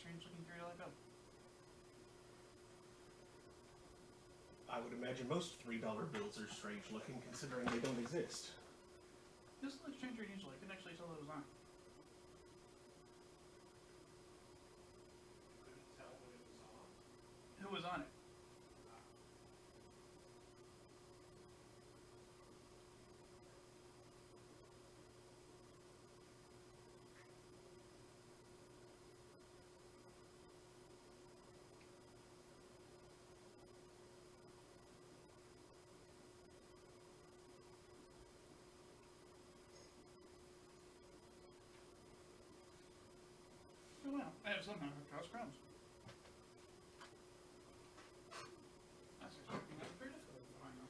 strange-looking $3 bill? I would imagine most $3 bills are strange-looking, considering they don't exist. This looks stranger than usual. I couldn't actually tell what it was on. Couldn't tell what it was on. Who was on it? Oh well, I have somehow cross crumbs. That's actually not very difficult to find though.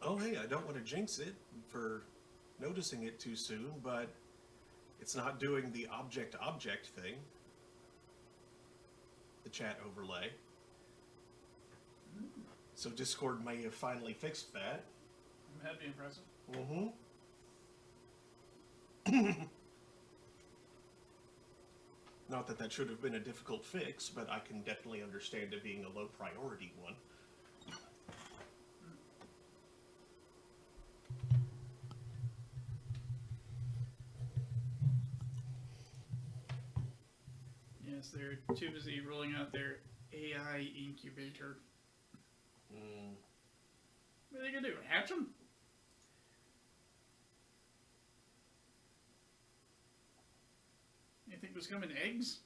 Oh, hey, I don't want to jinx it for noticing it too soon, but it's not doing the object-object thing. The chat overlay. So Discord may have finally fixed that. That'd be impressive. Mm-hmm. Not that that should have been a difficult fix, but I can definitely understand it being a low priority one. Yes, they're too busy rolling out their AI incubator. What are they gonna do? Hatch them? You think those come in eggs?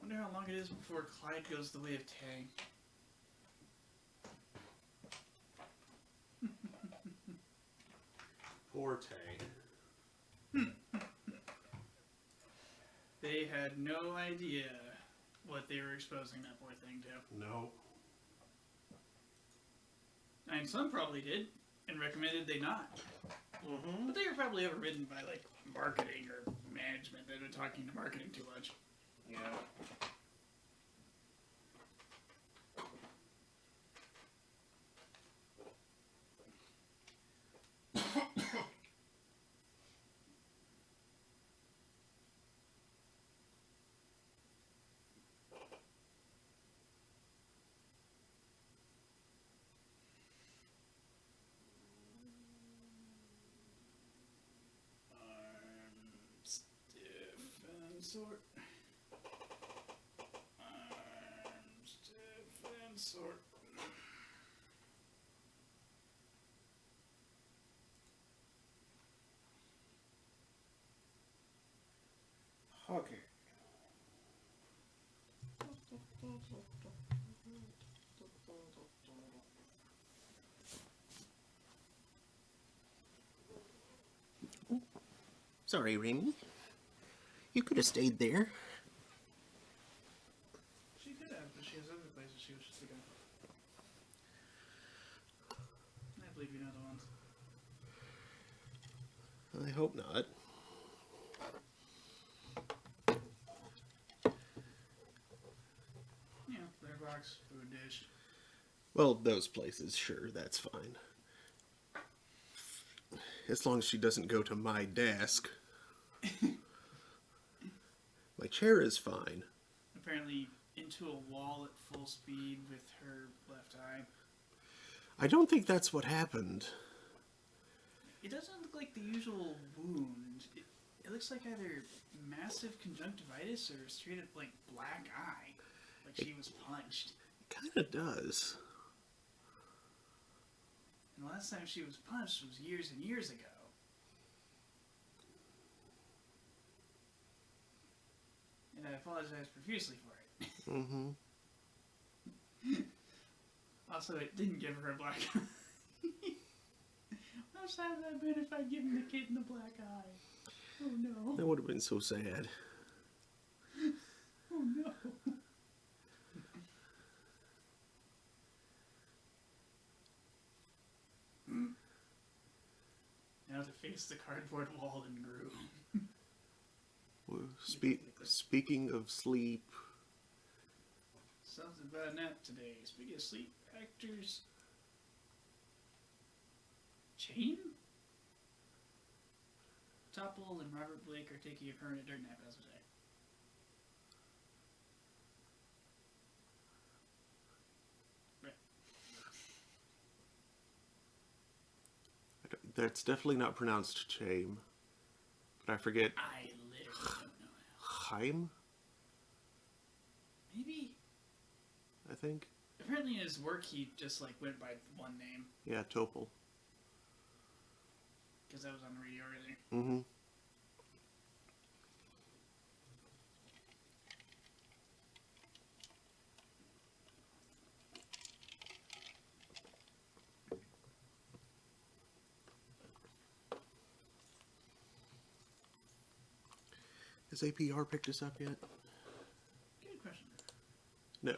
Wonder how long it is before Clyde goes the way of Tay. Poor Tay. They had no idea what they were exposing that poor thing to. No. And some probably did, and recommended they not. But they were probably overridden by, like, marketing or management that were talking to marketing too much. Yeah. Stiff and sort. Stiff and sort. Okay. Sorry, Remy. You could have stayed there. She could have, but she has other places she wishes to go. I believe you know the ones. I hope not. Yeah, litter box, food dish. Well, those places, sure, that's fine. As long as she doesn't go to my desk. My chair is fine. Apparently into a wall at full speed with her left eye. I don't think that's what happened. It doesn't look like the usual wound. It looks like either massive conjunctivitis or straight up like black eye. Like she was punched. It kind of does. And the last time she was punched was years and years ago. And I apologize profusely for it. Mm-hmm. Also, it didn't give her a black eye. How sad would that have been if I'd given the kitten the black eye? Oh no. That would have been so sad. Oh no. Now to face the cardboard wall and groom. Well, speaking of sleep, Something about a nap today. Speaking of sleep, actors. Chain? Topple and Robert Blake are taking a permanent dirt nap as of today. that's definitely not pronounced Chaim, but I forget. I literally don't know how. Chaim, Maybe. I think. Apparently in his work he just like went by one name. Yeah, Topol. Because that was on the radio earlier. Mm-hmm. Has APR picked us up yet? Good question. No.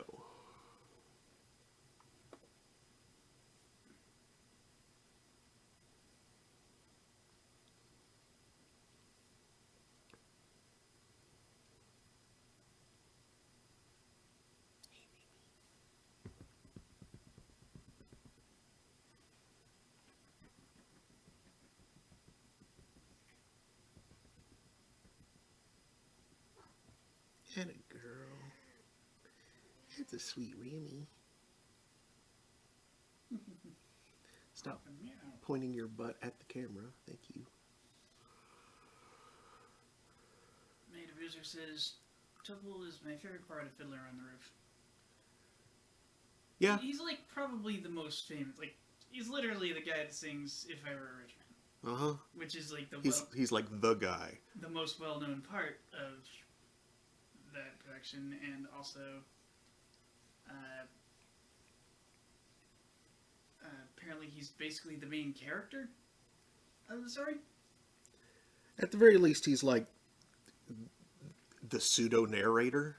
And a girl. That's a sweet Remy. Stop Meow. pointing your butt at the camera. Thank you. Made a user says, Topple is my favorite part of Fiddler on the Roof. Yeah. He's like probably the most famous. Like, he's literally the guy that sings If I Were a Rich Man. Uh-huh. Which is like He's like the guy. the most well-known part of that production, and also apparently he's basically the main character of the story. At the very least, he's like the pseudo-narrator.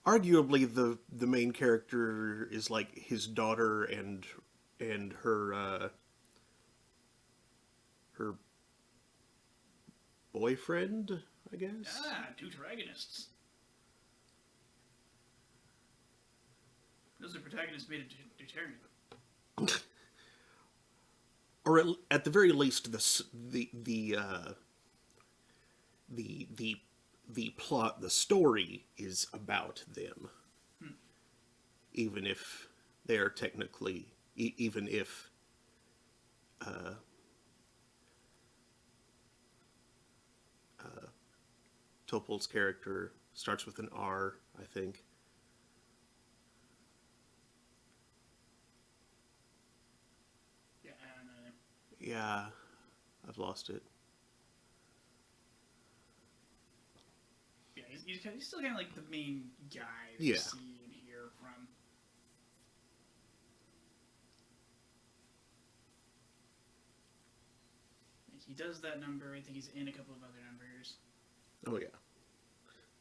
Arguably, the main character is like his daughter and her her boyfriend, I guess. Ah, deuteragonists. Those are protagonists made a deuterian. Or at the very least, the plot, the story is about them, even if they are technically, even if Topol's character starts with an R, I think. Yeah, I don't know. Yeah, I've lost it. Yeah, he's still kind of like the main guy that Yeah. you see and hear from. Like, he does that number. I think he's in a couple of other numbers. Oh yeah.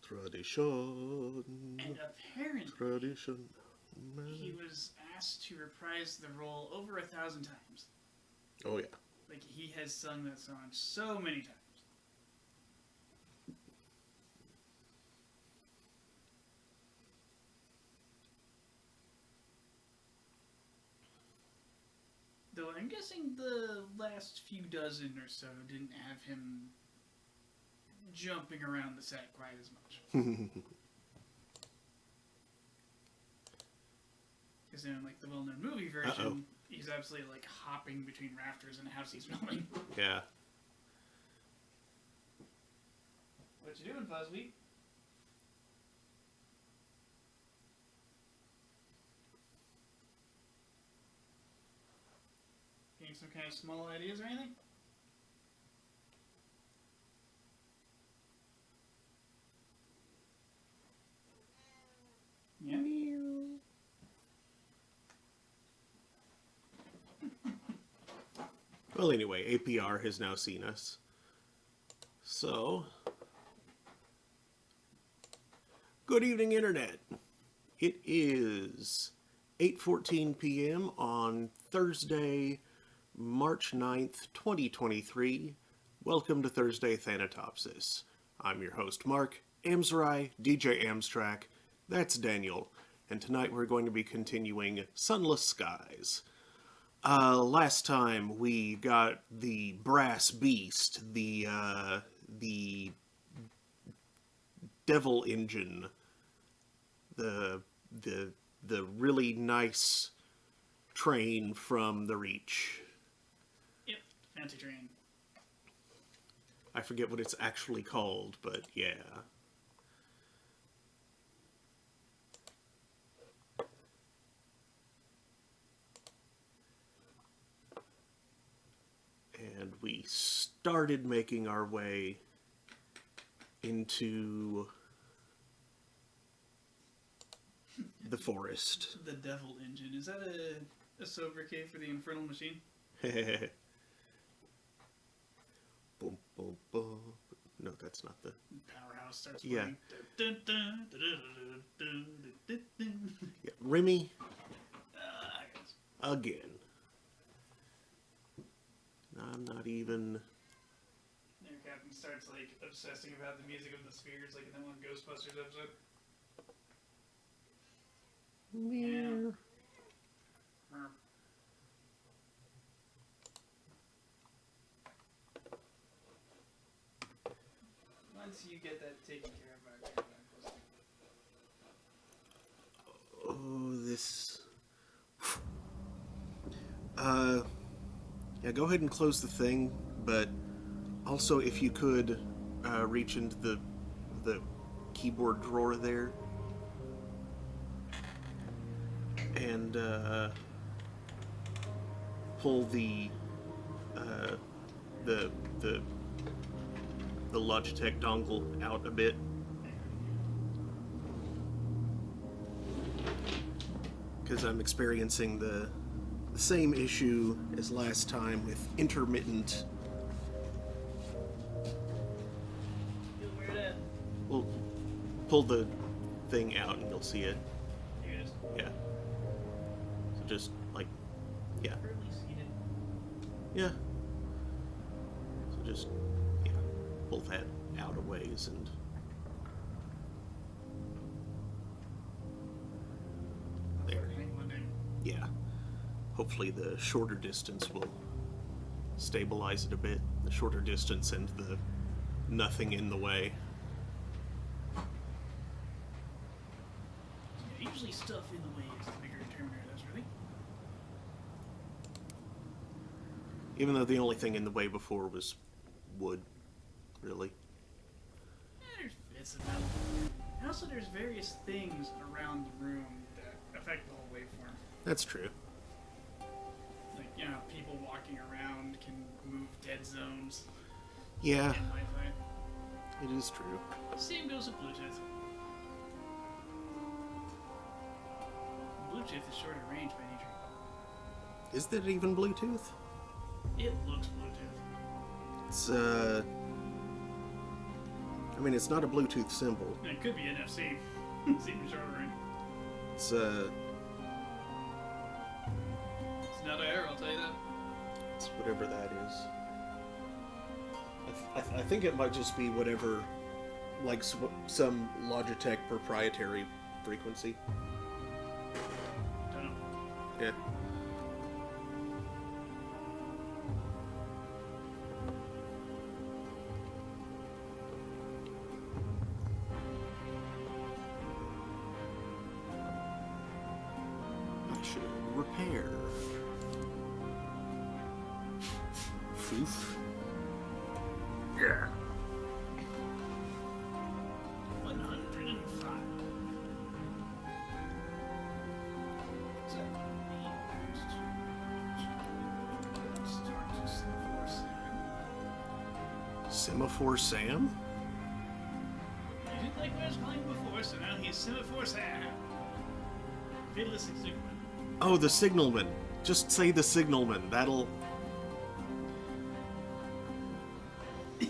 Tradition. And apparently, Tradition. he was asked to reprise the role over 1,000 times. Oh yeah. Like, he has sung that song so many times. Though I'm guessing the last few dozen or so didn't have him jumping around the set quite as much. Because because in like the well-known movie version, he's absolutely like hopping between rafters in a house he's building. Yeah. What you doing, Fuzzweed? Getting some kind of small ideas or anything? Yeah. Well, anyway, APR has now seen us. So, good evening, Internet. It is 8:14 p.m. on Thursday, March 9th, 2023. Welcome to Thursday Thanatopsis. I'm your host, Mark, Amsrai, DJ Amstrack. That's Daniel. And tonight we're going to be continuing Sunless Skies. Last time we got the brass beast, the devil engine, the really nice train from the Reach. Yep, fancy train. I forget what it's actually called, but yeah. And we started making our way into the forest. The devil engine. Is that a sobriquet for the infernal machine? Boom, boom, boom. No, that's not the... Powerhouse starts Yeah. playing. Dun, dun, dun, dun, dun, dun, dun, dun. Yeah. Remy, I guess. again. I'm not even... Their captain starts like obsessing about the music of the spheres, like in that one Ghostbusters episode. Yeah. Once you get that taken care of, Oh, this... Yeah, go ahead and close the thing, but also if you could reach into the keyboard drawer there and pull the Logitech dongle out a bit. Because I'm experiencing the same issue as last time with intermittent. feel weird at. Well, pull the thing out and you'll see it. Here it is. Yeah. So just like, yeah, Currently seated. yeah. So just, yeah, pull that out a ways and. There. Yeah. Hopefully the shorter distance will stabilize it a bit. The shorter distance and the nothing in the way. Yeah, usually stuff in the way is the bigger determiner, that's really. Even though the only thing in the way before was wood, really. There's bits of metal. And also there's various things around the room that affect the whole waveform. That's true. Like, you know, people walking around can move dead zones Yeah, in Wi-Fi. it is true. Same goes with Bluetooth. Bluetooth is shorter range by nature. Is that even Bluetooth? It looks Bluetooth. It's, I mean, it's not a Bluetooth symbol. And it could be NFC. It's even shorter range. It's, It's not air, I'll tell you that. it's whatever that is. I think it might just be whatever, like some Logitech proprietary frequency. Don't know. Yeah. should repair. Foof. Yeah. 105. So, let's start to Semaphore Sam. Semaphore Sam? You didn't like what I was calling him before, so now he's Semaphore Sam. Fatalistic Superman. Oh, the signalman. Just say the signalman. That'll...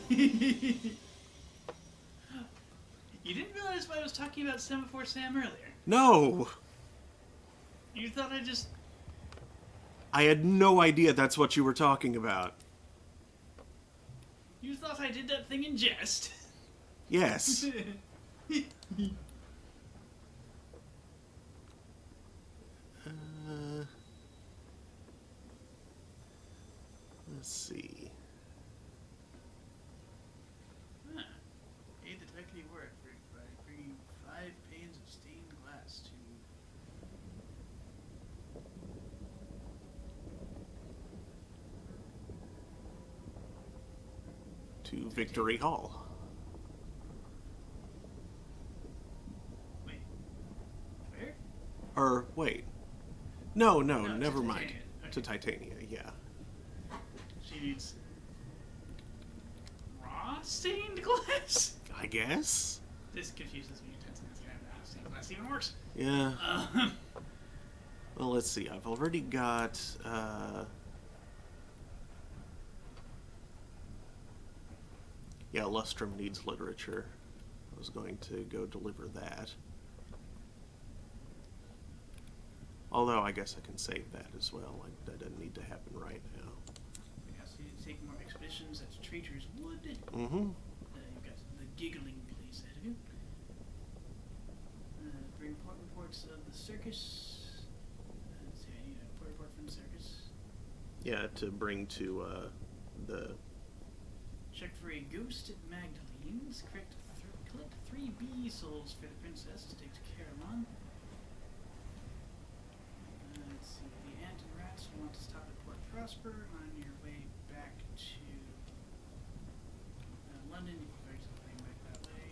You didn't realize why I was talking about Semaphore Sam earlier. No! You thought I just... I had no idea that's what you were talking about. You thought I did that thing in jest. Yes. Let's see. Huh. Aid the deputy work by bringing 5 panes of stained glass To Victory Hall. Wait. Where? Or, wait. No, No, to never mind. Titania. Okay. To Titania, yeah. She needs... raw stained glass? I guess? This confuses me. That's gonna have how stained glass even works. Yeah. Well, let's see. I've already got, yeah, Lustrum needs literature. I was going to go deliver that. Although, I guess I can save that as well. Like, that doesn't need to happen right now. Yeah, so you take more expeditions. That's Traitor's Wood. Mm-hmm. You've got the giggling place ahead of you. Bring reports of the circus. Let's see, I need a report from the circus. Yeah, to bring to, the... Check for a ghost at Magdalene's. Collect 3 bee souls for the princess to take to Caramon. Let's see, the ant and rats want to stop at Port Prosper on your way back to London. You can fix the thing back that way.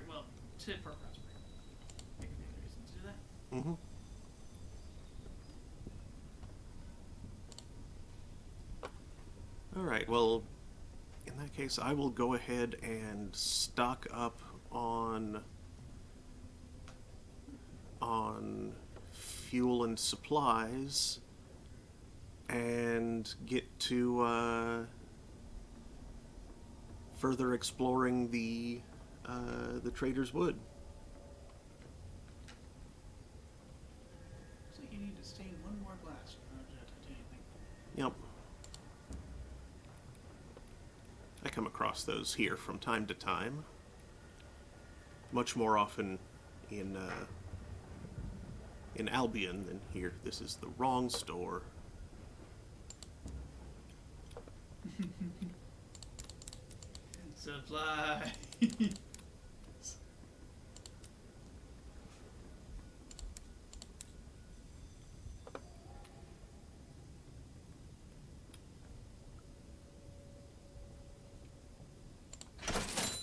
Well, to Port Prosper. There could be a reason to do that. Mm-hmm. Alright, well, in that case, I will go ahead and stock up on fuel and supplies and get to further exploring the Trader's Wood. So you need to stain 1 more glass for anything. Yep. I come across those here from time to time. Much more often in Albion than here. This is the wrong store. Supply.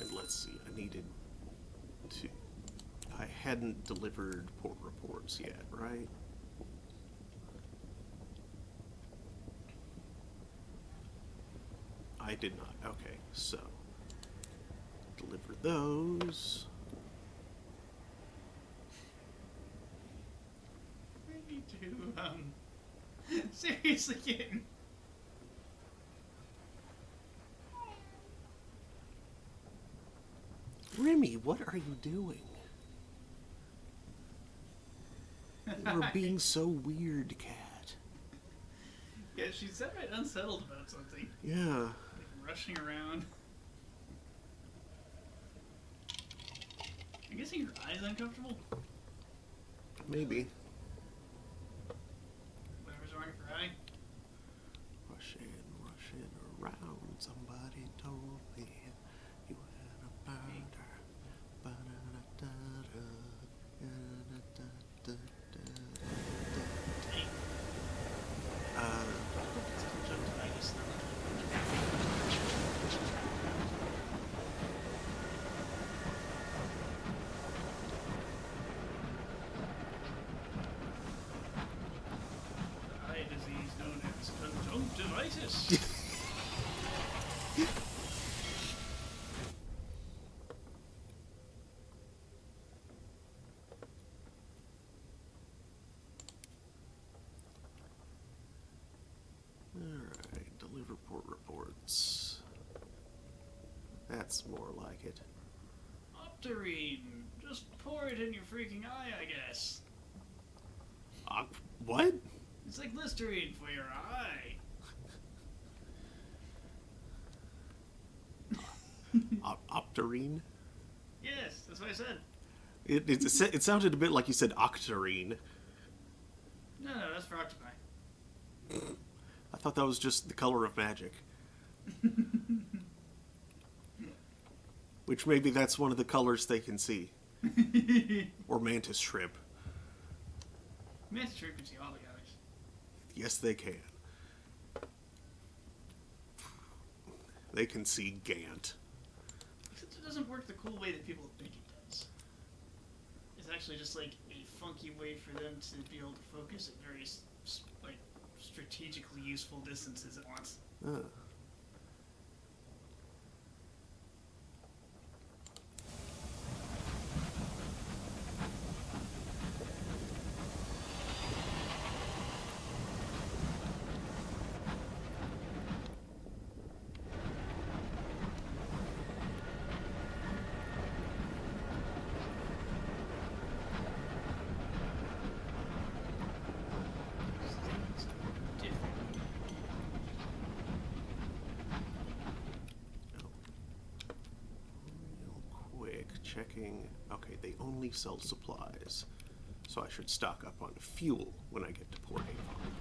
And let's see, I needed to... I hadn't delivered port reports yet, right? I did not. Okay, so deliver those. I need to, seriously, kitten. Remy, what are you doing? You are being so weird, cat. Yeah, she's downright unsettled about something. Yeah. Like rushing around. I'm guessing her eye's uncomfortable. Maybe. Whatever's wrong with her eye. Rushing around. Somebody told me you had a murder. Ba-da-da-da-da. That's more like it. Octarine. Just pour it in your freaking eye, I guess. What? It's like Listerine for your eye. Octarine? Yes, that's what I said. It sounded a bit like you said octarine. No, that's for octopi. I thought that was just the color of magic. Which maybe that's one of the colors they can see. Or mantis shrimp. Mantis shrimp can see all the colors. Yes, they can. They can see Gant. Except it doesn't work the cool way that people think it does. It's actually just like a funky way for them to be able to focus at various like strategically useful distances at once. Checking. Okay, they only sell supplies. So I should stock up on fuel when I get to Port Avon.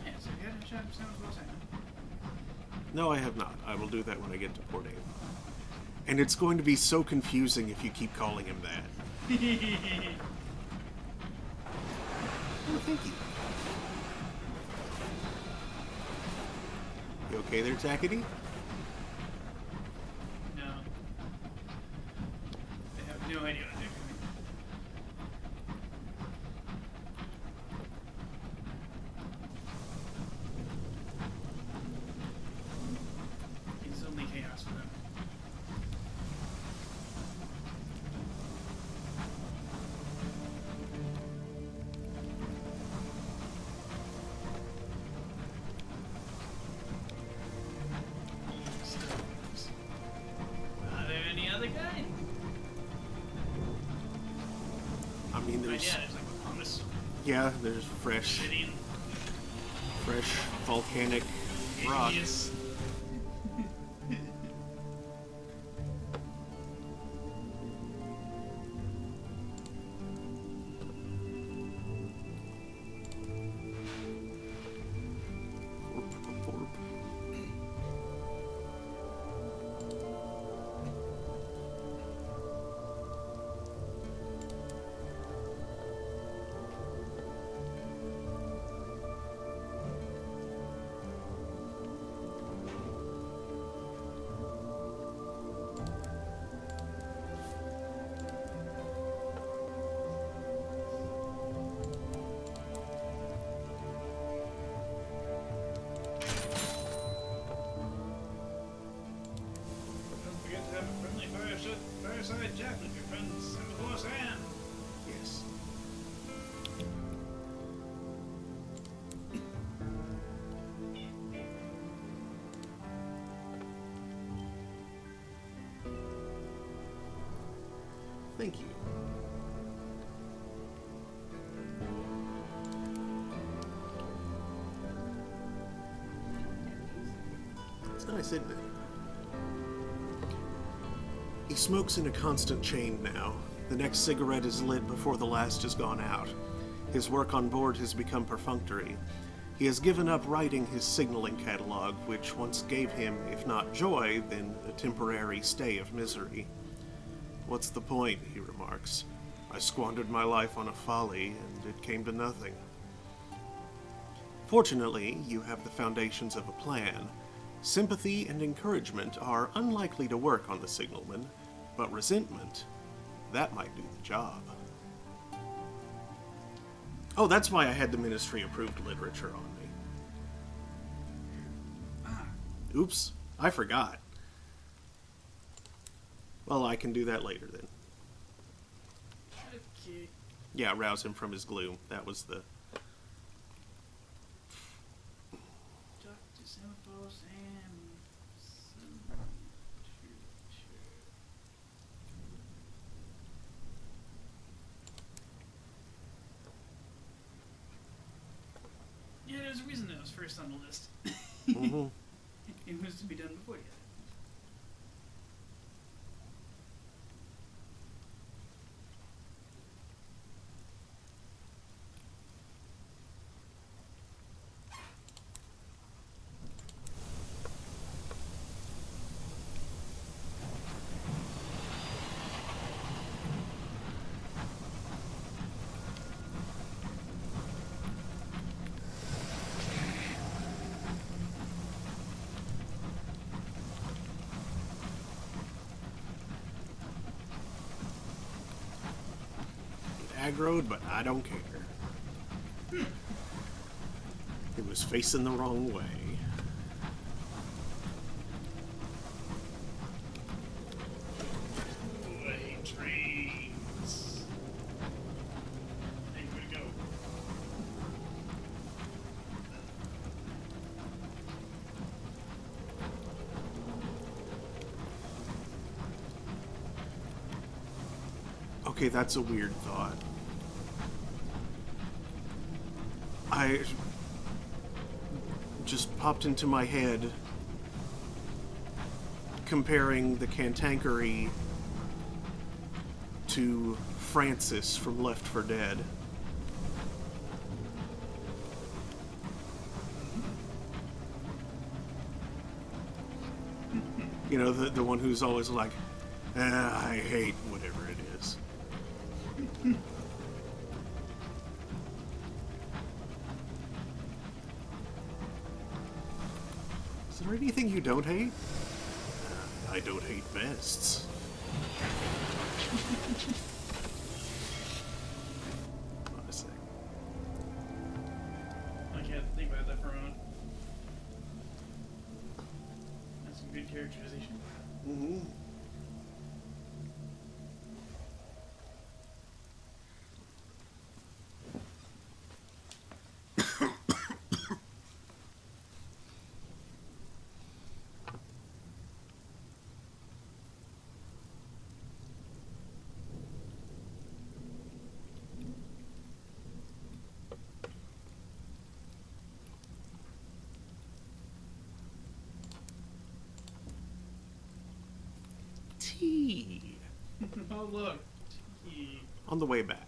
Yeah, so you had a shot of sounds well taken. No, I have not. I will do that when I get to Port Avon. And it's going to be so confusing if you keep calling him that. Oh, thank you. You okay there, Tackety? No. They have no idea what they're doing. It's only chaos for them. Are there any other kind? I mean, Yeah, there's... there's like hummus, Yeah, there's fresh obsidian, volcanic rock. igneous. Don't forget to have a friendly fireside chat with your friends and of course Anne. Yes. Thank you. It's nice, isn't it? He smokes in a constant chain now. The next cigarette is lit before the last has gone out. His work on board has become perfunctory. He has given up writing his signaling catalog, which once gave him, if not joy, then a temporary stay of misery. "What's the point?" he remarks. "I squandered my life on a folly, and it came to nothing." Fortunately, you have the foundations of a plan. Sympathy and encouragement are unlikely to work on the signalman, but resentment, that might do the job. Oh, that's why I had the ministry-approved literature on me. Oops, I forgot. Well, I can do that later then. Okay. Yeah, rouse him from his gloom. That was the... Xenophos and yeah, there's a reason that was first on the list. Mm-hmm. It was to be done before you. Aggroed, but I don't care. It was facing the wrong way. Ooh, I hate trains. Hey, where'd it go? Okay, that's a weird thought. I just popped into my head comparing the cantankery to Francis from Left 4 Dead. You know, the one who's always like, I hate whatever it is. Is there anything you don't hate? I don't hate vests. Hold on a sec. I can't think about that for a moment. That's some good characterization. Mm-hmm. Tea. Oh, look. He... On the way back.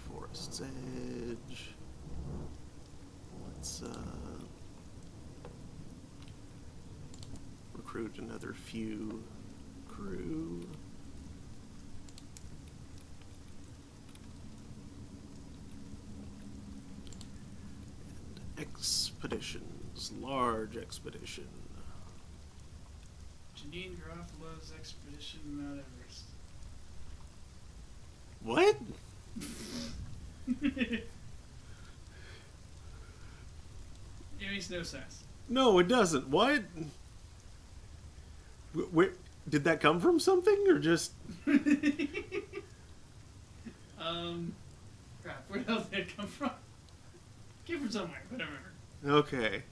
Forest's Edge. Let's recruit another few crew. And expeditions. Large expedition. Janine Garofalo's expedition Mount Everest. What? It makes no sense. No, it doesn't. What? Where did that come from? Something or just? Crap. Where the hell did it come from? Came from somewhere, but I don't remember. Okay.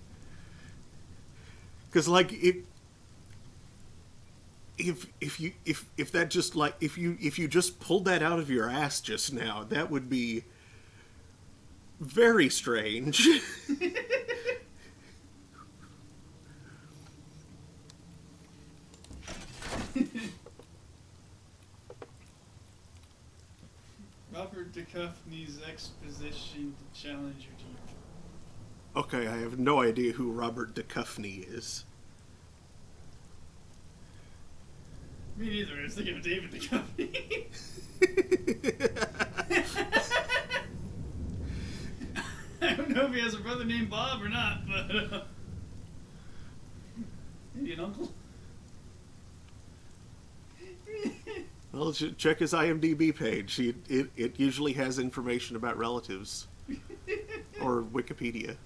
Because like if that just like if you just pulled that out of your ass just now, that would be very strange. Robert Duchovny's exposition to challenge your team. Okay, I have no idea who Robert Duchovny is. Me neither. I was thinking of David Duchovny. I don't know if he has a brother named Bob or not, but maybe an uncle. Well, check his IMDb page. It usually has information about relatives. Or Wikipedia.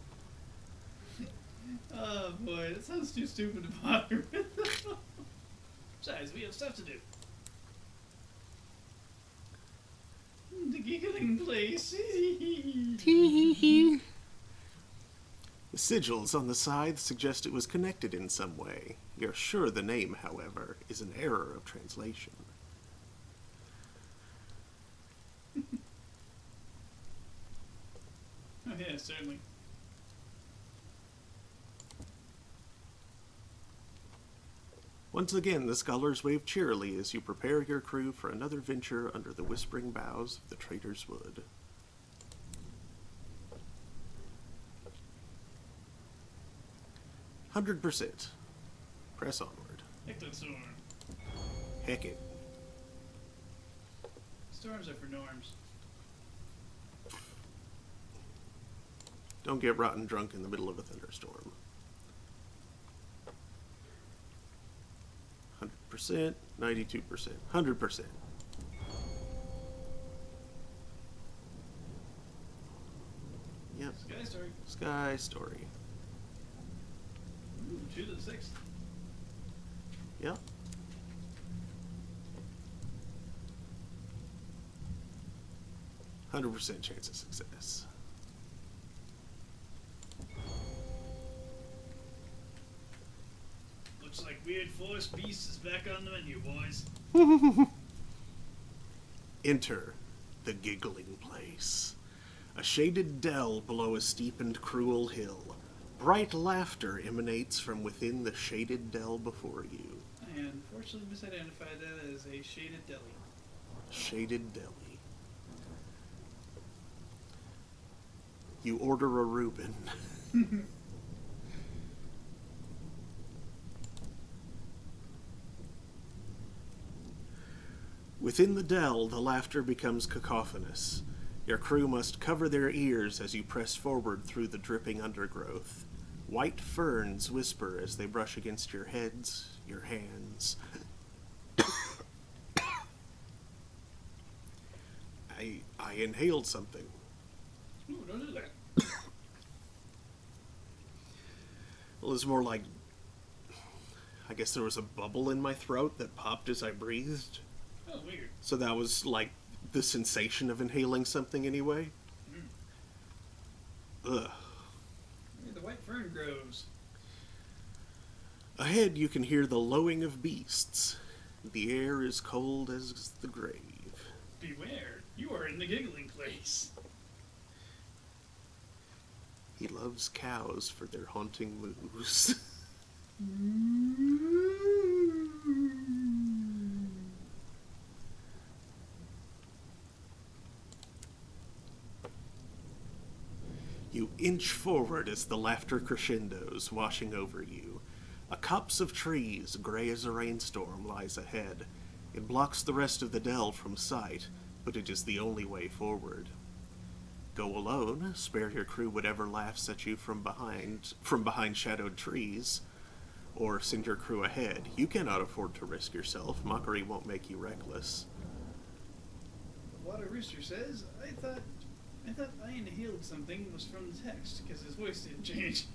Oh boy, that sounds too stupid to bother with. Besides, we have stuff to do. The giggling place. The sigils on the scythe suggest it was connected in some way. You're sure the name, however, is an error of translation. Oh, yeah, certainly. Once again, the scholars wave cheerily as you prepare your crew for another venture under the whispering boughs of the Traitor's Wood. "100%. Press onward." Heck the storm. Heck it. Storms are for norms. Don't get rotten drunk in the middle of a thunderstorm. 100%, 92%, 100%. Yep. Sky story. Sky story. Ooh, 2 to the 6th. Yep. "100% chance of success." Looks like Weird Force Beast is back on the menu, boys. Enter the giggling place. A shaded dell below a steep and cruel hill. Bright laughter emanates from within the shaded dell before you. I unfortunately misidentified that as a shaded deli. Shaded deli. You order a Reuben. Within the dell, the laughter becomes cacophonous. Your crew must cover their ears as you press forward through the dripping undergrowth. White ferns whisper as they brush against your heads, your hands. I inhaled something. Ooh, don't do that. Well, it's more like, I guess there was a bubble in my throat that popped as I breathed. Oh, weird. So that was like the sensation of inhaling something anyway. Ugh. Where the white fern grows. Ahead you can hear the lowing of beasts. The air is cold as the grave. Beware, you are in the giggling place. He loves cows for their haunting moos. You inch forward as the laughter crescendos, washing over you. A copse of trees, gray as a rainstorm, lies ahead. It blocks the rest of the dell from sight, but it is the only way forward. Go alone, spare your crew whatever laughs at you from behind shadowed trees, or send your crew ahead. You cannot afford to risk yourself. Mockery won't make you reckless. Water Rooster says, I thought I inhaled something was from the text, because his voice didn't change.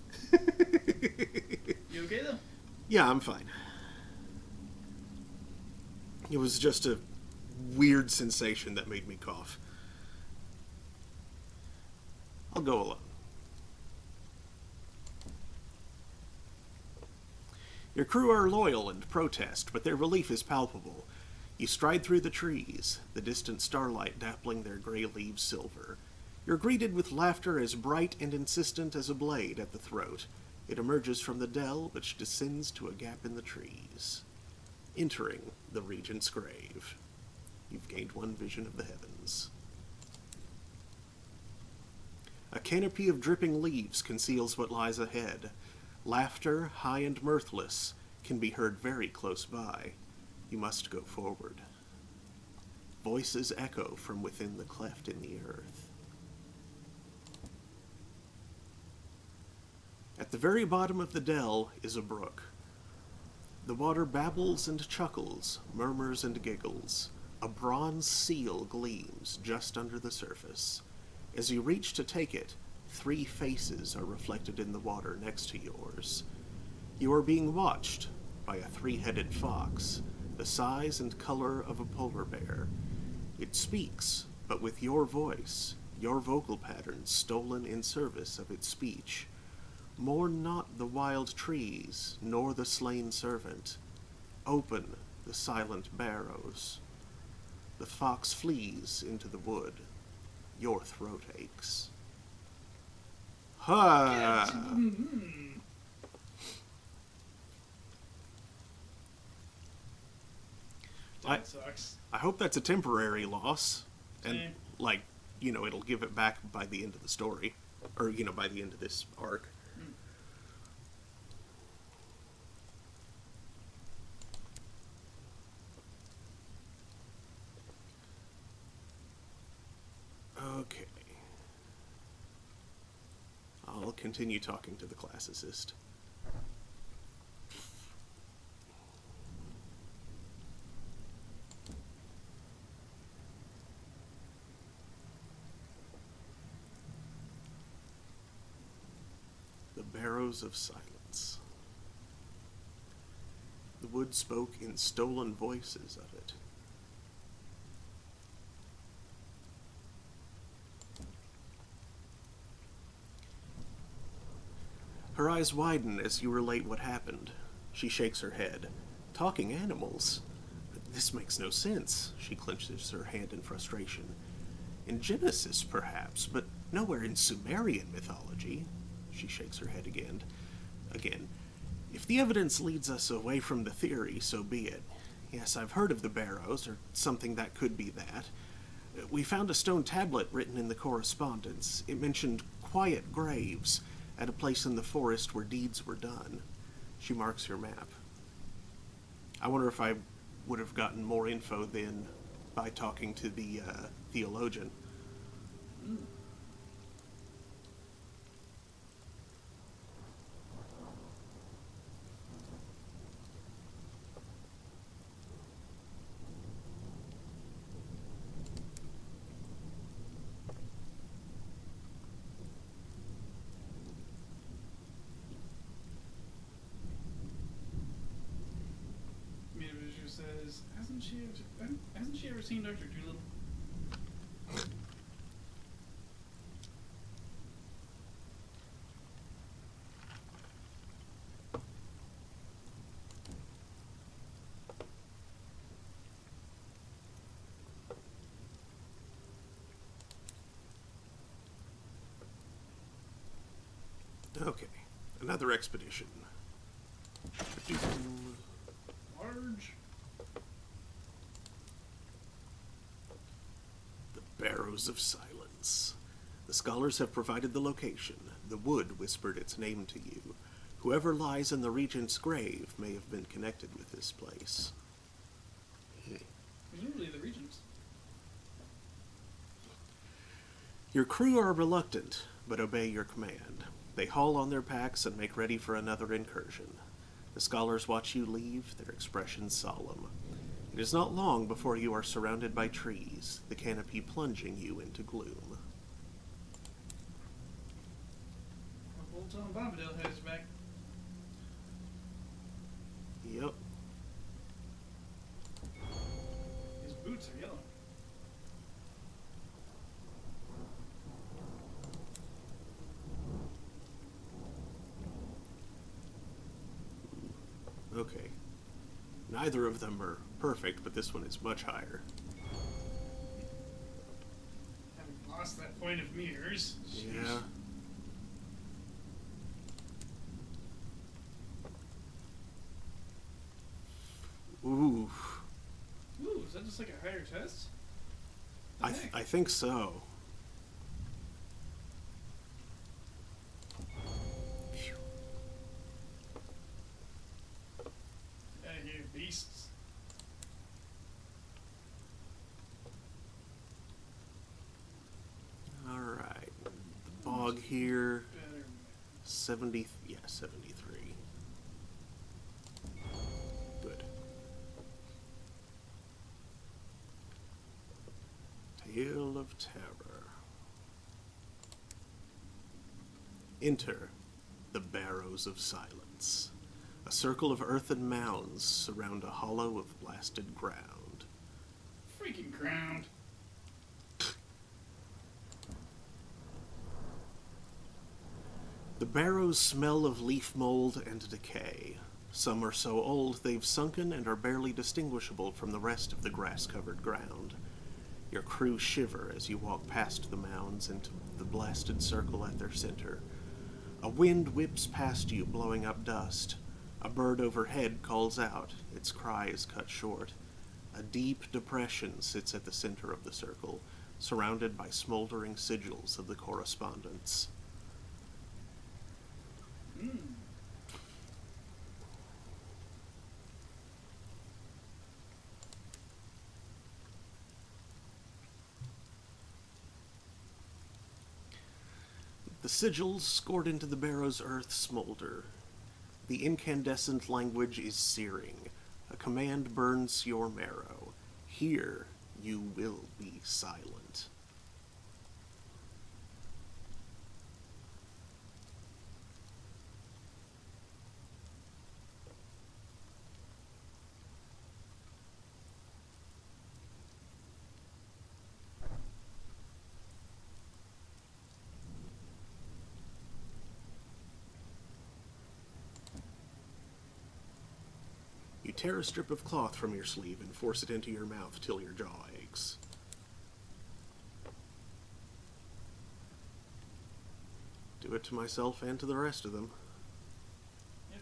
You okay, though? Yeah, I'm fine. It was just a weird sensation that made me cough. I'll go alone. Your crew are loyal and protest, but their relief is palpable. You stride through the trees, the distant starlight dappling their gray leaves silver. You're greeted with laughter as bright and insistent as a blade at the throat. It emerges from the dell, which descends to a gap in the trees. Entering the Regent's Grave. You've gained one vision of the heavens. A canopy of dripping leaves conceals what lies ahead. Laughter, high and mirthless, can be heard very close by. You must go forward. Voices echo from within the cleft in the earth. At the very bottom of the dell is a brook. The water babbles and chuckles, murmurs and giggles. A bronze seal gleams just under the surface. As you reach to take it, 3 faces are reflected in the water next to yours. You are being watched by a 3-headed fox, the size and color of a polar bear. It speaks, but with your voice, your vocal patterns stolen in service of its speech. Mourn not the wild trees, nor the slain servant. Open the silent barrows. The fox flees into the wood. Your throat aches. Ha! That sucks. I hope that's a temporary loss. And, Same. like, it'll give it back by the end of the story. Or, by the end of this arc. Okay. I'll continue talking to the classicist. The Barrows of Silence. The wood spoke in stolen voices of it. Her eyes widen as you relate what happened. She shakes her head. Talking animals? This makes no sense. She clenches her hand in frustration. In Genesis, perhaps, but nowhere in Sumerian mythology. She shakes her head again. If the evidence leads us away from the theory, so be it. Yes, I've heard of the Barrows, or something that could be that. We found a stone tablet written in the correspondence. It mentioned quiet graves at a place in the forest where deeds were done. She marks her map. I wonder if I would have gotten more info then by talking to the theologian. Says, hasn't she ever seen Dr. Dolittle? Okay, another expedition. Large. Barrows of Silence. The scholars have provided the location. The wood whispered its name to you. Whoever lies in the regent's grave may have been connected with this place. Presumably the regents. Your crew are reluctant, but obey your command. They haul on their packs and make ready for another incursion. The scholars watch you leave, their expressions solemn. It is not long before you are surrounded by trees, the canopy plunging you into gloom. Old Tom Bombadil has his back. Yep. His boots are yellow. Okay. Neither of them are perfect, but this one is much higher. Haven't lost that point of mirrors. Yeah. Ooh. Ooh, is that just like a higher test? I think so. Phew. Out of here, beasts. Alright. The bog here. Better. 73. Good. Tale of Terror. Enter the Barrows of Silence. A circle of earthen mounds surround a hollow of blasted ground. Freaking ground. The barrows smell of leaf mold and decay. Some are so old they've sunken and are barely distinguishable from the rest of the grass-covered ground. Your crew shiver as you walk past the mounds into the blasted circle at their center. A wind whips past you, blowing up dust. A bird overhead calls out. Its cry is cut short. A deep depression sits at the center of the circle, surrounded by smoldering sigils of the correspondence. The sigils scored into the barrow's earth smolder. The incandescent language is searing. A command burns your marrow. Here you will be silent. You tear a strip of cloth from your sleeve and force it into your mouth till your jaw aches. Do it to myself and to the rest of them. Yep.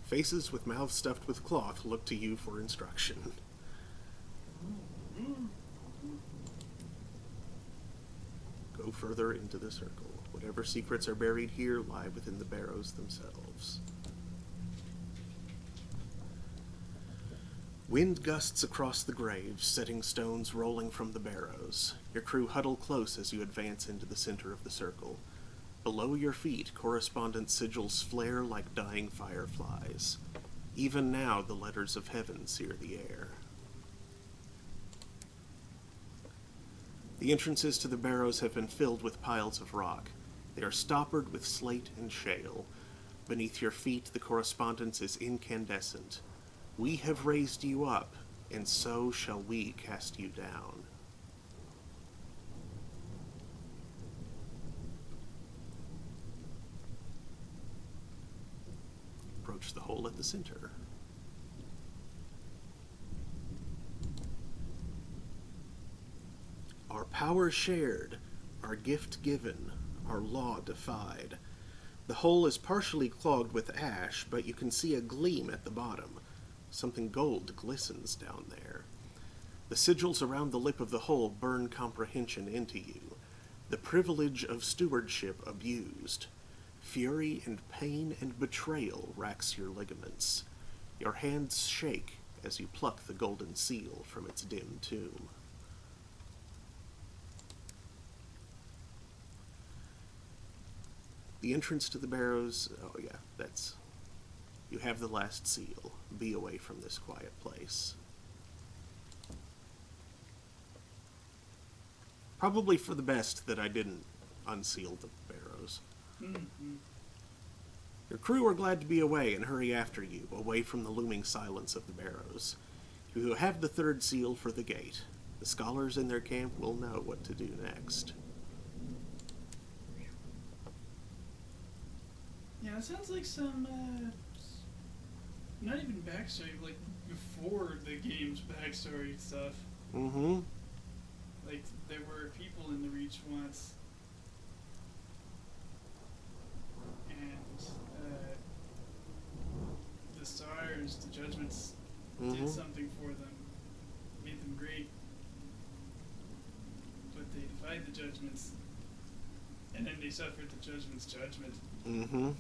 Faces with mouths stuffed with cloth look to you for instruction. Go further into the circle. Whatever secrets are buried here lie within the barrows themselves. Wind gusts across the graves, setting stones rolling from the barrows. Your crew huddle close as you advance into the center of the circle. Below your feet, correspondence sigils flare like dying fireflies. Even now, the letters of heaven sear the air. The entrances to the barrows have been filled with piles of rock. They are stoppered with slate and shale. Beneath your feet, the correspondence is incandescent. We have raised you up, and so shall we cast you down. Approach the hole at the center. Our power shared, our gift given, our law defied. The hole is partially clogged with ash, but you can see a gleam at the bottom. Something gold glistens down there. The sigils around the lip of the hole burn comprehension into you. The privilege of stewardship abused. Fury and pain and betrayal racks your ligaments. Your hands shake as you pluck the golden seal from its dim tomb. The entrance to the barrows, oh yeah, that's... You have the last seal. Be away from this quiet place. Probably for the best that I didn't unseal the barrows. Mm-hmm. Your crew are glad to be away and hurry after you, away from the looming silence of the barrows. You have the third seal for the gate. The scholars in their camp will know what to do next. Yeah, it sounds like some, not even backstory, like before the game's backstory stuff. Mm-hmm. Like, there were people in the Reach once, and the stars, the judgments, did something for them, made them great, but they defied the judgments, and then they suffered the judgment's judgment. Mm-hmm.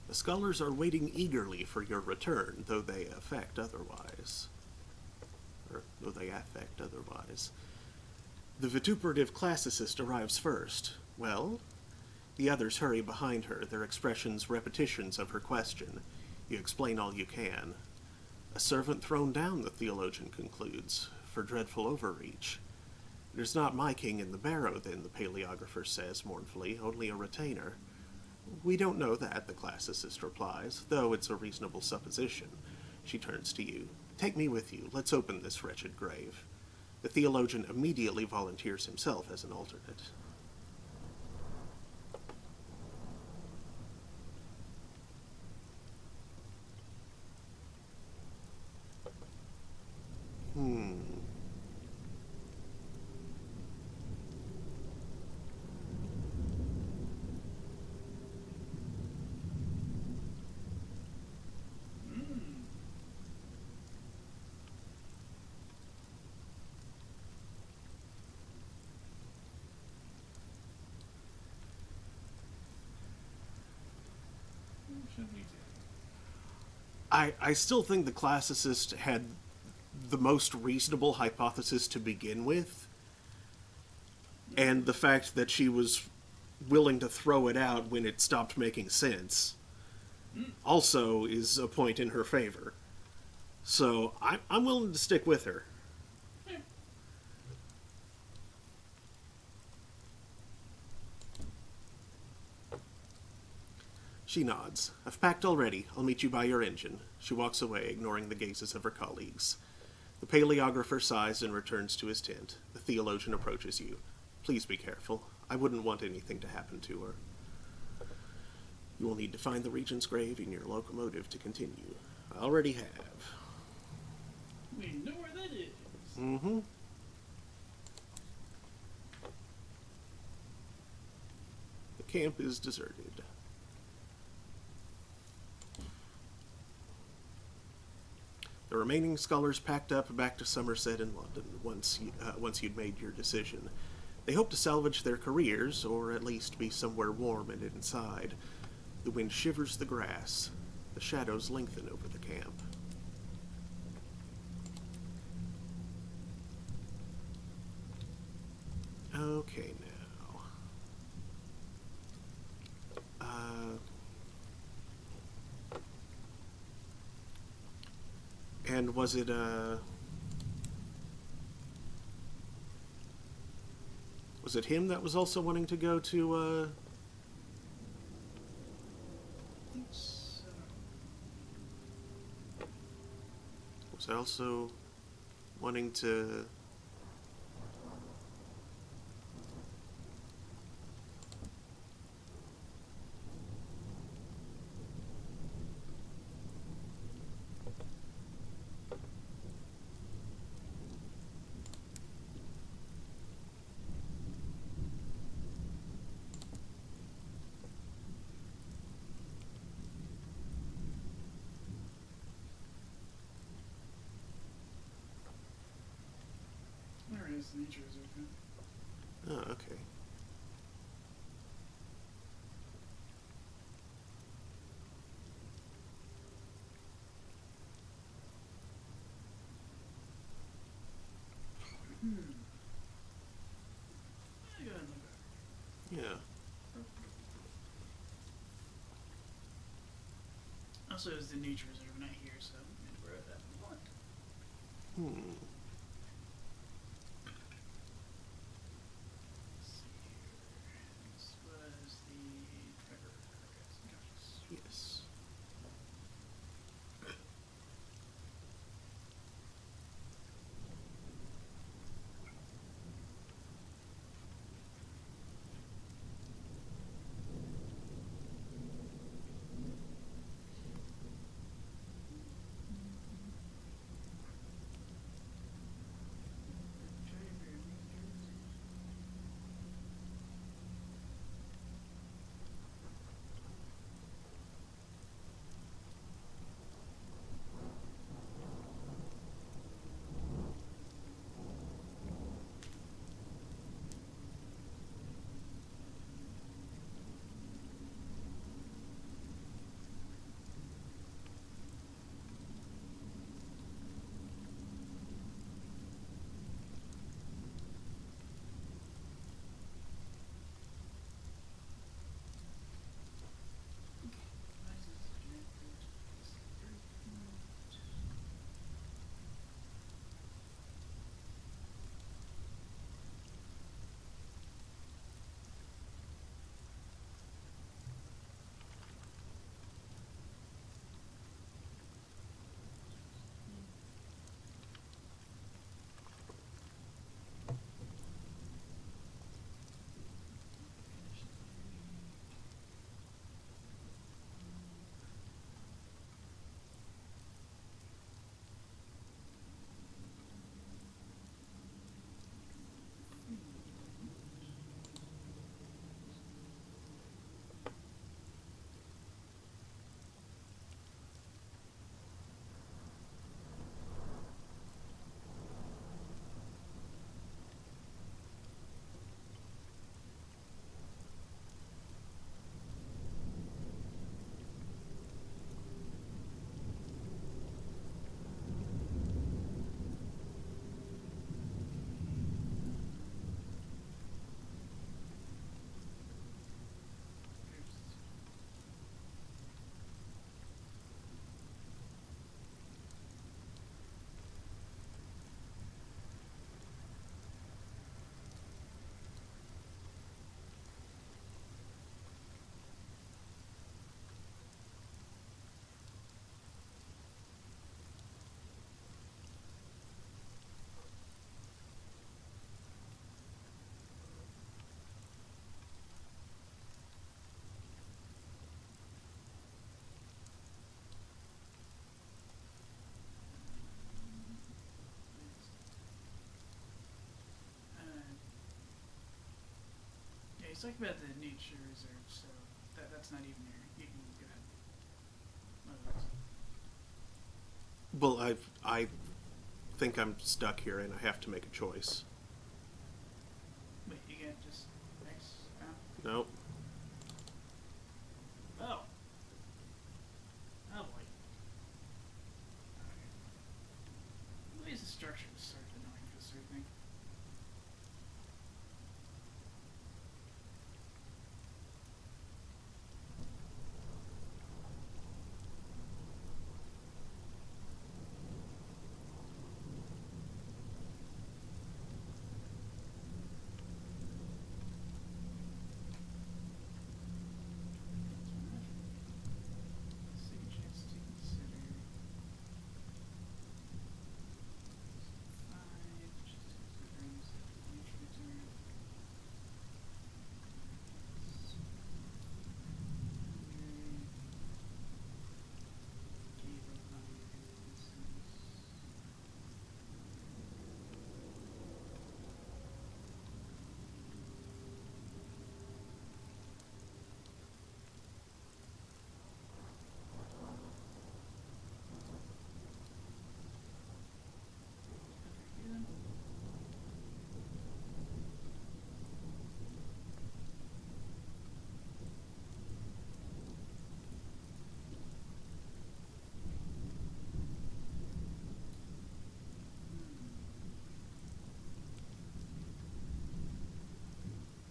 The scholars are waiting eagerly for your return, though they affect otherwise. The vituperative classicist arrives first. Well? The others hurry behind her, their expressions repetitions of her question. You explain all you can. A servant thrown down, the theologian concludes, for dreadful overreach. There's not my king in the barrow, then, the paleographer says mournfully, only a retainer. We don't know that, the classicist replies, though it's a reasonable supposition. She turns to you. Take me with you. Let's open this wretched grave. The theologian immediately volunteers himself as an alternate. Should we do? I still think the classicist had the most reasonable hypothesis to begin with, and the fact that she was willing to throw it out when it stopped making sense also is a point in her favor. So I'm willing to stick with her. Yeah. She nods. I've packed already. I'll meet you by your engine. She walks away, ignoring the gazes of her colleagues. The paleographer sighs and returns to his tent. The theologian approaches you. Please be careful. I wouldn't want anything to happen to her. You will need to find the regent's grave in your locomotive to continue. I already have. We know where that is. Mm-hmm. The camp is deserted. The remaining scholars packed up back to Somerset and London once you'd made your decision. They hope to salvage their careers, or at least be somewhere warm and inside. The wind shivers the grass. The shadows lengthen over the camp. Okay, now. And was it him that was also wanting to go to, I think so. was also wanting to... There it is. The nature is open. Oh, okay. I got another. Yeah. Also, it's the nature reserve, not here, so we're at that one. Hmm. Let's see here. This was the Trevor. Okay, Yes. he's talking about the nature reserve, so that's not even there. You can go ahead. What else? Well, I think I'm stuck here and I have to make a choice. Wait, you can't just X out? Nope. Oh. Oh boy. Okay. The way the structure is sort of annoying for this sort of thing. Second chance to consider 5, which is considering the nature return.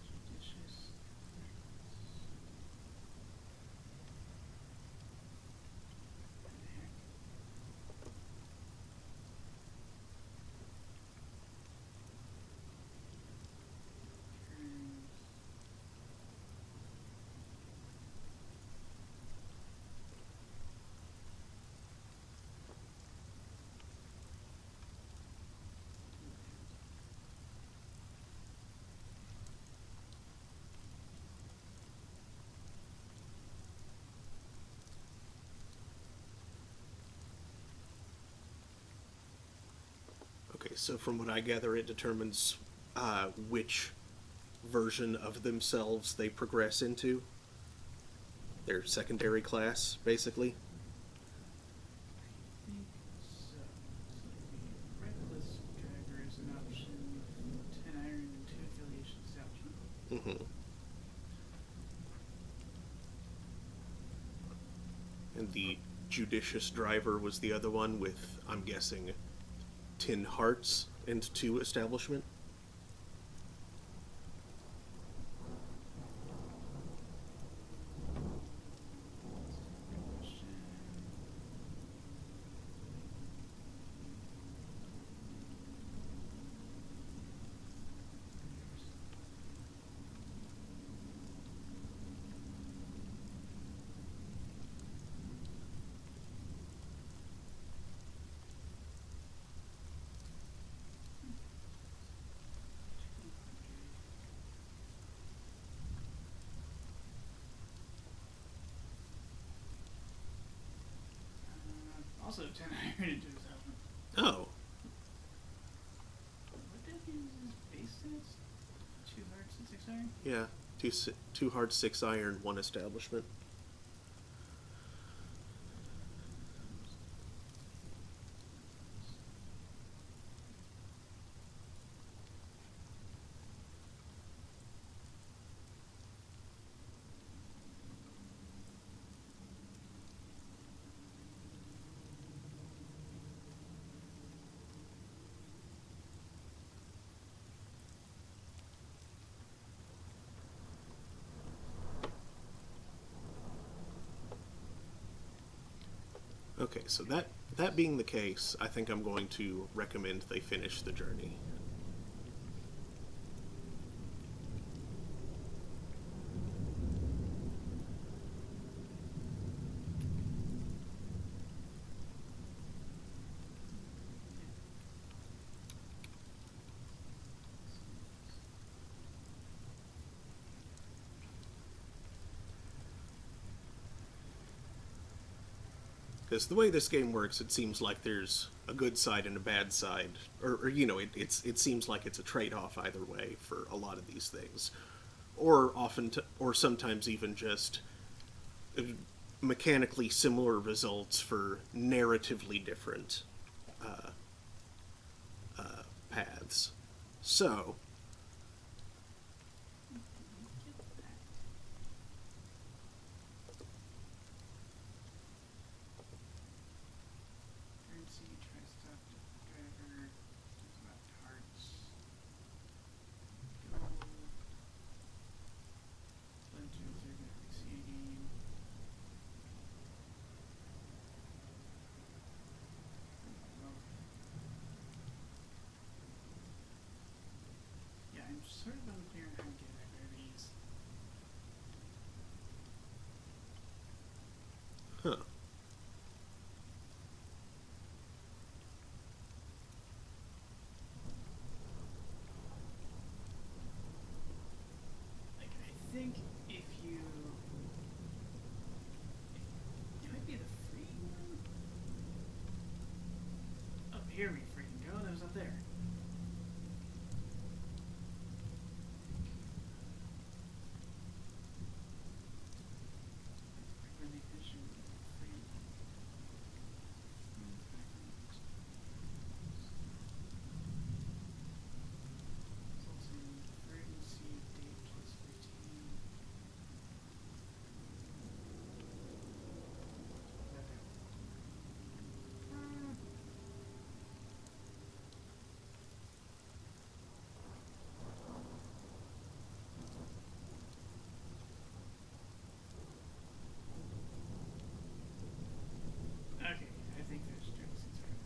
Judicious. What the heck? Turns. Okay, so from what I gather, it determines which version of themselves they progress into. Their secondary class, basically. I think so. So the reckless driver is an option with 10 iron and 2 affiliation establishment. And the judicious driver was the other one with, I'm guessing, 10 hearts and 2 establishment. Question. Also 10 iron into his element. Oh, What did he use his base stats? 2 hearts and 6 iron? yeah. 2 hearts, 6 iron, 1 establishment. Okay, so that being the case, I think I'm going to recommend they finish the journey. Because the way this game works, it seems like there's a good side and a bad side, or you know, it seems like it's a trade-off either way for a lot of these things. or sometimes even just mechanically similar results for narratively different paths. So, Currency, try to stop the driver. Talk about hearts. Gold. Legends are gonna be seeding. Yeah, I'm sort of unclear on how to get rid of these. huh. Like, I think if you... It might be the free one? Up here we freaking go, that was up there. Recommendation, free. Results in fruit and seed date plus 15. Okay, I think there's jokes in there.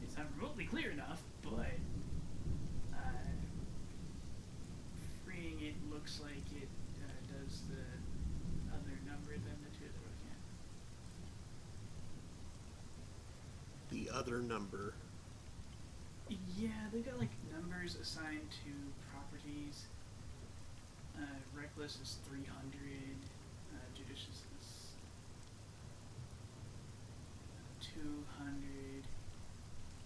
It's not remotely clear enough, but freeing it looks like it does the other number than the two that we're looking at. The other number. Yeah, they've got like numbers assigned to properties. Reckless is 300. Judicious is 200.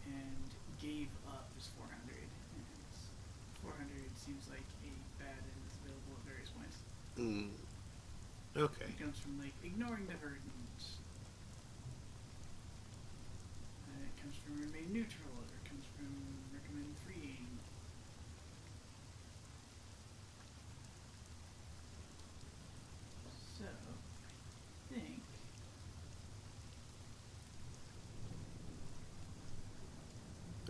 And gave up is 400. And 400 seems like a bad and is available at various points. Okay. It comes from like ignoring the hurt and it comes from remain neutral, or it comes from recommend freeing. So, I think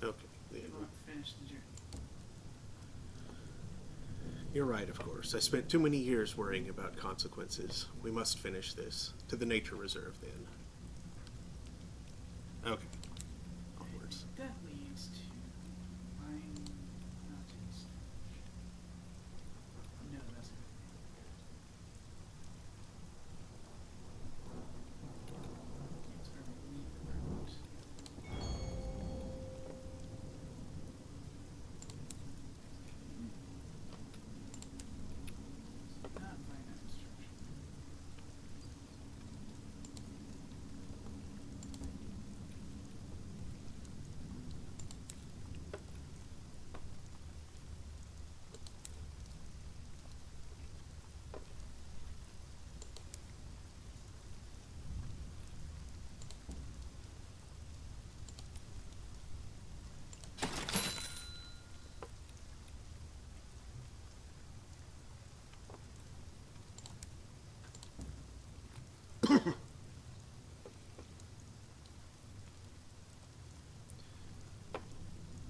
Okay. we won't finish the journey. You're right, of course. I spent too many years worrying about consequences. We must finish this. To the nature reserve, then. Okay. Onwards. That leads to Vine Mountains. No, that's it. It's our meat route. Not finite instruction.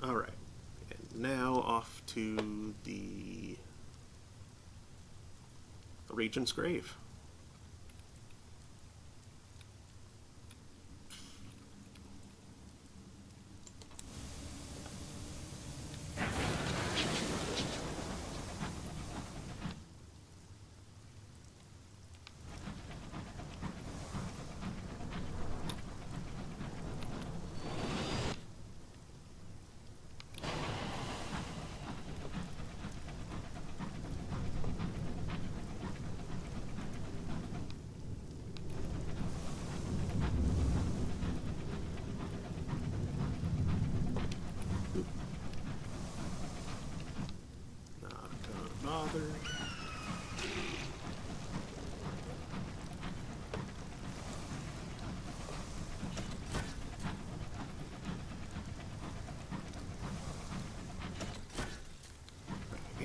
All right. And now off to the Regent's Grave.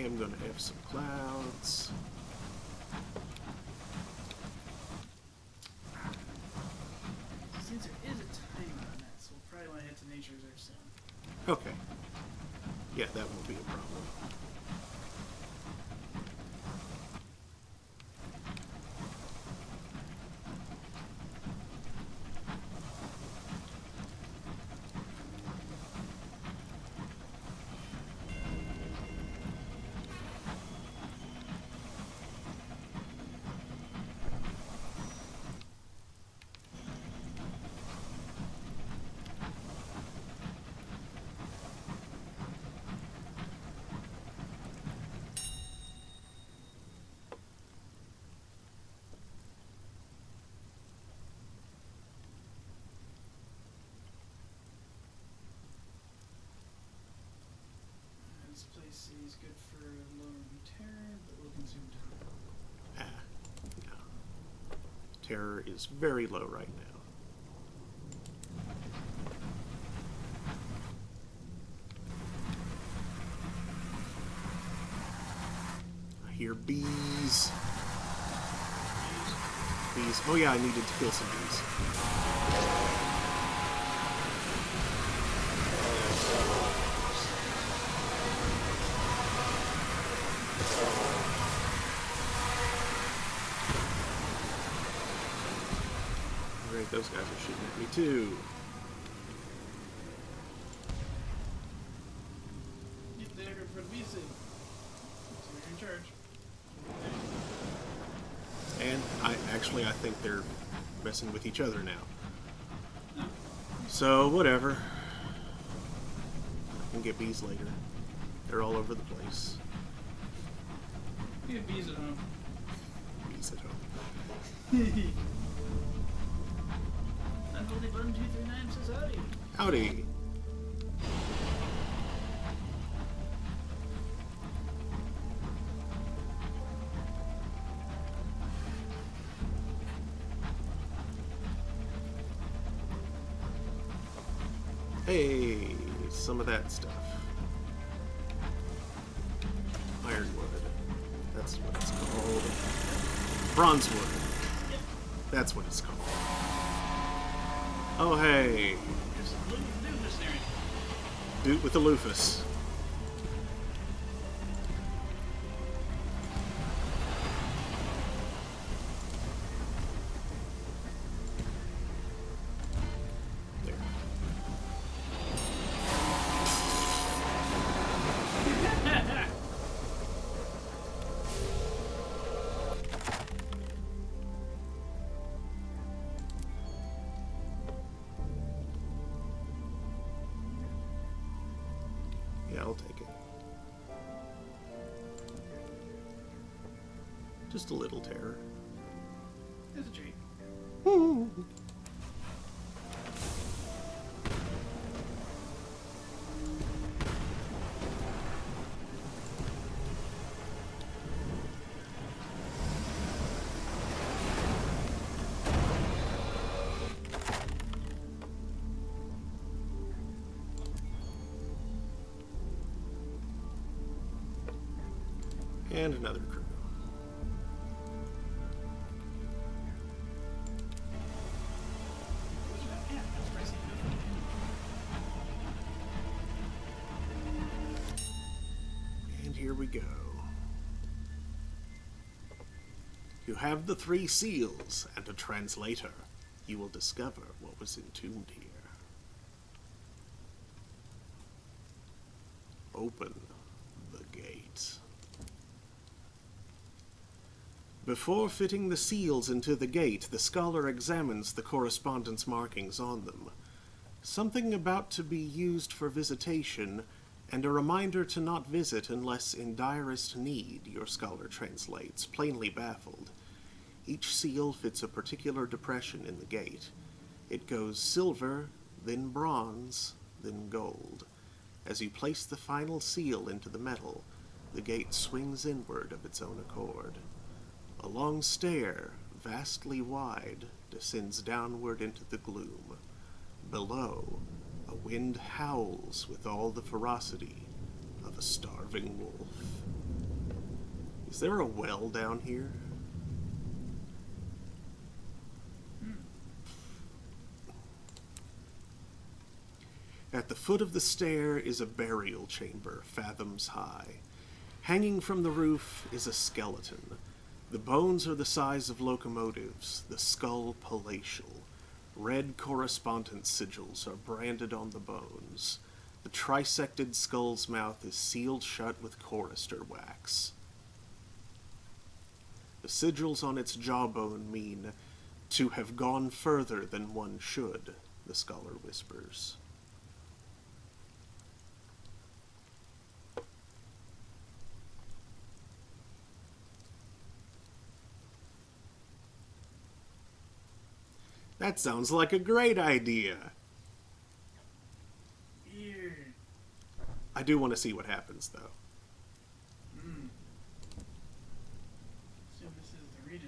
am going to have some clouds. Since there is a timer on that, so we'll probably want to head to Nature Reserve soon. Okay. Yeah, that won't be a problem. This place is good for lowering terror, but will consume time. No. Terror is very low right now. I hear bees. Bees. Oh yeah, I needed to kill some bees. Great, those guys are shooting at me too. Get there for the bees. So you're in charge. And I think they're messing with each other now. So, whatever. I can get bees later. They're all over the place. We have bees at home. Bees at home. Unholy Button 239 says howdy. Howdy. Hey, some of that stuff. Ironwood. That's what it's called. Bronzewood. Yep. That's what it's called. Oh, hey. There's some blue doofus there. Dude with the loofus. There. Yeah, I'll take it. Just a little terror. There's a tree. And another crew. Yeah, that's pricey. And here we go. You have the 3 seals and a translator. You will discover what was entombed here. Open the gate. Before fitting the seals into the gate, the scholar examines the correspondence markings on them. Something about to be used for visitation, and a reminder to not visit unless in direst need, your scholar translates, plainly baffled. Each seal fits a particular depression in the gate. It goes silver, then bronze, then gold. As you place the final seal into the metal, the gate swings inward of its own accord. A long stair, vastly wide, descends downward into the gloom. Below, a wind howls with all the ferocity of a starving wolf. Is there a well down here? At the foot of the stair is a burial chamber, fathoms high. Hanging from the roof is a skeleton. The bones are the size of locomotives, the skull palatial. Red correspondence sigils are branded on the bones. The trisected skull's mouth is sealed shut with chorister wax. The sigils on its jawbone mean to have gone further than one should, the scholar whispers. That sounds like a great idea. Weird. I do want to see what happens, though. So this is the region.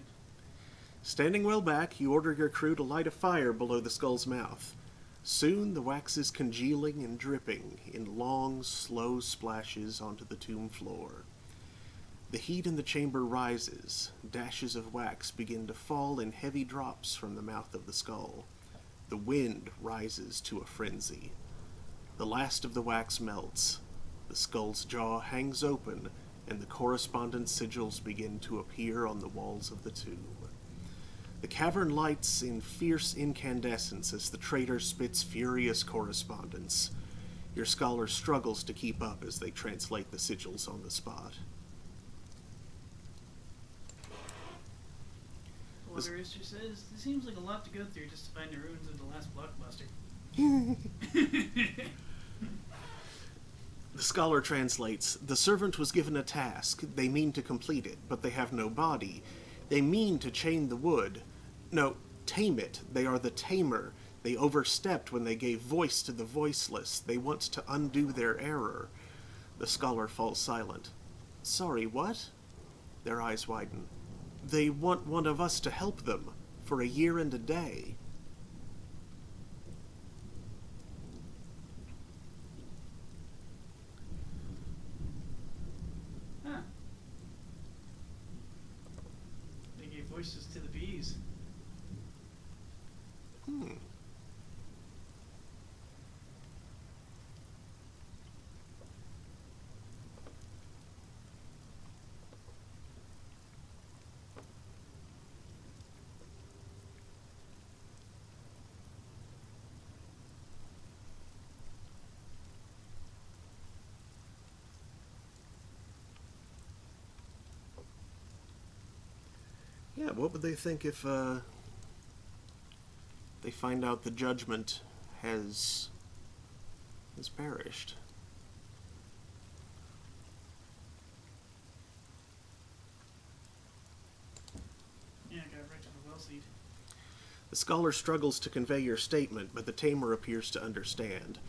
Standing well back, you order your crew to light a fire below the skull's mouth. Soon the wax is congealing and dripping in long, slow splashes onto the tomb floor. The heat in the chamber rises. Dashes of wax begin to fall in heavy drops from the mouth of the skull. The wind rises to a frenzy. The last of the wax melts. The skull's jaw hangs open, and the correspondence sigils begin to appear on the walls of the tomb. The cavern lights in fierce incandescence as the traitor spits furious correspondence. Your scholar struggles to keep up as they translate the sigils on the spot. Water Rooster says, this seems like a lot to go through just to find the ruins of the last blockbuster. The scholar translates, the servant was given a task. They mean to complete it, but they have no body. They mean to chain the wood. No, tame it. They are the tamer. They overstepped when they gave voice to the voiceless. They want to undo their error. The scholar falls silent. Sorry, what? Their eyes widen. They want one of us to help them for a year and a day. Huh. They gave voices to the bees. Yeah, what would they think if they find out the judgment has perished? Yeah, I got right to the well seed. The scholar struggles to convey your statement, but the tamer appears to understand.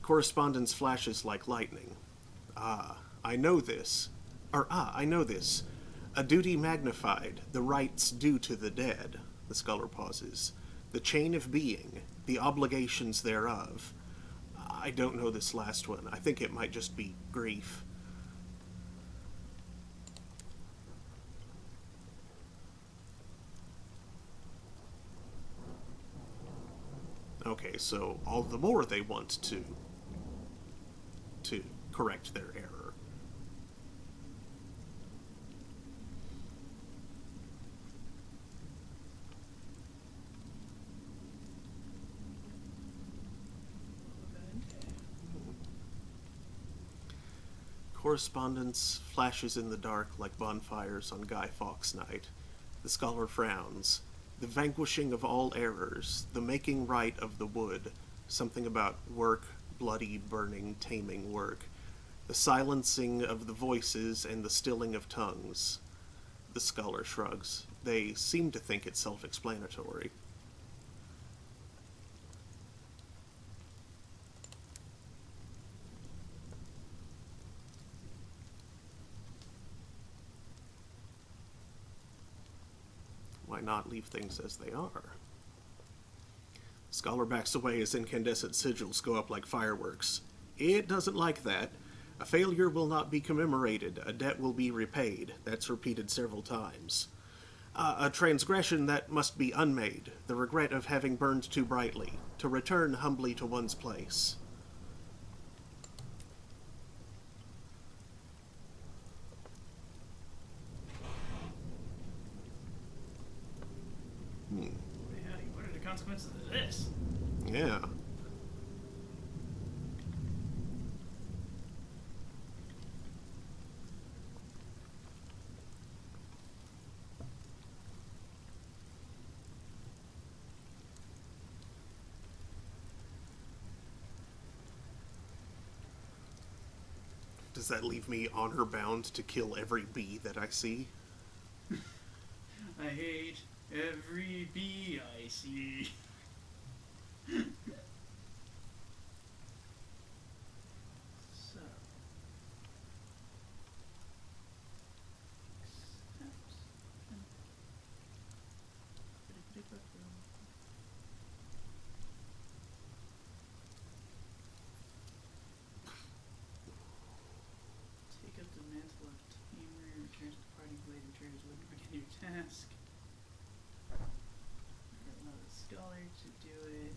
Correspondence flashes like lightning. I know this. I know this. A duty magnified, the rights due to the dead. The scholar pauses. The chain of being, the obligations thereof. I don't know this last one. I think it might just be grief. Okay, so all the more they want to correct their error. Correspondence flashes in the dark like bonfires on Guy Fawkes night. The scholar frowns. The vanquishing of all errors, the making right of the wood, something about work, bloody, burning, taming work, the silencing of the voices and the stilling of tongues. The scholar shrugs. They seem to think it's self-explanatory. Why not leave things as they are? Scholar backs away as incandescent sigils go up like fireworks. It doesn't like that. A failure will not be commemorated, a debt will be repaid. That's repeated several times. A transgression that must be unmade, the regret of having burned too brightly, to return humbly to one's place. Boy, howdy, what are the consequences of this? Yeah. Does that leave me honor bound to kill every bee that I see? I hate every bee I see. So. Take up the mantle of tamer, return to the parting blade, and traders when you begin your task. Allow the scholar to do it.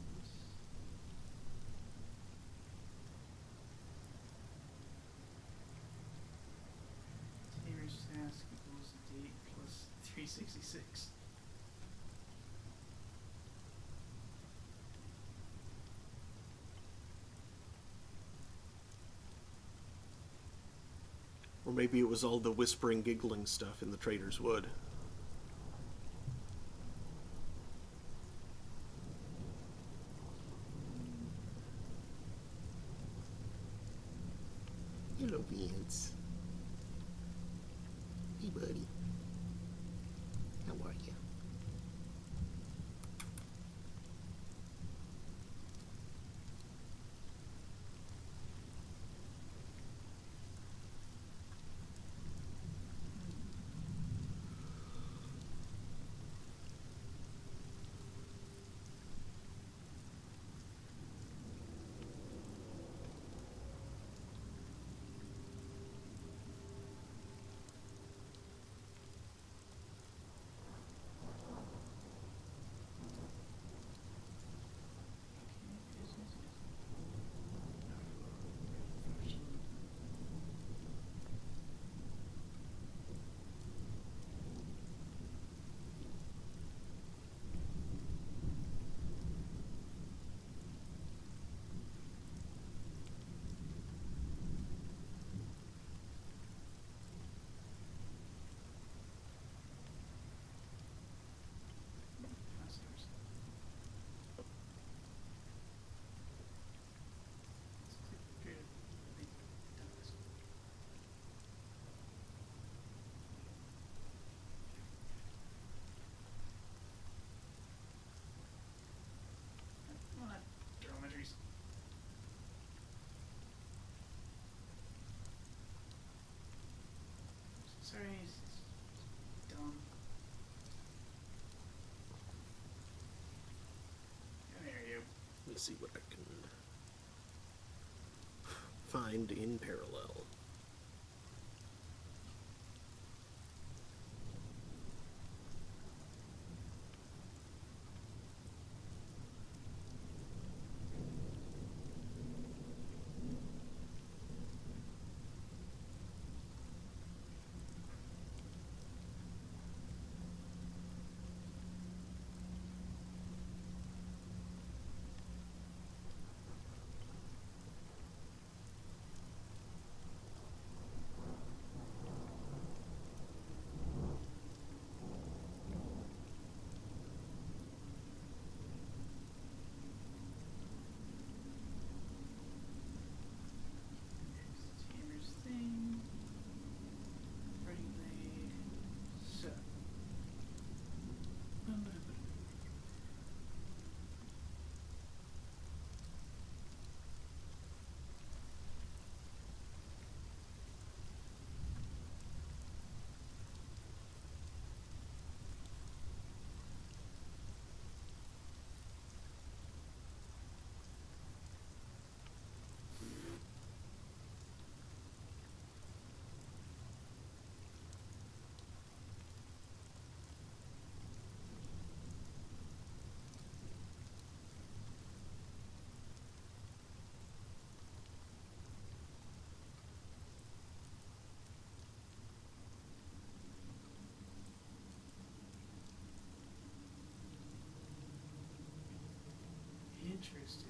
Tamer's task equals date plus 366. Or maybe it was all the whispering, giggling stuff in the Trader's Wood. Hello, Vince. Hey, buddy. How are you? Dromedaries. Sorry, it's dumb. Come here, you. Let's see what I can find in parallel. Interesting.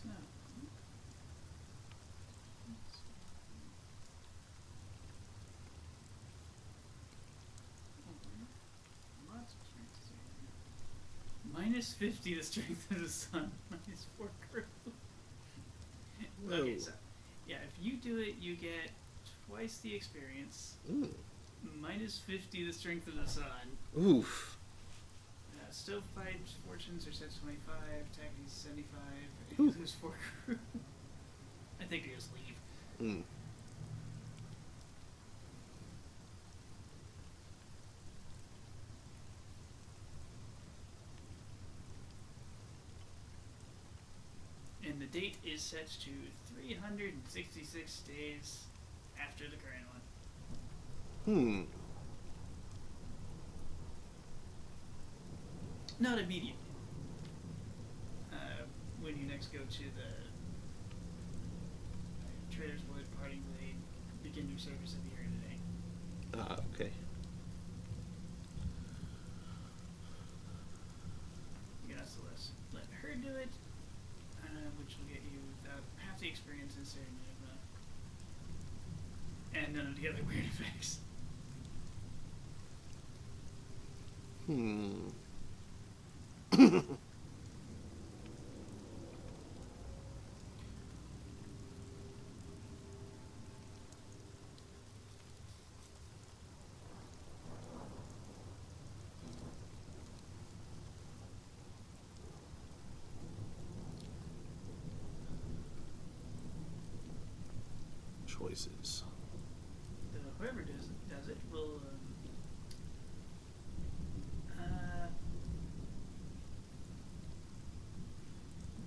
So, lots of strength here. Minus 50 the strength of the sun. Minus 4 crew. Okay, so yeah, if you do it, you get twice the experience. Minus 50 the strength of the sun. Oof. Stovepipe fortunes are set to 25, tactics 75, and you lose 4 crew. I think you just leave. And the date is set to 366 days after the current one. Not immediately. When you next go to the Trader's Wood Parting Blade, begin your service of the year today. Okay. You can also let her do it, which will get you half the experience in Serenity, and none of the other weird effects. Choices. Whoever does it will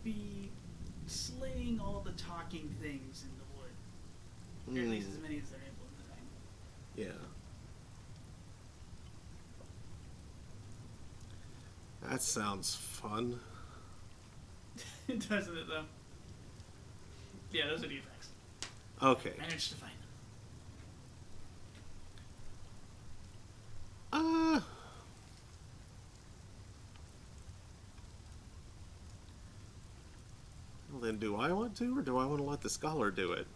be slaying all the talking things in the wood. Or at least as many as they're able in the time. Yeah. That sounds fun. Doesn't it, though? Yeah, those are the effects. Okay. Managed to find them. Well, then do I want to, or do I want to let the scholar do it?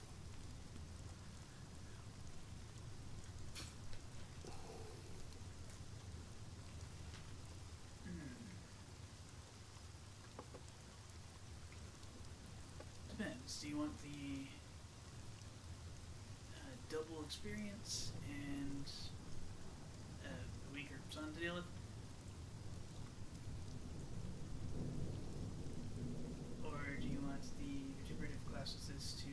Depends. Do you want the double experience and a weaker sun to deal with? Or do you want the recuperative classicist to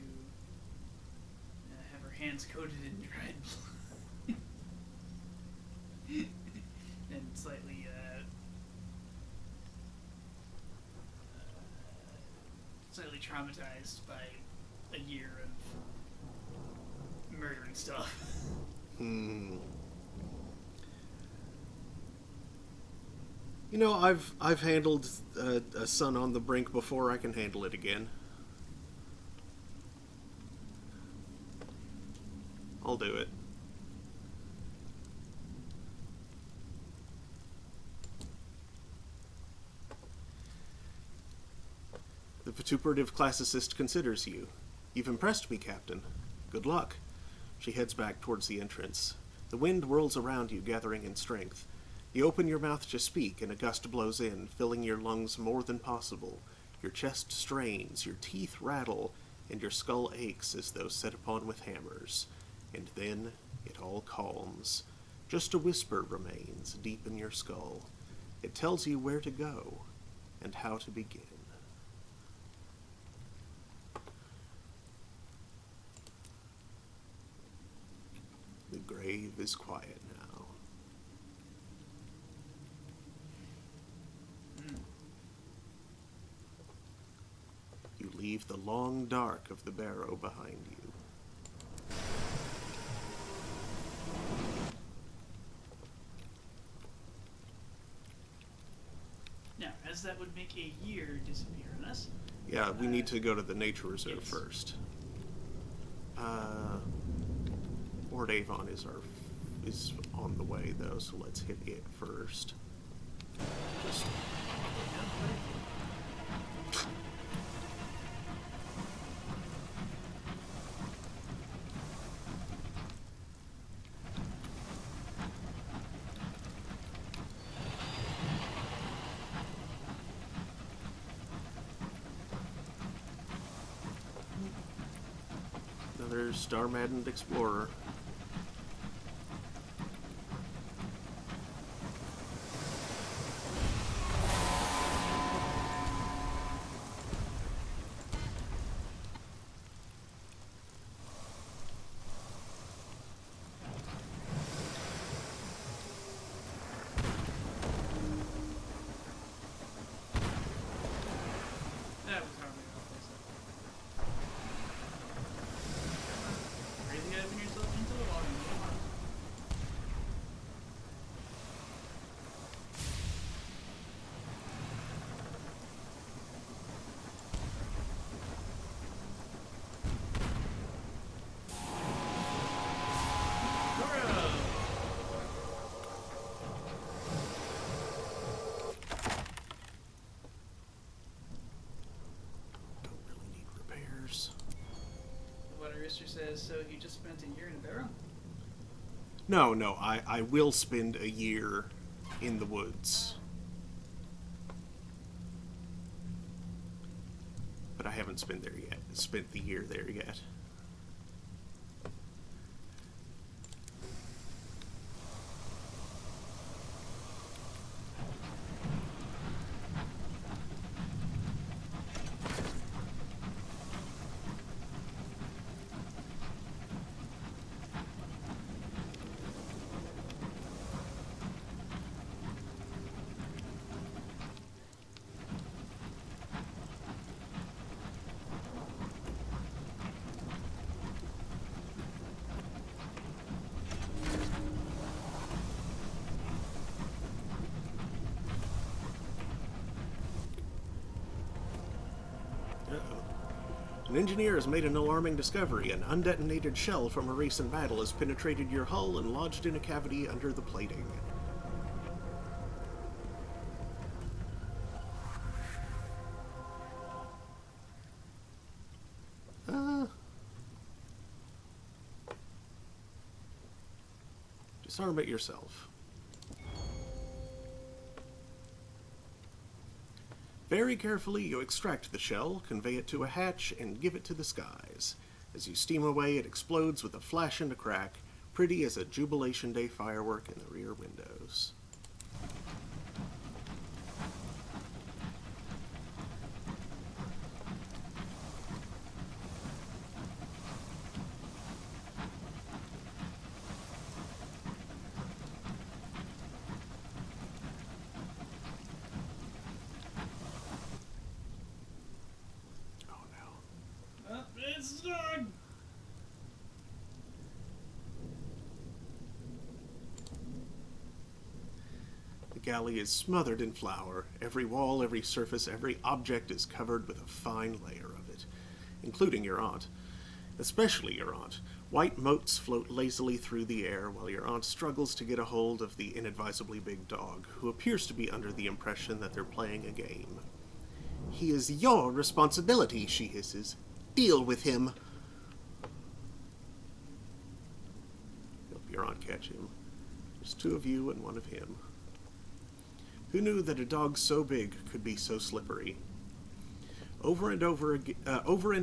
have her hands coated in dried blood and slightly slightly traumatized by a year of murdering stuff? You know, I've handled a son on the brink before. I can handle it again. I'll do it. The vituperative classicist considers you. You've impressed me, Captain. Good luck. She heads back towards the entrance. The wind whirls around you, gathering in strength. You open your mouth to speak, and a gust blows in, filling your lungs more than possible. Your chest strains, your teeth rattle, and your skull aches as though set upon with hammers. And then it all calms. Just a whisper remains deep in your skull. It tells you where to go and how to begin. The grave is quiet now. You leave the long dark of the barrow behind you. Now, as that would make a year disappear on us. Yeah, we need to go to the nature reserve yes. first. Lord Avon is on the way though, so let's hit it first. Just another star-maddened explorer. That was hardly off. Really having yourself into the water. Come on. Dora! Don't really need repairs. The water rooster says, so he just spent a year in a barrel? No, I will spend a year in the woods. But I haven't spent the year there yet. An engineer has made an alarming discovery. An undetonated shell from a recent battle has penetrated your hull and lodged in a cavity under the plating. Disarm it yourself. Very carefully, you extract the shell, convey it to a hatch, and give it to the skies. As you steam away, it explodes with a flash and a crack, pretty as a Jubilation Day firework in the rear windows. It's done! The galley is smothered in flour. Every wall, every surface, every object is covered with a fine layer of it, including your aunt. Especially your aunt. White motes float lazily through the air while your aunt struggles to get a hold of the inadvisably big dog, who appears to be under the impression that they're playing a game. "He is your responsibility," she hisses. "Deal with him." Help your aunt catch him. There's two of you and one of him. Who knew that a dog so big could be so slippery? Over and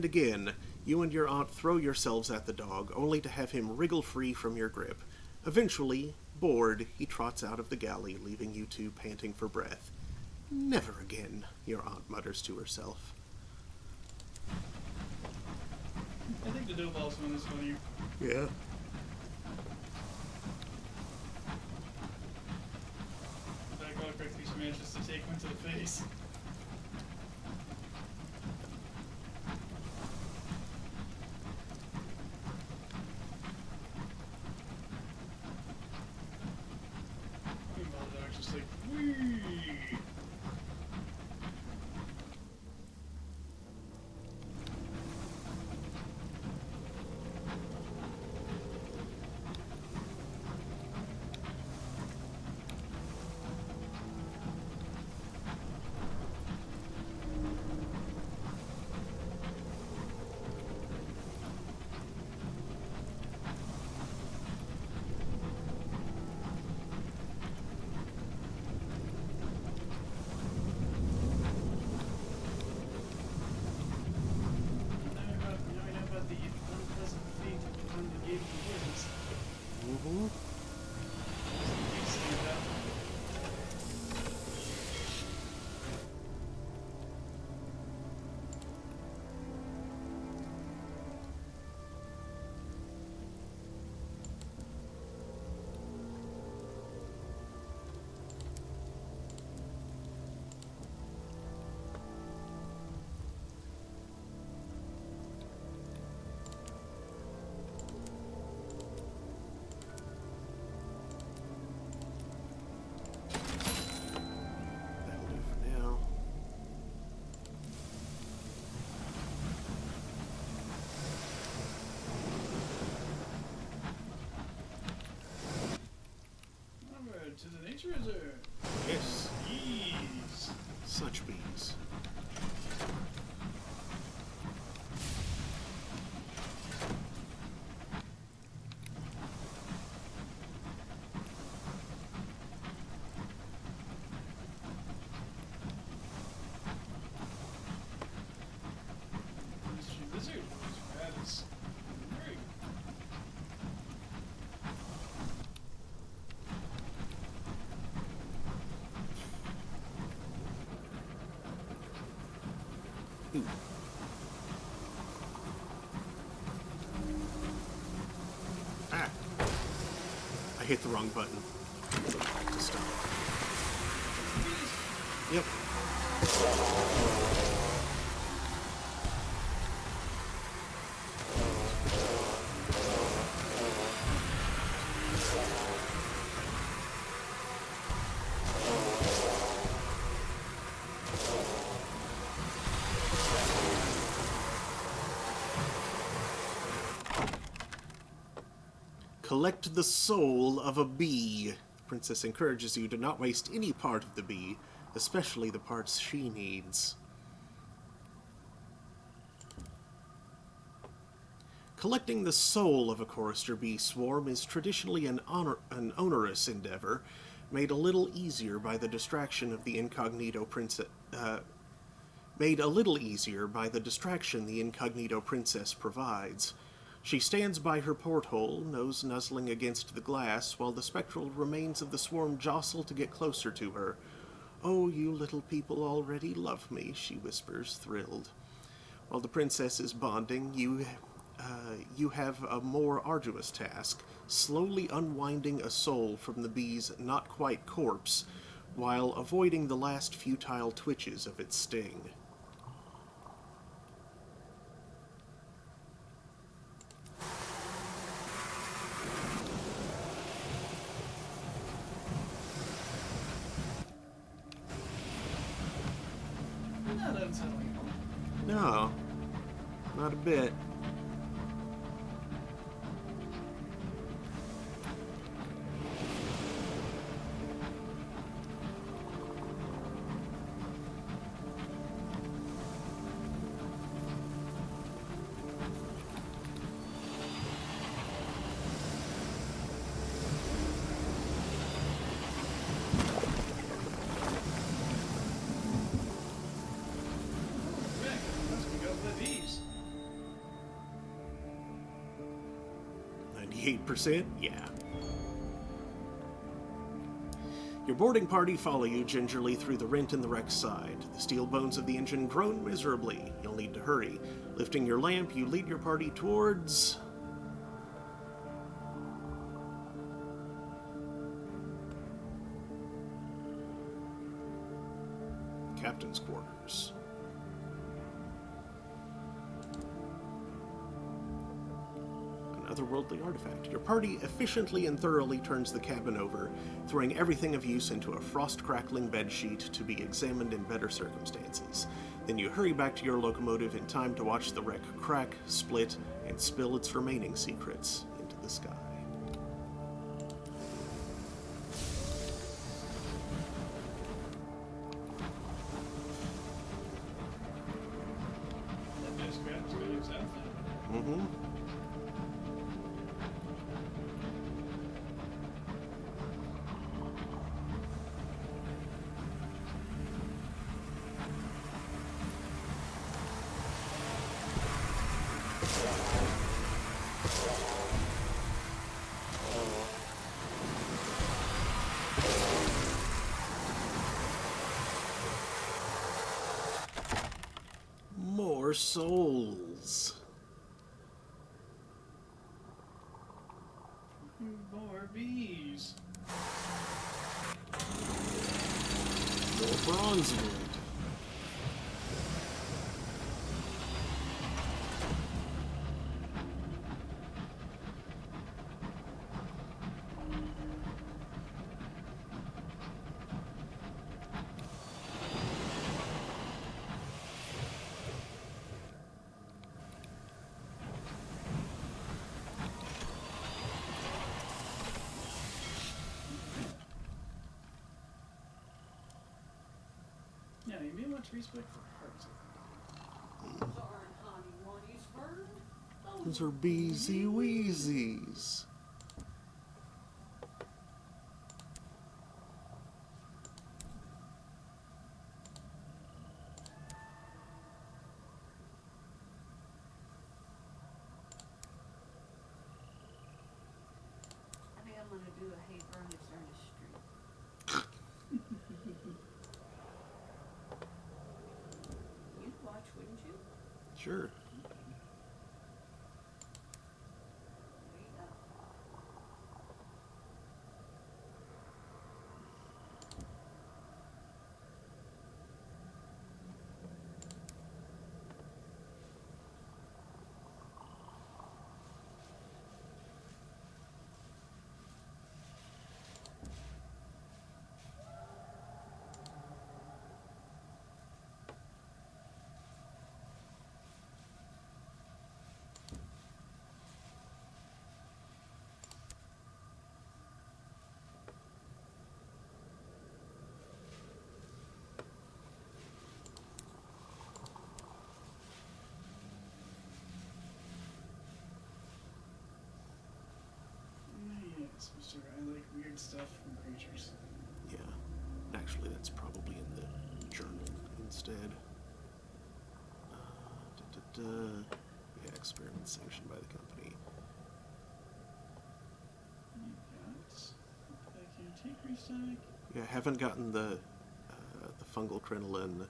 again, You and your aunt throw yourselves at the dog, only to have him wriggle free from your grip. Eventually, bored, he trots out of the galley, leaving you two panting for breath. Never again, your aunt mutters to herself. I think the dough balls one is funnier. Yeah. That God quickly she manages to take one to the face. Meanwhile, the dog's just like, whee! Now I know about the unpleasant fate of the one that gave you wings. Mm-hmm. You see that? That'll do for now. Onward to the nature reserve. Yes, Bees. such bees. Mystery lizard. That is very good. Ooh. Ah! I hit the wrong button. To stop. Yep. Collect the soul of a bee. The princess encourages you to not waste any part of the bee, especially the parts she needs. Collecting the soul of a chorister bee swarm is traditionally an onerous endeavor, made a little easier by the distraction of the incognito princess. Made a little easier by the distraction the incognito princess provides. She stands by her porthole, nose nuzzling against the glass, while the spectral remains of the swarm jostle to get closer to her. "Oh, you little people already love me," she whispers, thrilled. While the princess is bonding, you have a more arduous task, slowly unwinding a soul from the bee's not-quite corpse, while avoiding the last futile twitches of its sting. Not unsettling. No, not a bit. 98%? Yeah. Your boarding party follow you gingerly through the rent in the wreck's side. The steel bones of the engine groan miserably. You'll need to hurry. Lifting your lamp, you lead your party towards... Captain's quarters. An otherworldly artifact. Your party efficiently and thoroughly turns the cabin over, throwing everything of use into a frost-crackling bedsheet to be examined in better circumstances. Then you hurry back to your locomotive in time to watch the wreck crack, split, and spill its remaining secrets into the sky. Mm-hmm. More souls. More bees. More bronzewood. Yeah, you may want to respect for hearts. Those are beesy weezies. I think I'm gonna do a hay burn this Ernest Street. You'd watch, wouldn't you? Sure. Wait up. Yes, for sure. I like weird stuff from creatures. Yeah. Actually, that's probably in the journal instead. Yeah, experiments sanctioned by the company. I can take restock. Yeah, I haven't gotten the fungal crinoline,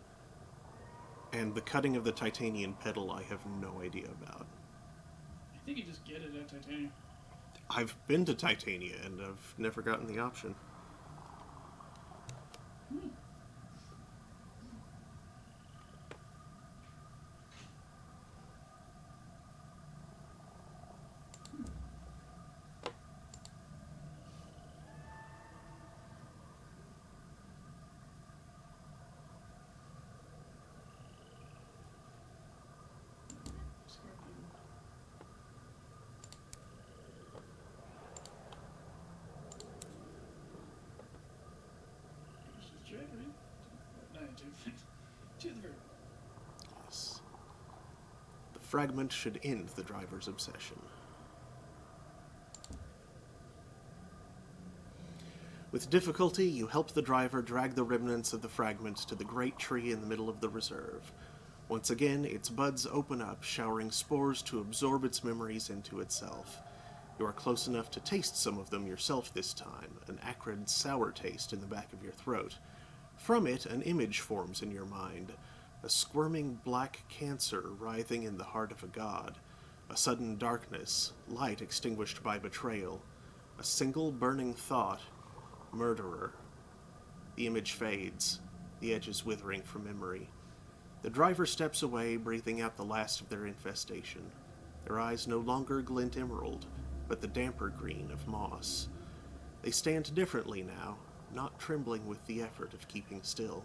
and the cutting of the titanium petal I have no idea about. I think you just get it at Titanium. I've been to Titania, and I've never gotten the option. Scorpion. She's driving. No, to the verb. Yes. The fragment should end the driver's obsession. With difficulty, you help the driver drag the remnants of the fragment to the great tree in the middle of the reserve. Once again, its buds open up, showering spores to absorb its memories into itself. You are close enough to taste some of them yourself this time, an acrid, sour taste in the back of your throat. From it, an image forms in your mind, a squirming black cancer writhing in the heart of a god, a sudden darkness, light extinguished by betrayal, a single burning thought, murderer. The image fades, the edges withering from memory. The driver steps away, breathing out the last of their infestation. Their eyes no longer glint emerald, but the damper green of moss. They stand differently now, not trembling with the effort of keeping still.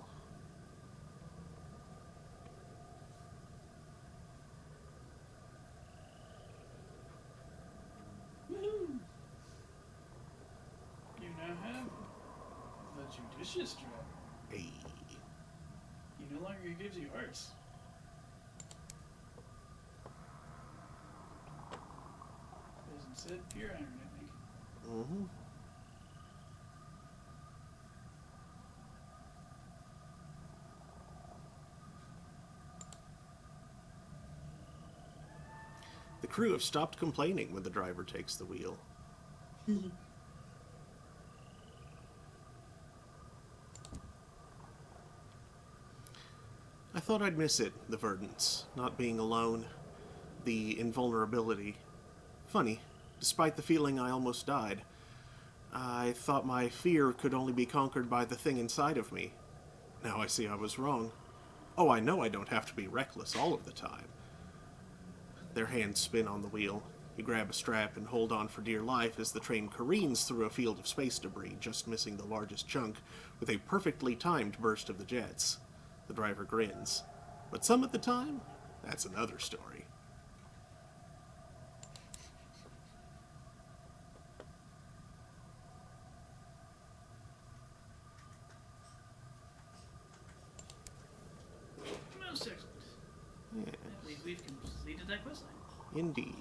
Woohoo! You now have the judicious driver. Hey. He no longer gives you hearts. There's instead pure iron, I think. Mm-hmm. The crew have stopped complaining when the driver takes the wheel. I thought I'd miss it, the Verdants, not being alone, the invulnerability. Funny, despite the feeling I almost died. I thought my fear could only be conquered by the thing inside of me. Now I see I was wrong. Oh, I know I don't have to be reckless all of the time. Their hands spin on the wheel. You grab a strap and hold on for dear life as the train careens through a field of space debris, just missing the largest chunk, with a perfectly timed burst of the jets. The driver grins. But some of the time, that's another story. Most excellent. Yeah, I believe we've completed that questline. indeed.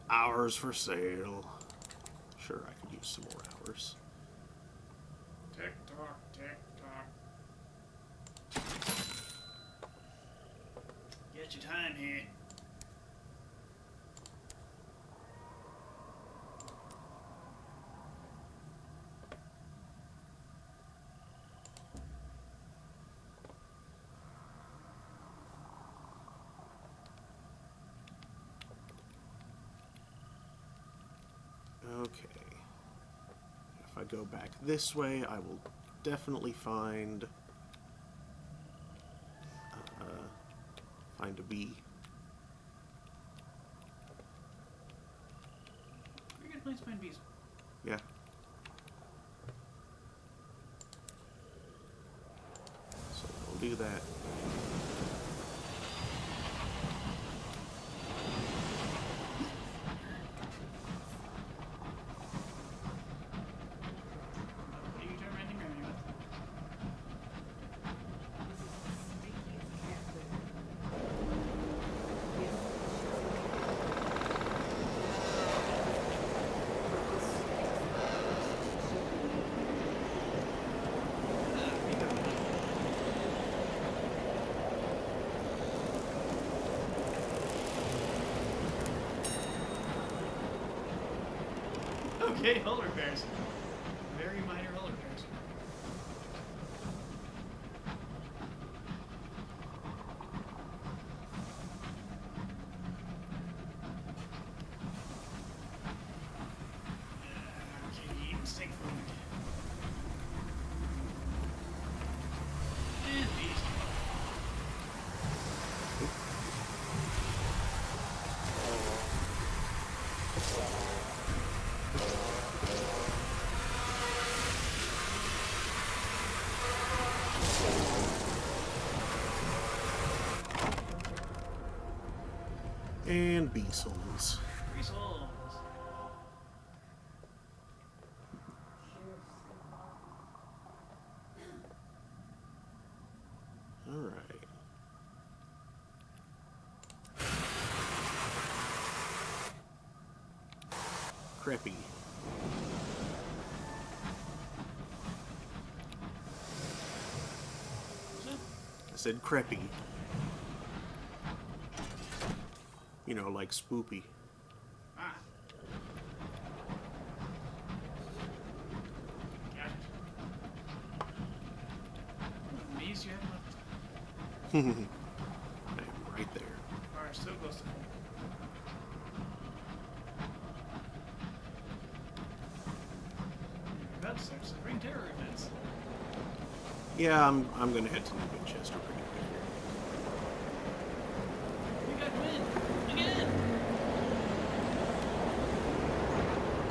Hours for sale. Sure, I could use some more hours. Tick tock, tick tock. Get your time here. Okay. If I go back this way, I will definitely find a bee. Pretty good place to find bees. Yeah. So we'll do that. What are you tormenting Granny with? Okay, hull repairs. Very minor hull repairs. Okay, eat and stick food. And bees. And bee souls. 3 souls. Alright. Creppy. said creepy. You know, like spoopy. Ah. Got it. What maze you have left? I'm right there. Alright, so close to full. You're about to start suffering terror events. Yeah, I'm gonna head to New Winchester pretty quick. You got wind! Again!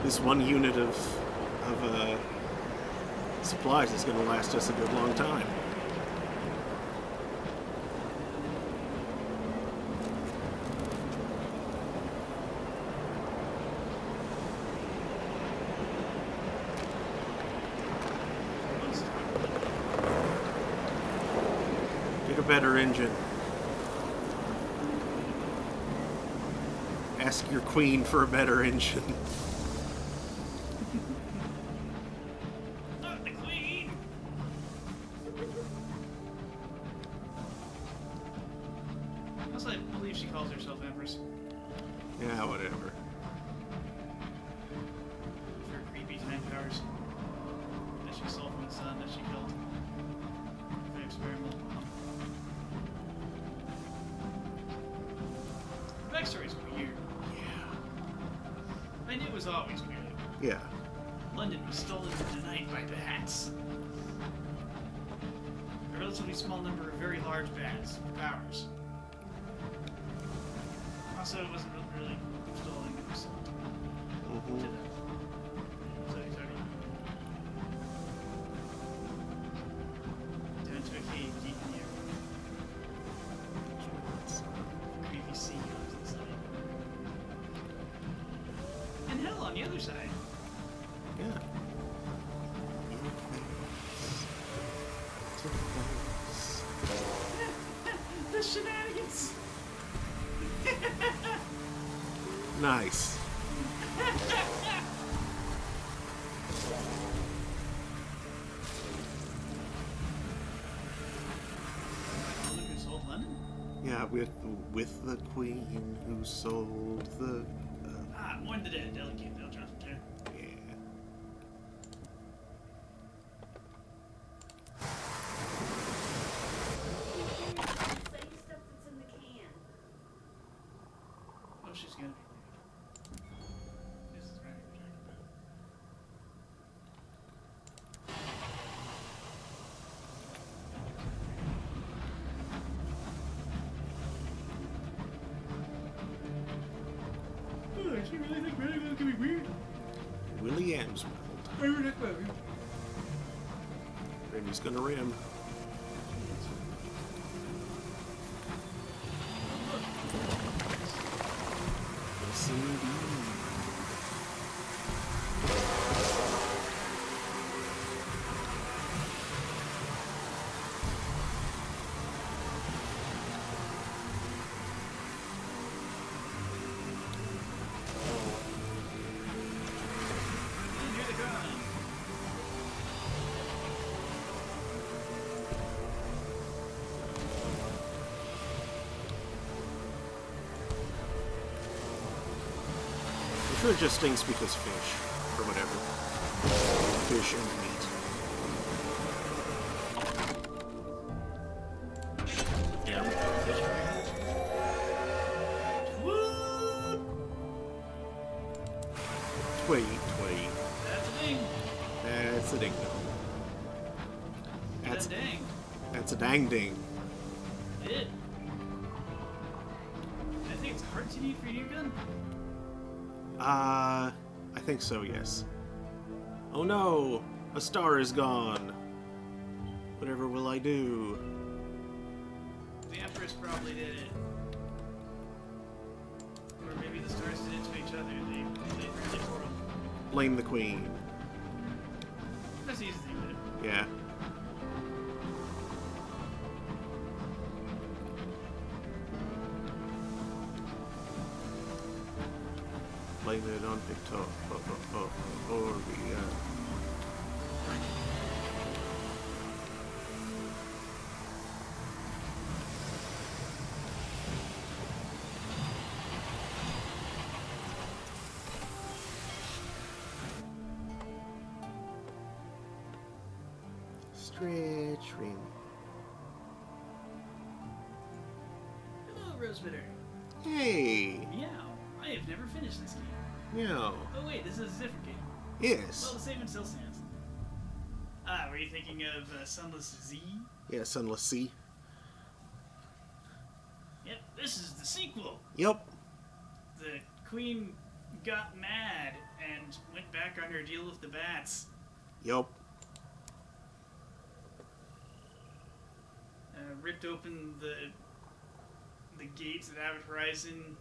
This one unit of supplies is gonna last us a good long time. Get a better engine. Ask your queen for a better engine. Not the queen! Also, I believe she calls herself Empress. Yeah, whatever. For her creepy time powers that she stole from the sun that she killed. For the experimental bomb. The backstory's weird. Yeah. I knew it was always weird. Yeah. London was stolen in the night by bats. A relatively small number of very large bats with powers. Also, it wasn't really stolen, it was sold to Mm-hmm. them. Sorry. Down to a cave deep in the earth. Creepy sea lives inside. And hell on the other side. Yeah. The shenanigans! Nice. Woman who sold London? Yeah, with the queen who sold the. Ah, mourn the dead, delicate, they'll drop them too. Yeah. Say stuff that's in the can. Oh, she's gonna be weird. This is right we're talking about. Oh, I actually really think Radical can be weird. Willie Amswell. I heard that movie. Randy's gonna ram. Yes, indeed. And here they come. I'm sure it just stinks because fish, or whatever. Fish and meat. Yeah. Woo! Tweet, tweet. That's a thing. That's a ding dong. That's dang. That's a dang ding. It. I think it's hearts you need for your new gun. I think so, yes. Oh no! A star is gone! Whatever will I do? The Empress probably did it. Or maybe the stars did it to each other. They really portal. Blame the queen. That's the easy thing to do. Yeah. Blame it on Victoria. Stretch rim. Hello, Rosebitter. Hey. Meow. I have never finished this game. Meow. Oh wait, this is a different game. Yes. Well, the statement still stands. Ah, were you thinking of Sunless Z? Yeah, Sunless C. Yep, this is the sequel. Yep. The queen got mad and went back on her deal with the bats. Yep. Ripped open the gates at Abbott Horizon,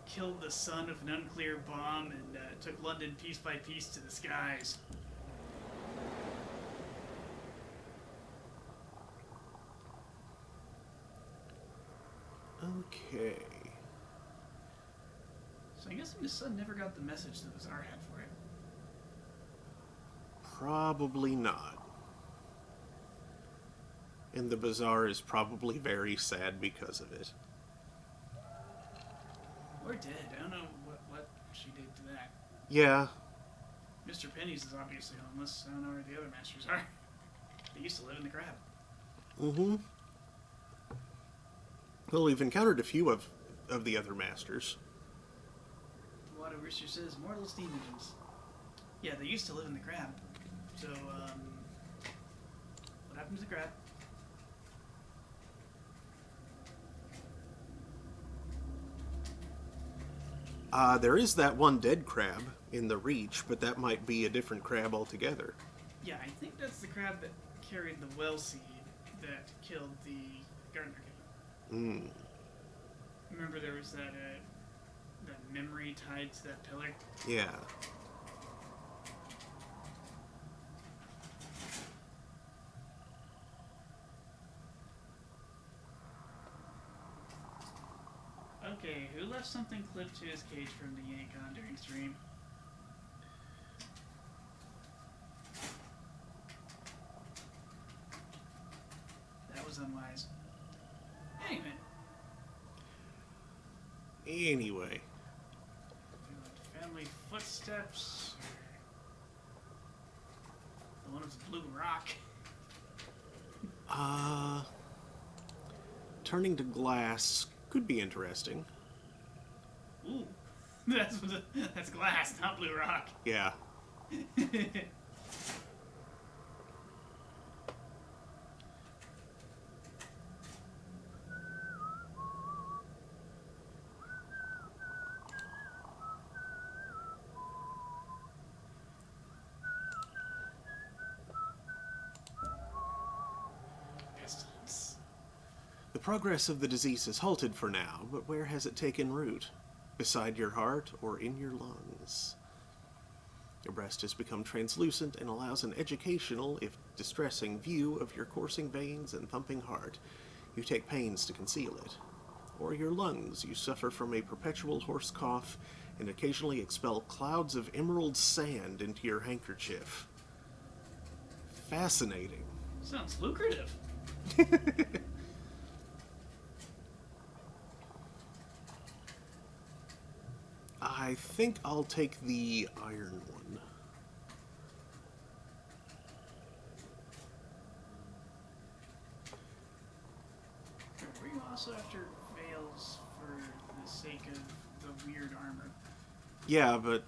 killed the son of an unclear bomb, and took London piece by piece to the skies. Okay. So I guess his son never got the message the Bazaar had for him. Probably not. And the Bazaar is probably very sad because of it. Or dead. I don't know what she did to that. Yeah. Mr. Penny's is obviously homeless. I don't know where the other masters are. They used to live in the crab. Mm-hmm. Well, we've encountered a few of the other masters. The Water Rooster says mortal steam engines. Yeah, they used to live in the crab. So, what happened to the crab? There is that one dead crab in the Reach, but that might be a different crab altogether. Yeah, I think that's the crab that carried the well seed that killed the gardener king. Mm. Remember there was that memory tied to that pillar? Yeah. Okay, who left something clipped to his cage from the Yankon during stream? That was unwise. Anyway. Anyway. Family footsteps. The one with the blue rock. Turning to glass could be interesting. Ooh. That's glass, not blue rock. Yeah. Pestilence. The progress of the disease is halted for now, but where has it taken root? Beside your heart or in your lungs? Your breast has become translucent and allows an educational, if distressing, view of your coursing veins and thumping heart. You take pains to conceal it. Or your lungs, you suffer from a perpetual hoarse cough and occasionally expel clouds of emerald sand into your handkerchief. Fascinating. Sounds lucrative. I think I'll take the iron one. Were you also after veils for the sake of the weird armor? Yeah, but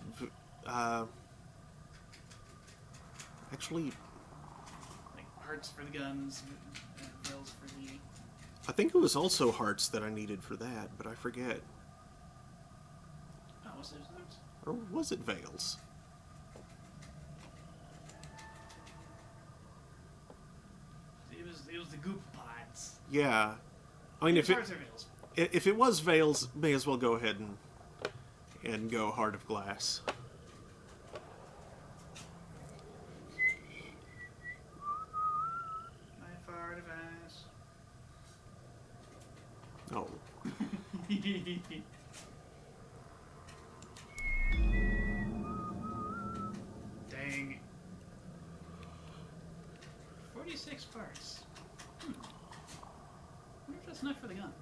actually, Like hearts for the guns and veils for the... I think it was also hearts that I needed for that, but I forget. Oh, was it those? Or was it veils? It was the goop pods. Yeah. I mean, if it, Hearts or veils? if it was veils, may as well go ahead and go Heart of Glass. My fart of ass. Oh. Dang. 46 farts. I wonder if that's enough for the gun.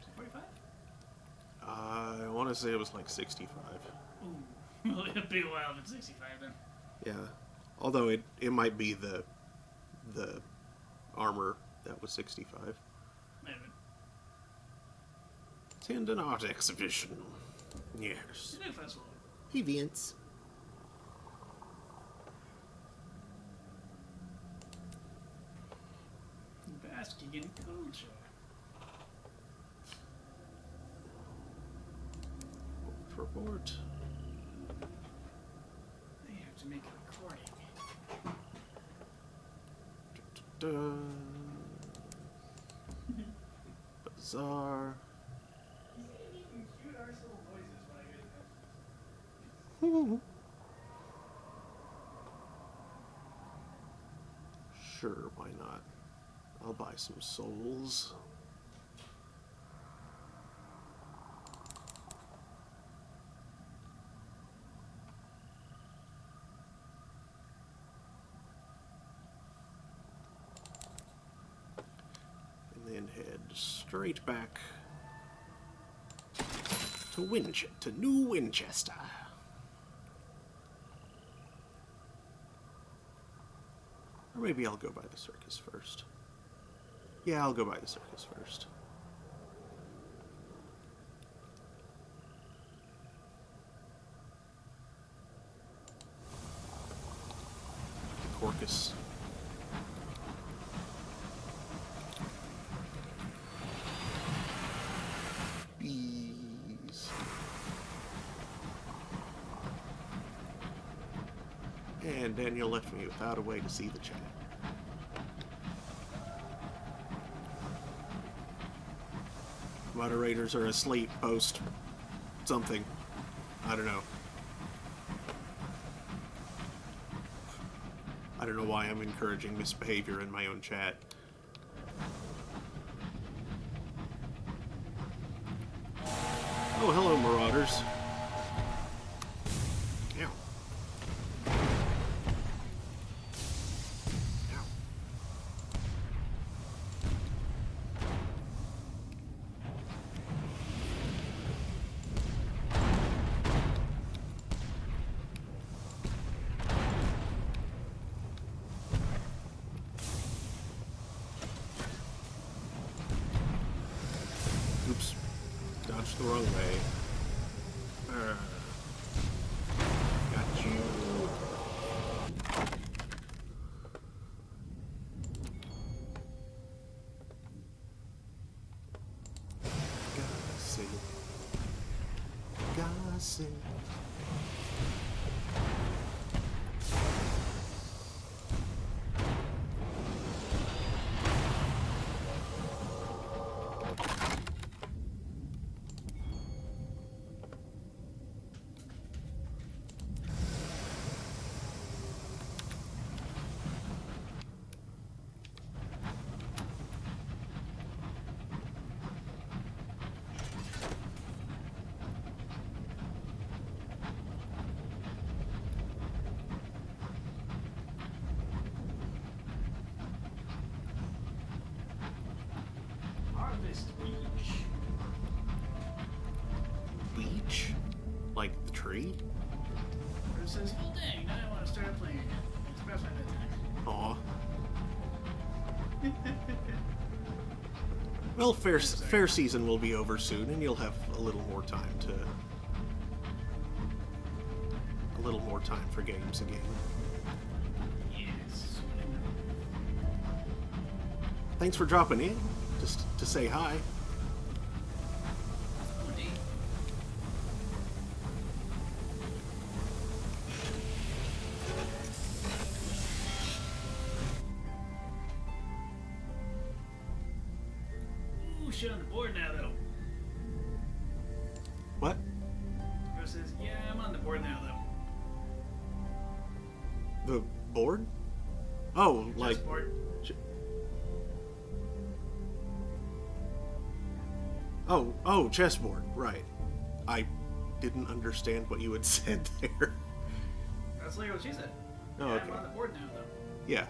Is it 45? I want to say it was like 65. Ooh. Well, it'll be a while if it's 65 then. Yeah. Although it might be the armor that was 65. Might have been. Attend an art exhibition. Yes. New festival. Hey, Vince. Basking in culture. Report. I have to make a recording. Bizarre. Cute arse little voices when I get Sure, why not? I'll buy some souls. And then head straight back to New Winchester. Or maybe I'll go by the circus first. Yeah, I'll go by the circus first. Corcus. Bees. And Daniel left me without a way to see the chat. Moderators are asleep post something. I don't know. I don't know why I'm encouraging misbehavior in my own chat. Oh, hello, Marauders. Ow. Ow. Oops. Dodged the wrong way. Got you. Gossip. Gossip. Harvest Beach. Beach? Like the tree? It says, well, dang, now I want to start playing again. It's past my bedtime. Aw. Well, fair season will be over soon, and you'll have a little more time for games again. Yes. Thanks for dropping in, just to say hi. Indeed. Ooh, shit on the board now, though. What? Bro says, yeah, I'm on the board now, though. The board? Oh, like... Chessboard. Oh, chessboard, right. I didn't understand what you had said there. That's like what she said. Oh, Yeah, okay. I'm on the board now, though. Yeah.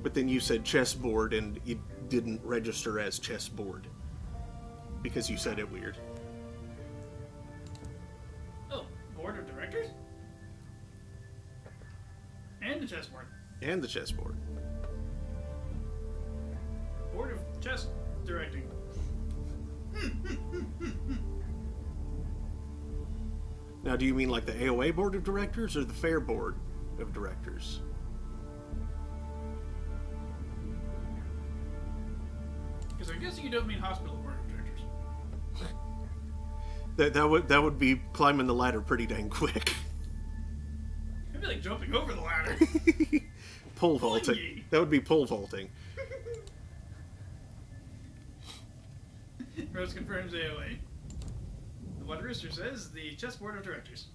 But then you said chessboard and it didn't register as chessboard. Because you said it weird. Oh, board of directors? the chessboard. And the chessboard. Board of chess directing. Now, do you mean like the AOA board of directors or the fair board of directors? Because I'm guessing you don't mean hospital board of directors. That would be climbing the ladder pretty dang quick. It'd be like jumping over the ladder. Pole vaulting. Boingy. That would be pole vaulting. Rose confirms AOA. The Water Rooster says the chess board of directors.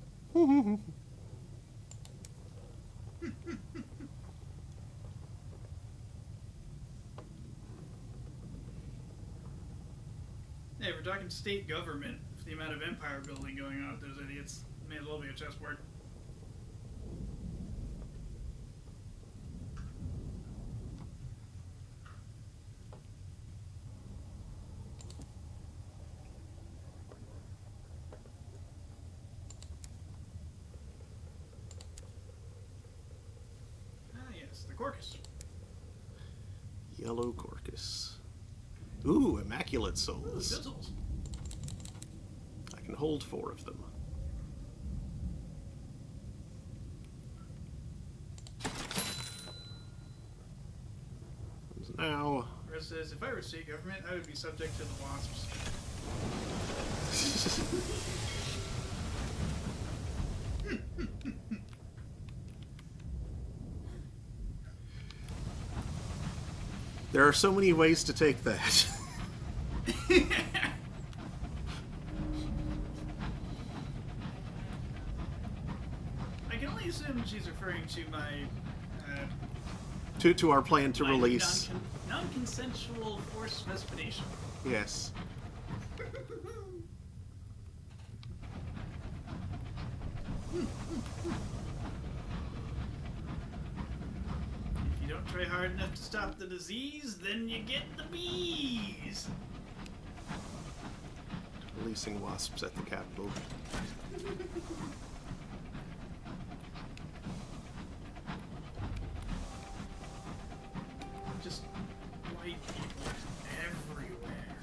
Hey, we're talking state government. For the amount of empire building going on with those idiots, may as well be a chessboard. Ah, yes, the Corcus. Yellow Corcus. Ooh, Immaculate Ooh, Souls. fizzles. I can hold 4 of them. Now... Rose says, if I were state government, I would be subject to the wasps. There are so many ways to take that. I can only assume she's referring to my to our plan to my release... non-consensual forced festination. Yes. If you don't try hard enough to stop the disease, then you get the bees. Releasing wasps at the Capitol. Just white people everywhere.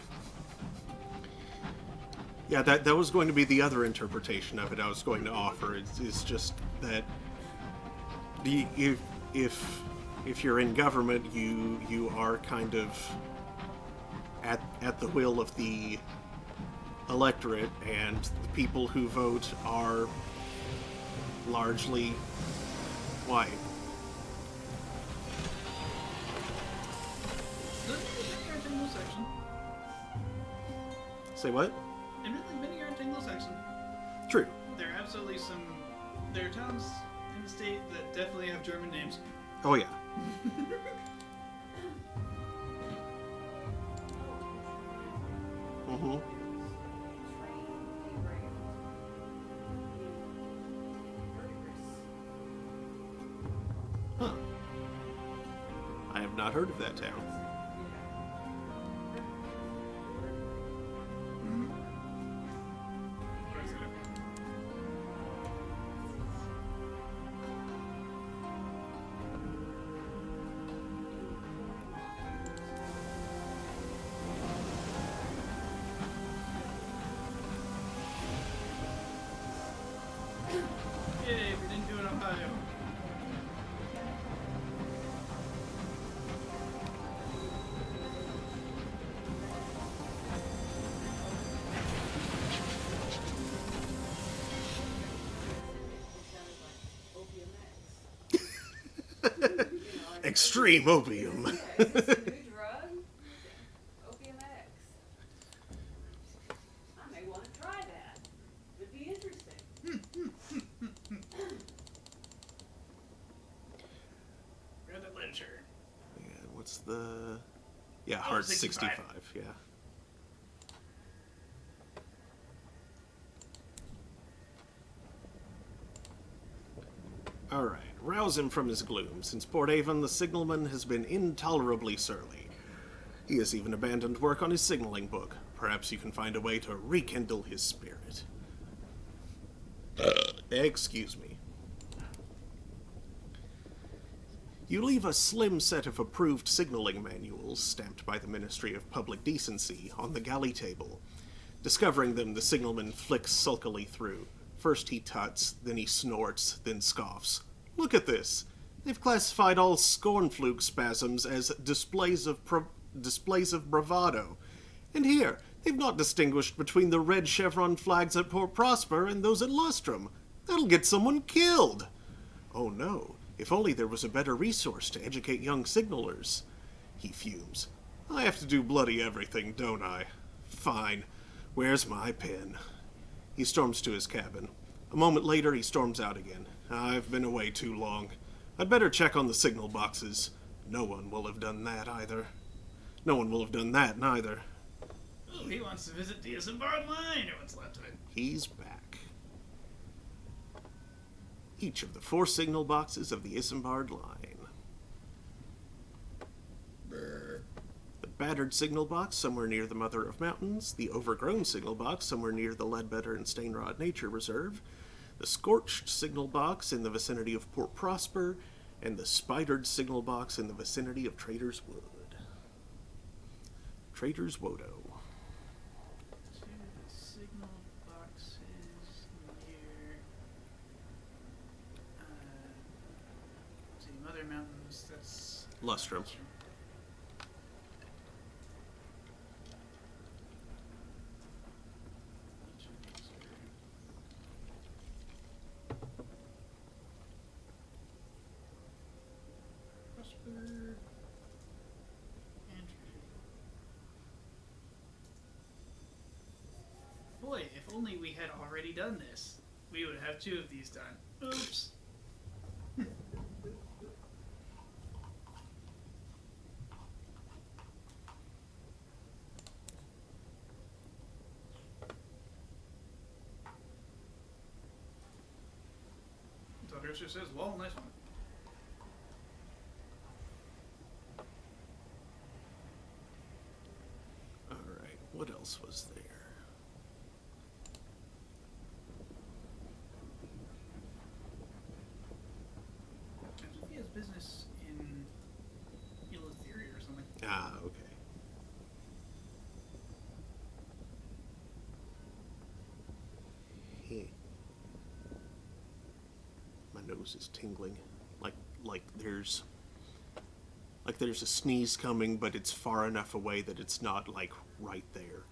Yeah, that was going to be the other interpretation of it I was going to offer. It's just that if you're in government, you are kind of at the will of the electorate, and the people who vote are largely white. Many aren't Anglo-Saxon. Say what? Admittedly, many aren't Anglo-Saxon. True. There are absolutely some. There are towns in the state that definitely have German names. Oh yeah. Mm-hmm. Huh. I have not heard of that town. Yay, we didn't do it in Ohio. Extreme opium. New drug? Opium X. I may want to try that. Would be interesting. Grab that literature. Yeah, what's the... Yeah, Oh, hard 65. 65, yeah. Alright, rouse him from his gloom. Since Port Avon, the signalman has been intolerably surly. He has even abandoned work on his signaling book. Perhaps you can find a way to rekindle his spirit. Excuse me. You leave a slim set of approved signaling manuals, stamped by the Ministry of Public Decency, on the galley table. Discovering them, the signalman flicks sulkily through. First he tuts, then he snorts, then scoffs. Look at this! They've classified all scornfluke spasms as displays of bravado. And here, they've not distinguished between the red chevron flags at Port Prosper and those at Lustrum. That'll get someone killed! Oh no, if only there was a better resource to educate young signalers. He fumes. I have to do bloody everything, don't I? Fine. Where's my pen? He storms to his cabin. A moment later, he storms out again. I've been away too long. I'd better check on the signal boxes. No one will have done that either. No one will have done that neither. Oh, he wants to visit the Isambard line. No one's left of it. He's back. Each of the 4 signal boxes of the Isambard line. The battered signal box somewhere near the Mother of Mountains, the overgrown signal box somewhere near the Leadbetter and Stainrod Nature Reserve, the scorched signal box in the vicinity of Port Prosper, and the spidered signal box in the vicinity of Trader's Wood. Trader's Wodo. 2 signal boxes near let's see, Mother Mountains, that's Lustrum. Prosper and boy, if only we had already done this, we would have 2 of these done. Oops. So Derser says, well, nice one. Alright, what else was there? If he has business in Eleutheria or something. Ah, okay. Hey. My nose is tingling. Like there's a sneeze coming, but it's far enough away that it's not, like, right there.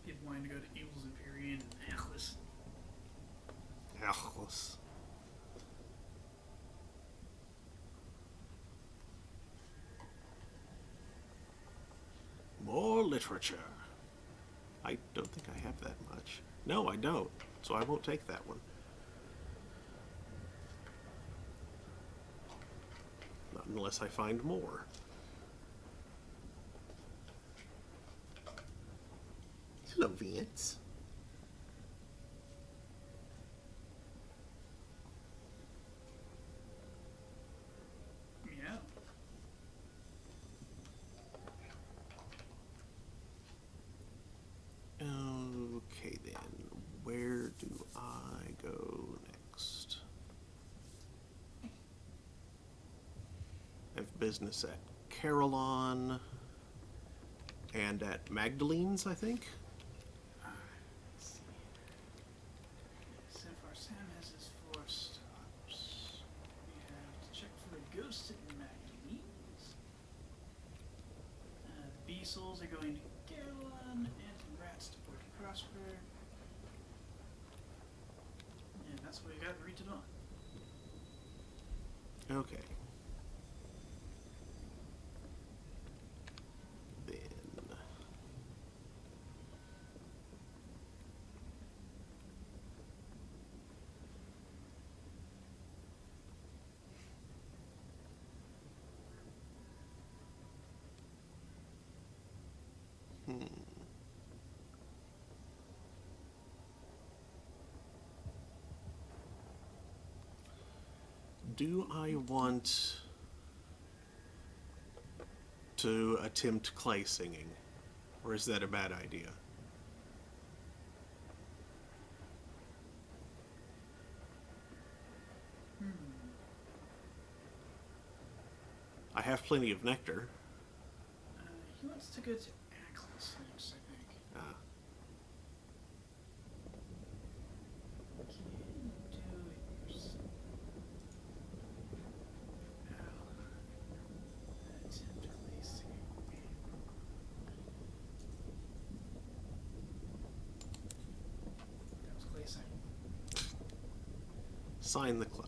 People wanting to go to Evil's Empyrean and Atlas. Atlas. More literature. I don't think I have that much. No, I don't. So I won't take that one. Not unless I find more. Hello, Vince. Yeah. Okay then, where do I go next? I have business at Carillon and at Magdalene's, I think. Let's see. So far, Sam has his 4 stops. We have to check for the ghosts at Magdalene's. The bee souls are going to Carolyn, and the rats to Port Prosper. And that's what we got rated on. Okay. Then. Do I want to attempt clay singing? Or is that a bad idea? have plenty of nectar. He wants to go to Atlas next, I think. Can do it yourself. Attempt releasing. That was clay sign. Sign the clay.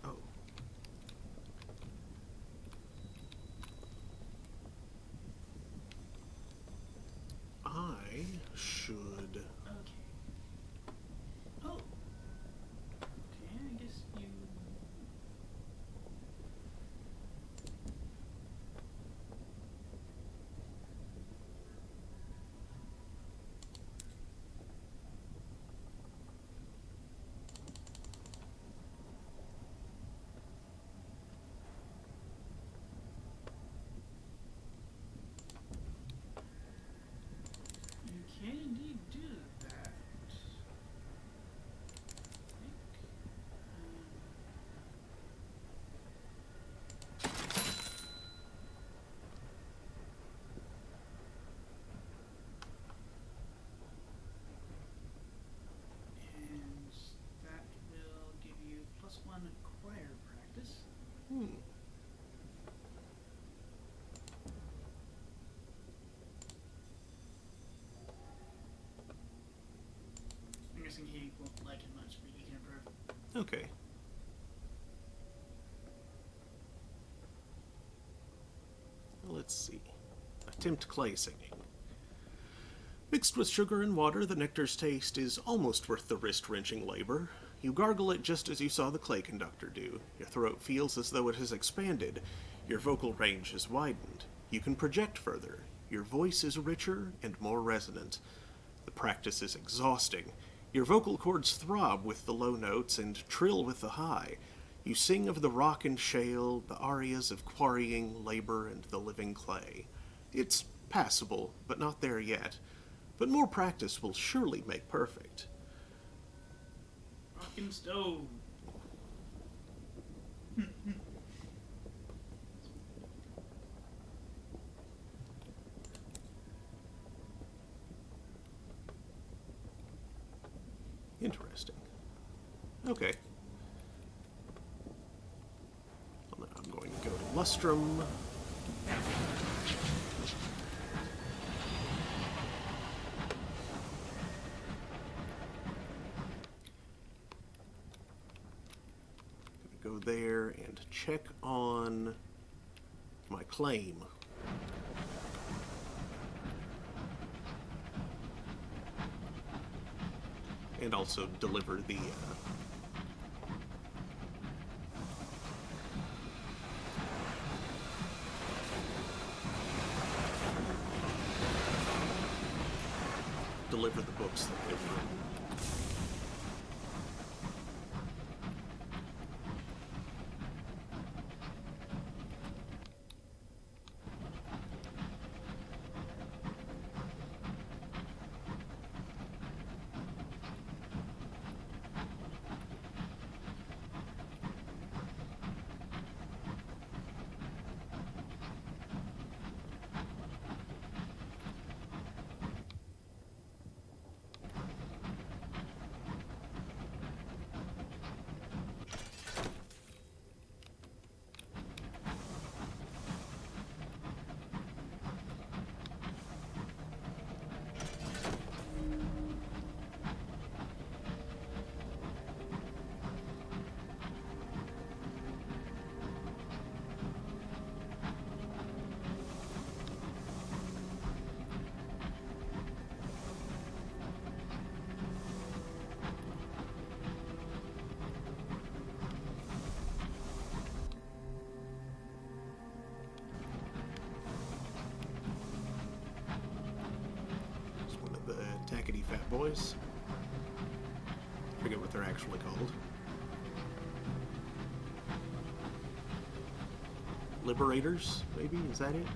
Oh. I should... Okay. Oh. Okay, I guess you. You can indeed do that. I think. And that will give you +1 choir practice. I'm guessing he won't like it much, but you can improve. Okay. Let's see. Attempt clay singing. Mixed with sugar and water, the nectar's taste is almost worth the wrist-wrenching labor. You gargle it just as you saw the clay conductor do. Your throat feels as though it has expanded. Your vocal range has widened. You can project further. Your voice is richer and more resonant. The practice is exhausting. Your vocal cords throb with the low notes and trill with the high. You sing of the rock and shale, the arias of quarrying, labor, and the living clay. It's passable, but not there yet. But more practice will surely make perfect. Rockin' stove. Interesting. Okay. Well, now I'm going to go to Lustrum. Go there and check on my claim. And also deliver the books that they've written. boys. Forget what they're actually called. Liberators, maybe? Is that it?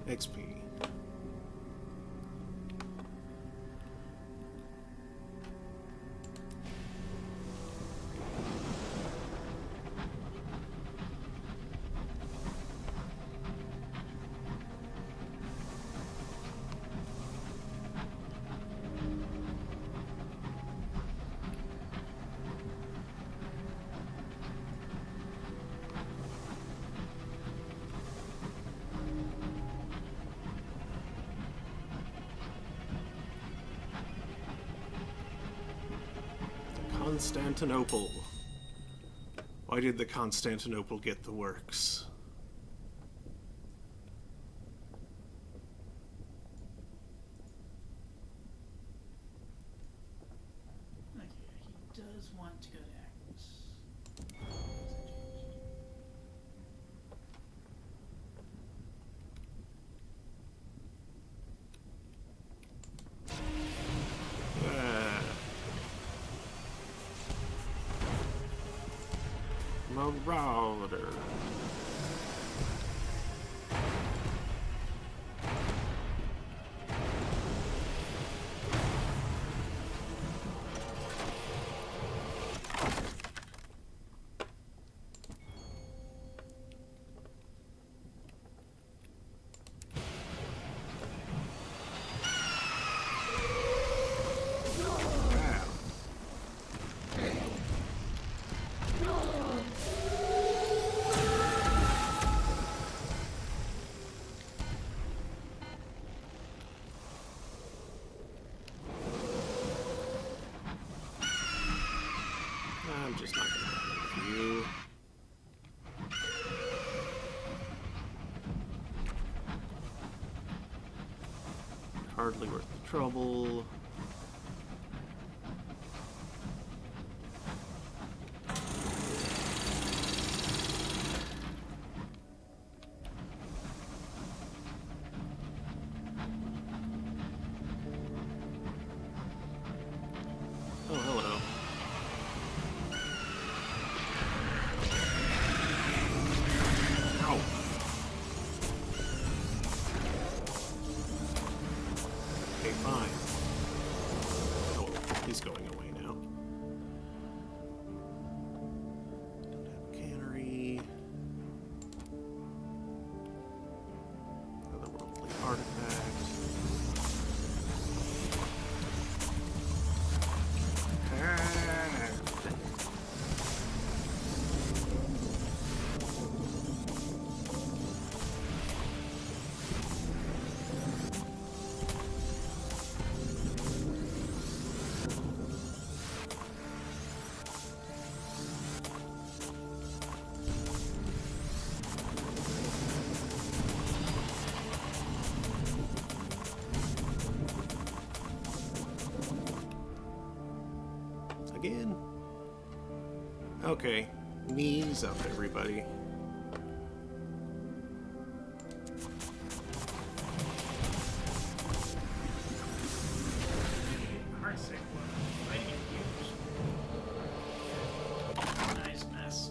XP. Constantinople. Why did the Constantinople get the works? Okay, he does want to go to Agnes. Marauder. I'm just not gonna bother with you. Hardly worth the trouble. Oh, hello. Ow. Okay, fine. Oh, he's going away now. Don't have a cannery. Otherworldly artifact. Again? Okay, knees up, everybody. Heartsick one. Fighting it huge. Nice mess.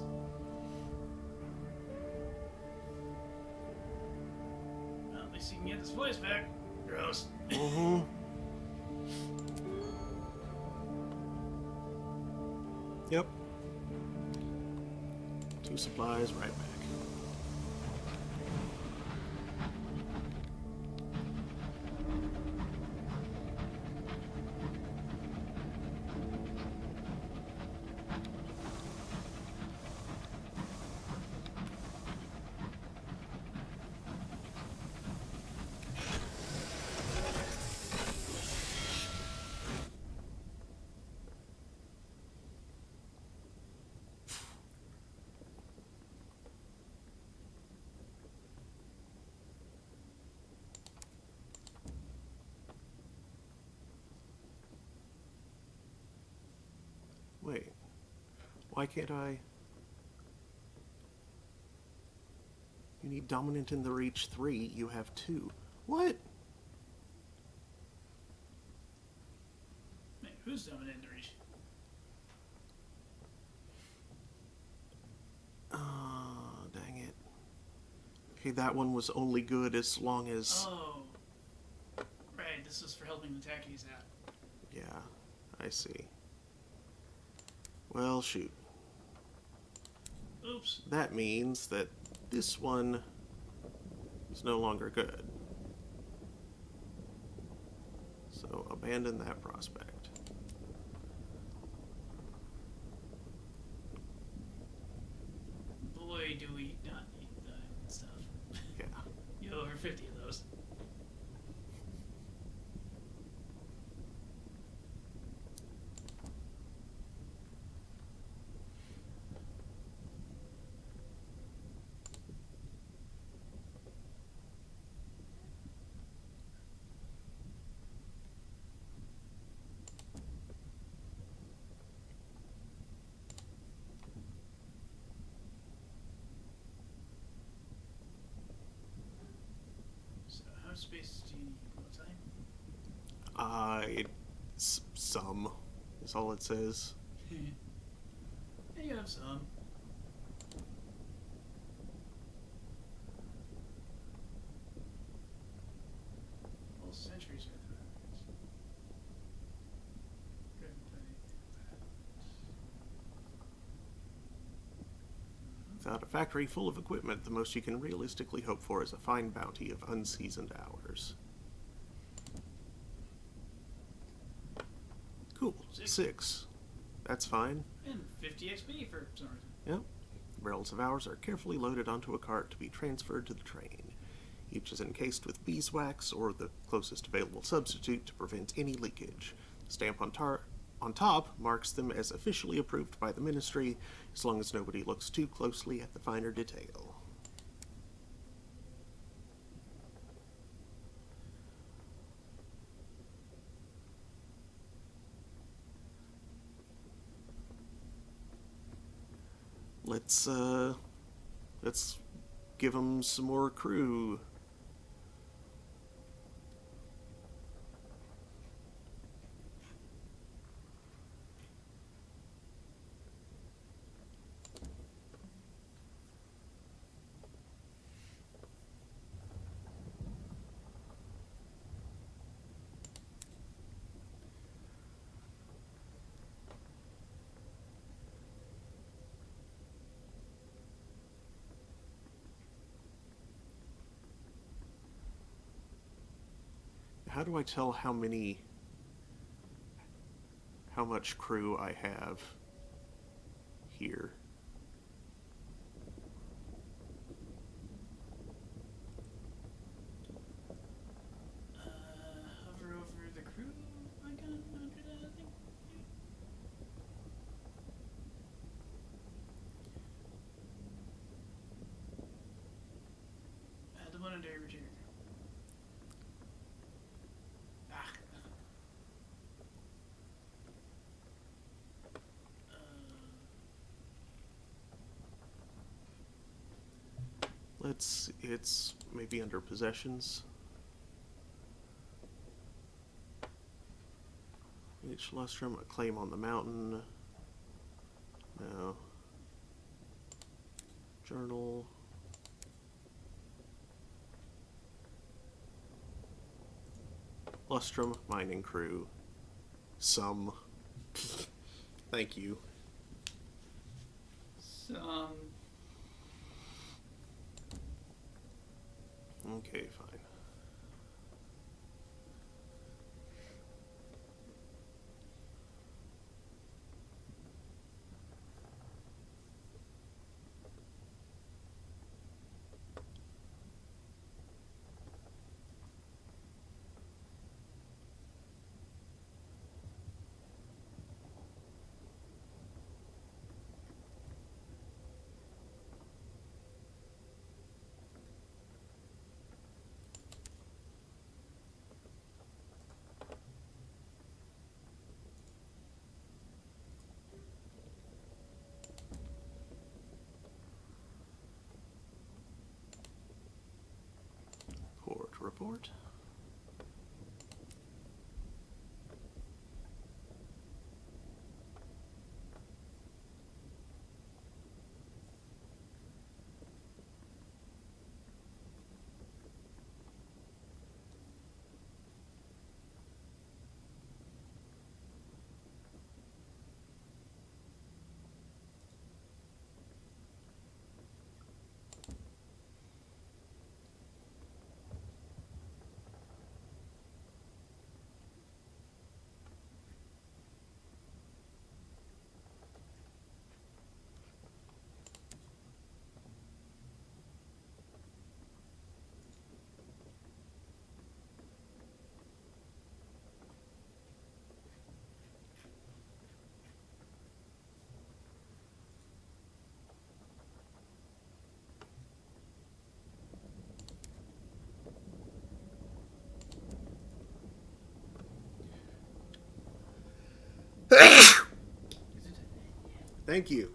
Well, at least you can get this voice back. Gross. Mm-hmm. Yep. 2 supplies, right back. Why can't I? You need dominant in the reach 3. You have 2. What? Man, who's dominant in the reach? Dang it. Okay, that one was only good as long as... Oh. Right, this is for helping the tackies out. Yeah, I see. Well, shoot. Oops. That means that this one is no longer good. So abandon that prospect. Boy, do we not need that stuff. Yeah. You have over 50 of those. So, how much space do you need? What time? Some is all it says. Yeah, you have some. Whole centuries worth of evidence. Couldn't put anything like that. Without a factory full of equipment, the most you can realistically hope for is a fine bounty of unseasoned hours. Cool. 6. That's fine. And 50 XP for some reason. Yep. Barrels of hours are carefully loaded onto a cart to be transferred to the train. Each is encased with beeswax or the closest available substitute to prevent any leakage. The stamp on top marks them as officially approved by the ministry, as long as nobody looks too closely at the finer detail. Let's give them some more crew. How do I tell how much crew I have here? Hover over the crew icon under that thing. The one under every chair. It's maybe under possessions. Each lustrum, a claim on the mountain. No. Journal. Lustrum, mining crew. Some. Thank you. Some. Okay, fine. transport. Thank you.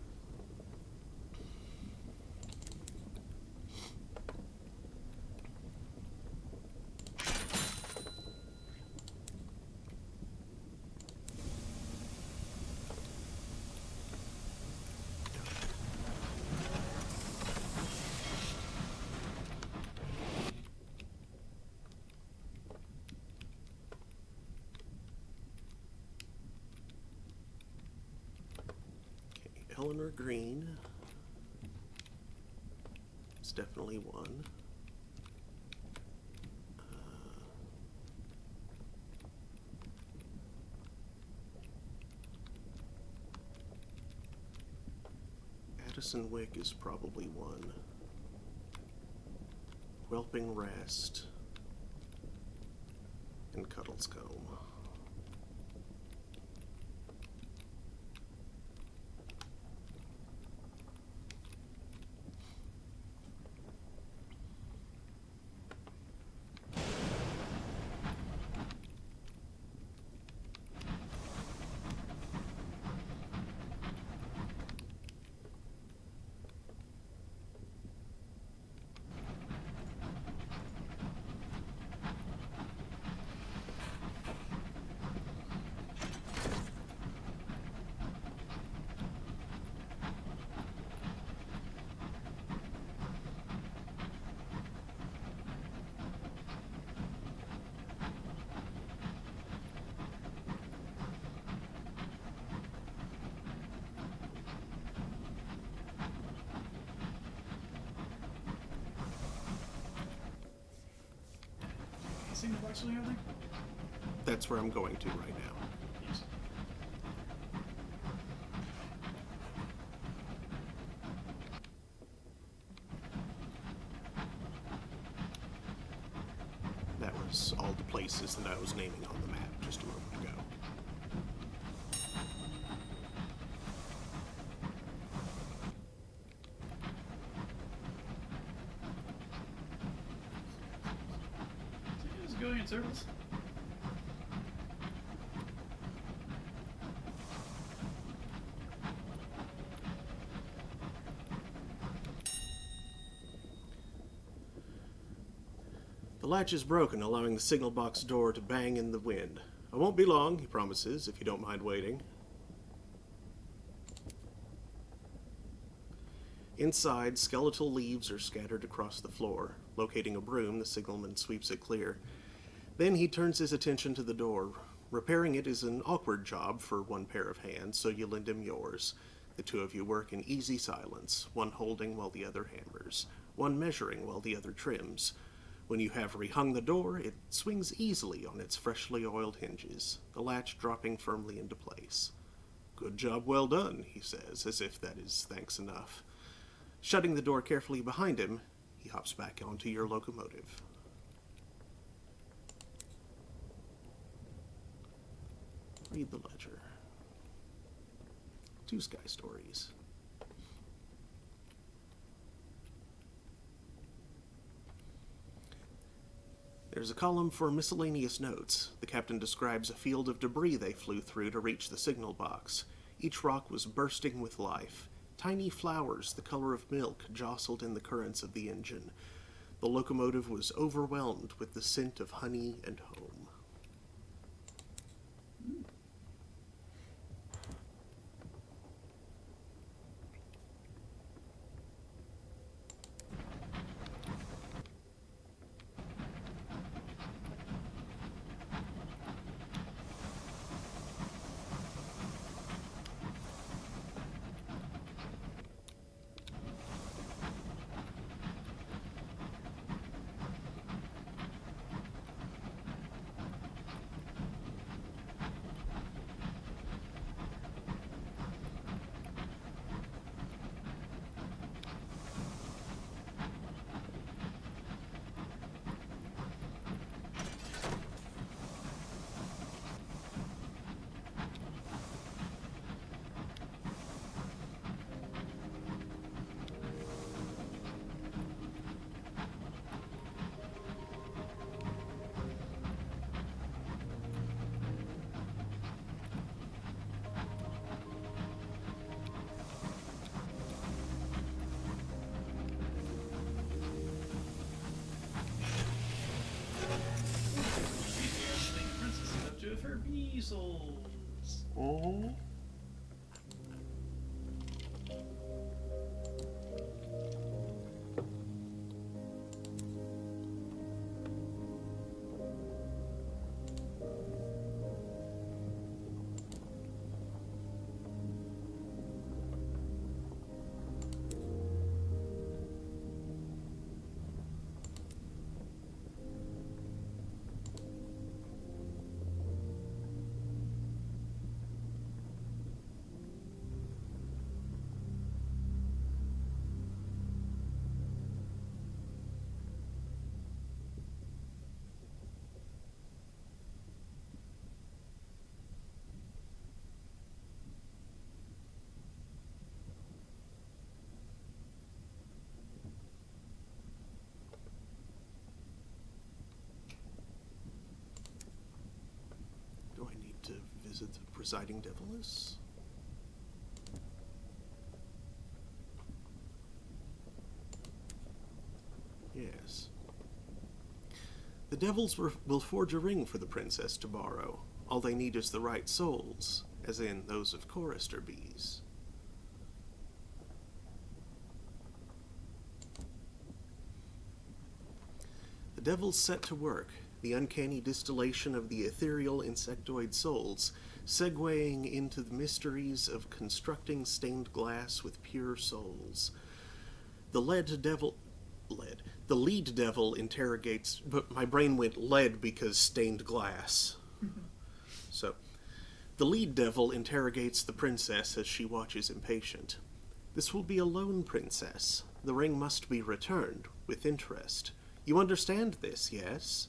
Eleanor Green. It's definitely one. Addison Wick is probably one. Whelping Rest. And Cuddlescombe. Single box really out there? That's where I'm going to right now. Yes. That was all the places that I was naming on the map just a moment ago. Is it going in circles? The latch is broken, allowing the signal box door to bang in the wind. I won't be long, he promises, if you don't mind waiting. Inside, skeletal leaves are scattered across the floor. Locating a broom, the signalman sweeps it clear. Then he turns his attention to the door. Repairing it is an awkward job for one pair of hands, so you lend him yours. The two of you work in easy silence, one holding while the other hammers, one measuring while the other trims. When you have rehung the door, it swings easily on its freshly oiled hinges, the latch dropping firmly into place. "Good job well done," he says, as if that is thanks enough. Shutting the door carefully behind him, he hops back onto your locomotive. Read the ledger. 2 Sky Stories. There's a column for miscellaneous notes. The captain describes a field of debris they flew through to reach the signal box. Each rock was bursting with life. Tiny flowers, the color of milk, jostled in the currents of the engine. The locomotive was overwhelmed with the scent of honey and home. The princess is up to her bee souls. Oh. Do I need to visit the presiding deviless? Yes. The devils will forge a ring for the princess to borrow. All they need is the right souls, as in those of chorister bees. The devils set to work, the uncanny distillation of the ethereal insectoid souls, segueing into the mysteries of constructing stained glass with pure souls. The lead devil interrogates, but my brain went lead because stained glass. So, the lead devil interrogates the princess as she watches impatient. This will be a lone princess. The ring must be returned, with interest. You understand this, yes?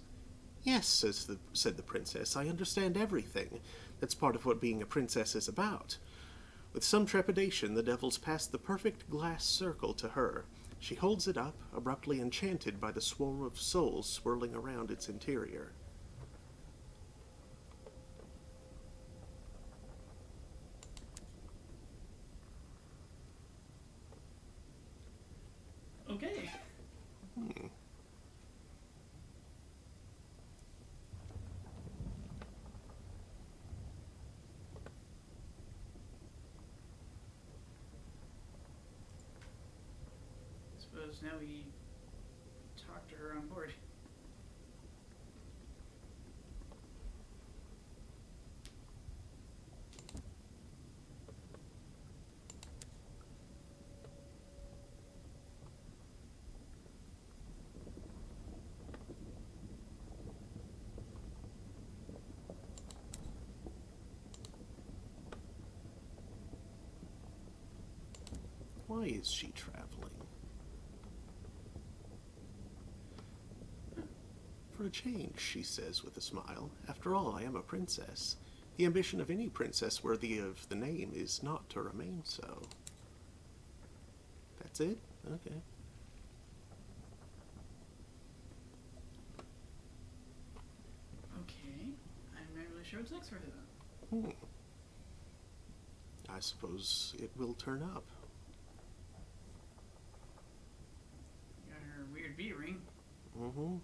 Yes, said the princess. I understand everything. That's part of what being a princess is about. With some trepidation, the devils pass the perfect glass circle to her. She holds it up, abruptly enchanted by the swarm of souls swirling around its interior. Okay. Suppose now we talk to her on board. Why is she traveling? For a change, she says with a smile. After all, I am a princess. The ambition of any princess worthy of the name is not to remain so. That's it? Okay. Okay. I'm not really sure what's next for her then. I suppose it will turn up. Got her weird bee ring. Mm-hmm.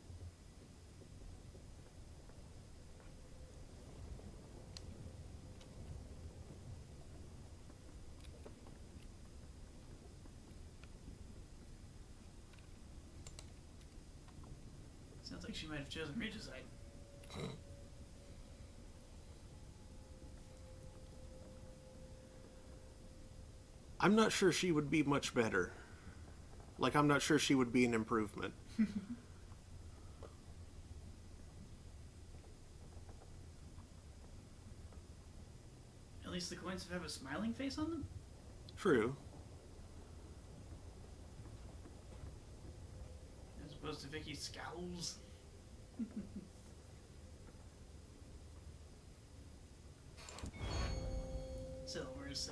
Sounds like she might have chosen Regicide. I'm not sure she would be much better. Like, I'm not sure she would be an improvement. At least the coins have a smiling face on them. True. As opposed to Vicky's scowls. So, whereas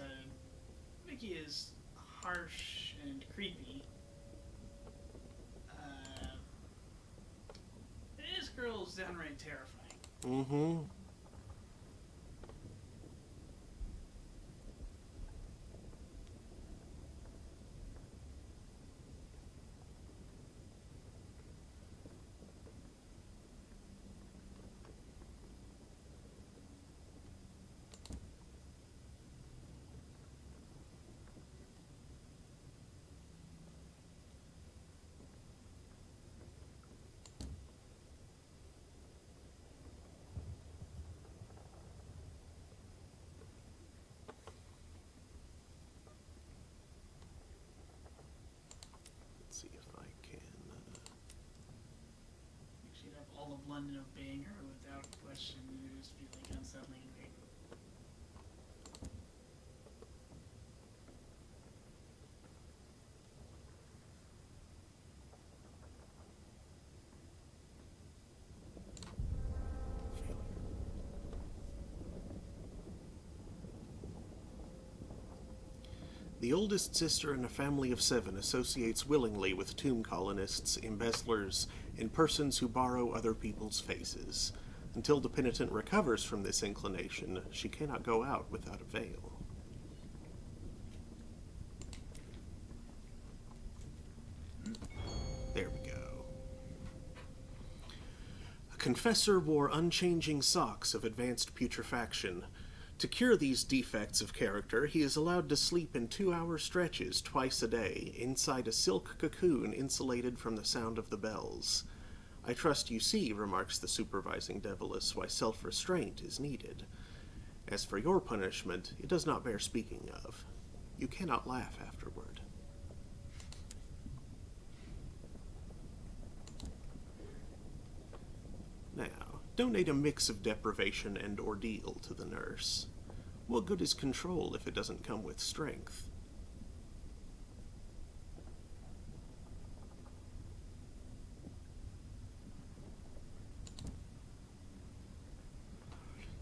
Vicky is harsh and creepy, this girl's downright terrifying. Mm-hmm. Let's see if I can. She'd have all of London obeying her without question. It would just be like unsettling and weird. The oldest sister in a family of 7 associates willingly with tomb colonists, embezzlers, and persons who borrow other people's faces. Until the penitent recovers from this inclination, she cannot go out without a veil. There we go. A confessor wore unchanging socks of advanced putrefaction. To cure these defects of character, he is allowed to sleep in 2-hour stretches twice a day, inside a silk cocoon insulated from the sound of the bells. I trust you see, remarks the supervising Deviless, why self-restraint is needed. As for your punishment, it does not bear speaking of. You cannot laugh afterward. Now, donate a mix of deprivation and ordeal to the nurse. What good is control if it doesn't come with strength?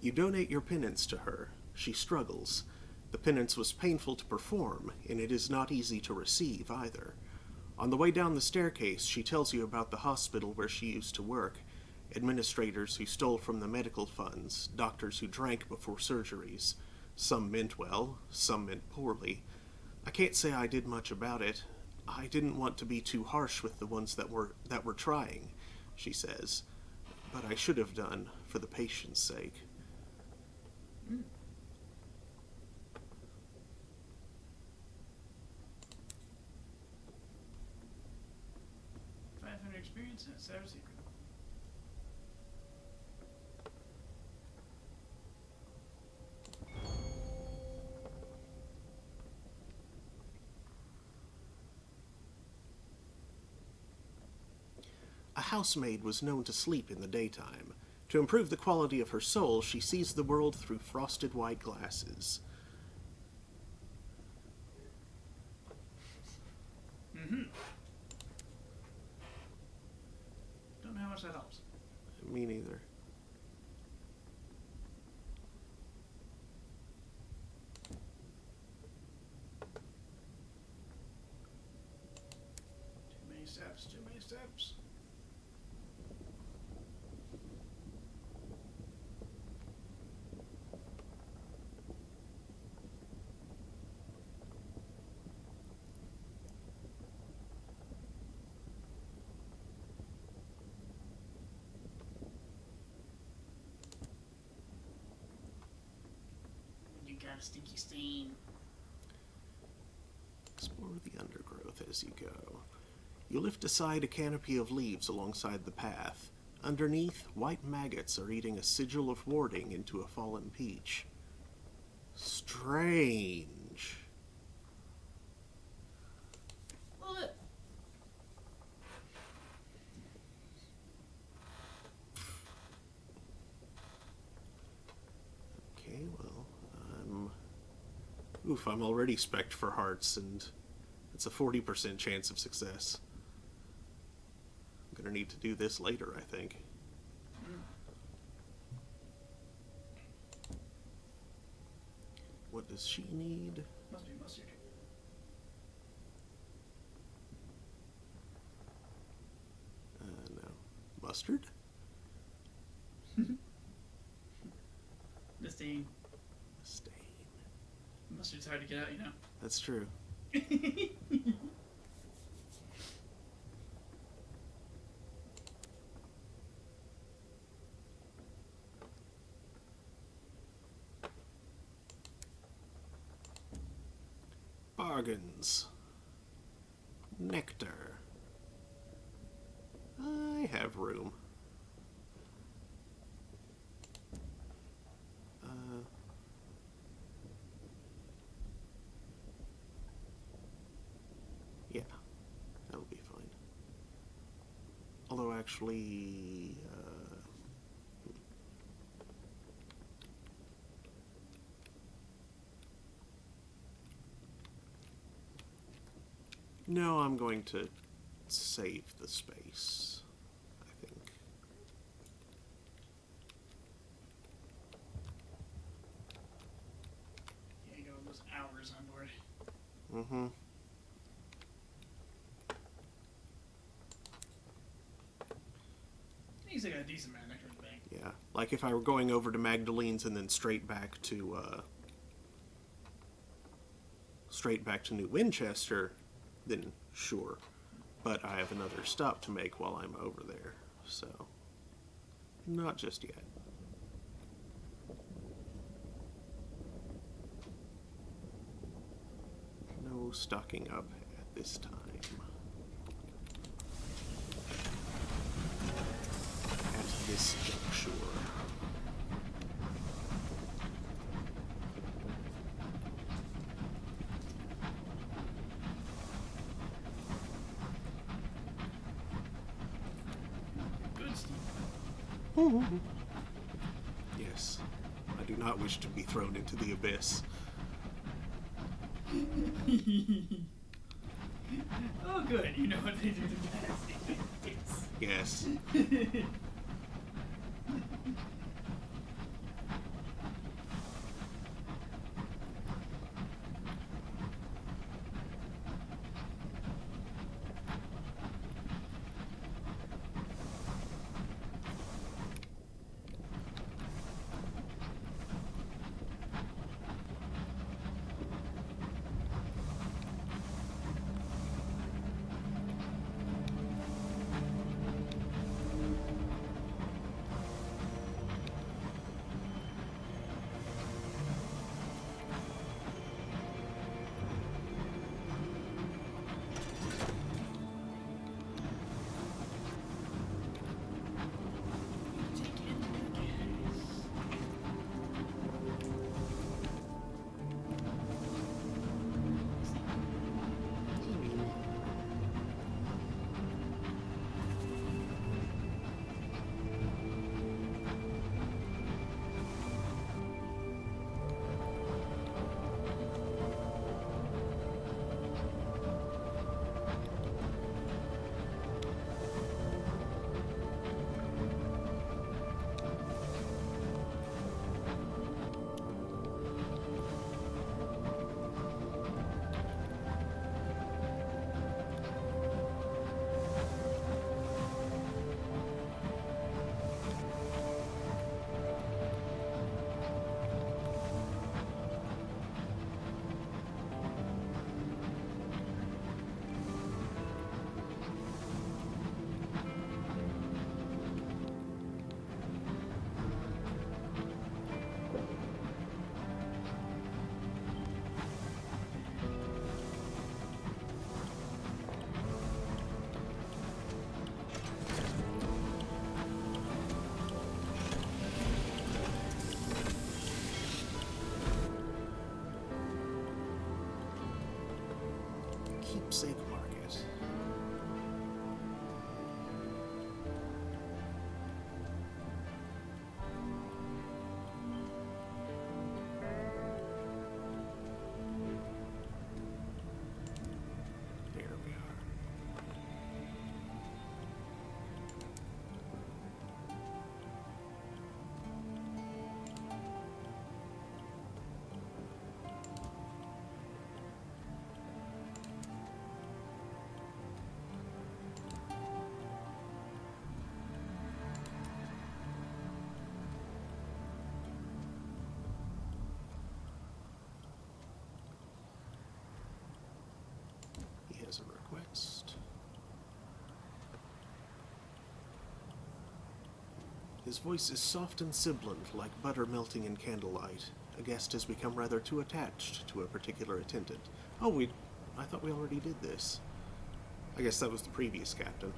You donate your penance to her. She struggles. The penance was painful to perform, and it is not easy to receive either. On the way down the staircase, she tells you about the hospital where she used to work, administrators who stole from the medical funds, doctors who drank before surgeries. Some meant well, some meant poorly. I can't say I did much about it. I didn't want to be too harsh with the ones that were trying, she says. But I should have done, for the patient's sake. 500 experience and a sour secret. A housemaid was known to sleep in the daytime. To improve the quality of her soul, she sees the world through frosted white glasses. Don't know how much that helps. Me neither. Too many steps, too many steps. stinky stain. Explore the undergrowth as you go. You lift aside a canopy of leaves alongside the path. Underneath, white maggots are eating a sigil of warding into a fallen peach. Strange. Love it. Okay, well, I'm already spec'd for hearts, and it's a 40% chance of success. I'm gonna need to do this later, I think. What does she need? Must be mustard. No. Mustard? The stain. Stain. Mustard's hard to get out, you know. That's true. Bargains. Nectar. I have room. Yeah, that'll be fine. Although actually, no, I'm going to save the space, I think. Yeah, you got all those hours on board. Mm-hmm. At least I got a decent amount of nectar in the bank. Yeah, like if I were going over to Magdalene's and then straight back to New Winchester, then sure. But I have another stop to make while I'm over there, so not just yet. No stocking up at this time. At this juncture. Good, Steve. Yes, I do not wish to be thrown into the abyss. Oh, good. You know what they do to bad Yes. Keepsake Market. Here we are. He has a request. His voice is soft and sibilant, like butter melting in candlelight. A guest has become rather too attached to a particular attendant. Oh, I thought we already did this. I guess that was the previous captain.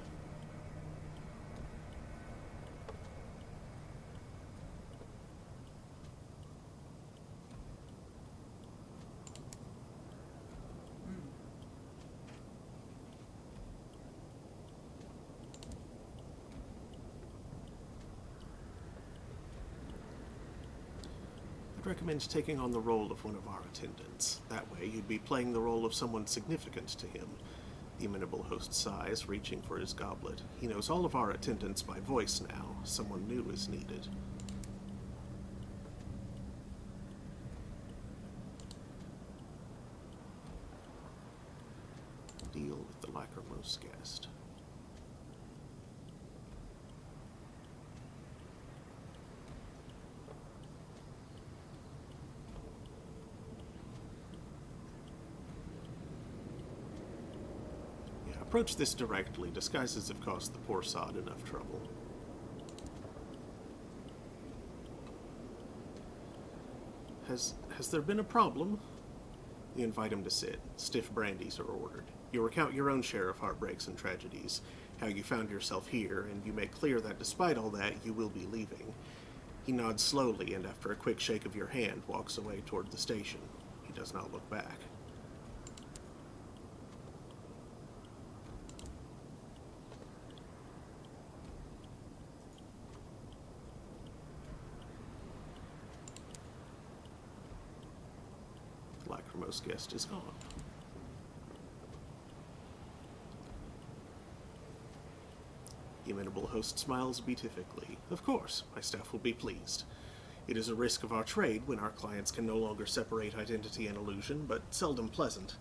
I'd recommend taking on the role of one of our attendants. That way, you'd be playing the role of someone significant to him. The amenable host sighs, reaching for his goblet. He knows all of our attendants by voice now. Someone new is needed. Deal with the lachrymose guest. Approach this directly. Disguises have caused the poor sod enough trouble. Has there been a problem? You invite him to sit. Stiff brandies are ordered. You recount your own share of heartbreaks and tragedies, how you found yourself here, and you make clear that despite all that, you will be leaving. He nods slowly, and after a quick shake of your hand, walks away toward the station. He does not look back. Lachrymose guest is gone. The amenable host smiles beatifically. Of course, my staff will be pleased. It is a risk of our trade when our clients can no longer separate identity and illusion, but seldom pleasant.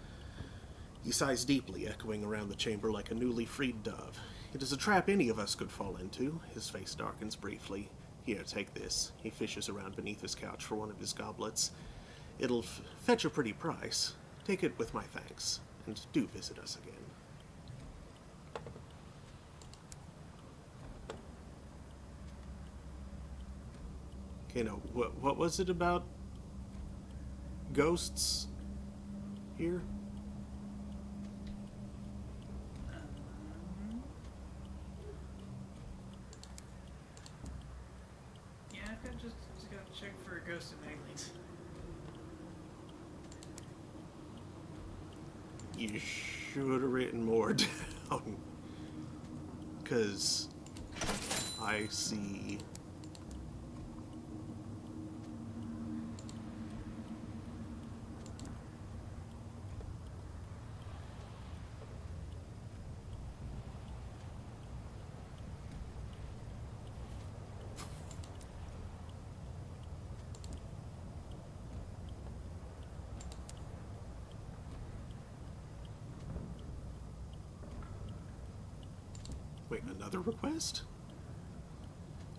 He sighs deeply, echoing around the chamber like a newly freed dove. It is a trap any of us could fall into. His face darkens briefly. Here, take this. He fishes around beneath his couch for one of his goblets. It'll fetch a pretty price. Take it with my thanks, and do visit us again. Okay, now, what was it about ghosts here? Yeah, I've got just got to check for a ghost in Maglings. You should have written more down. Because I see... Wait, another request?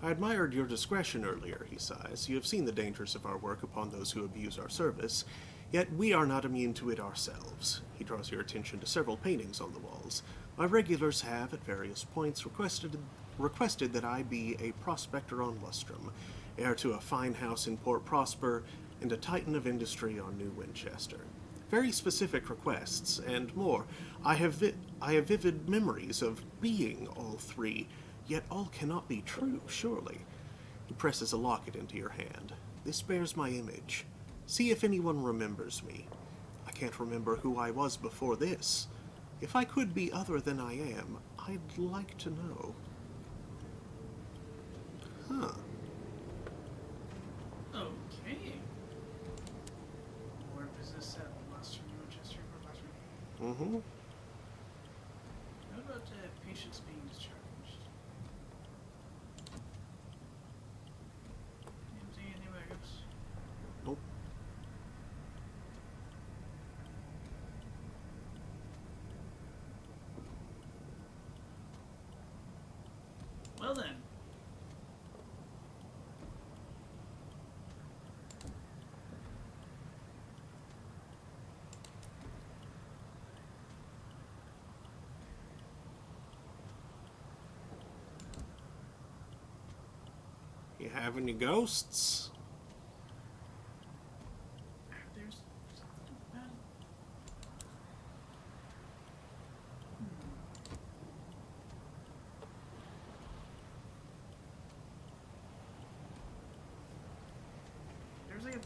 I admired your discretion earlier, he sighs. You have seen the dangers of our work upon those who abuse our service, yet we are not immune to it ourselves. He draws your attention to several paintings on the walls. My regulars have, at various points, requested that I be a prospector on Lustrum, heir to a fine house in Port Prosper, and a titan of industry on New Winchester. Very specific requests, and more. I have vivid memories of being all three, yet all cannot be true, surely. He presses a locket into your hand. This bears my image. See if anyone remembers me. I can't remember who I was before this. If I could be other than I am, I'd like to know. Huh. Okay. More business at Western Manchester for last week. Mm-hmm. What about patients being discharged? Didn't see any backups. Nope. Well then. You have any ghosts? There's something about it. There's like a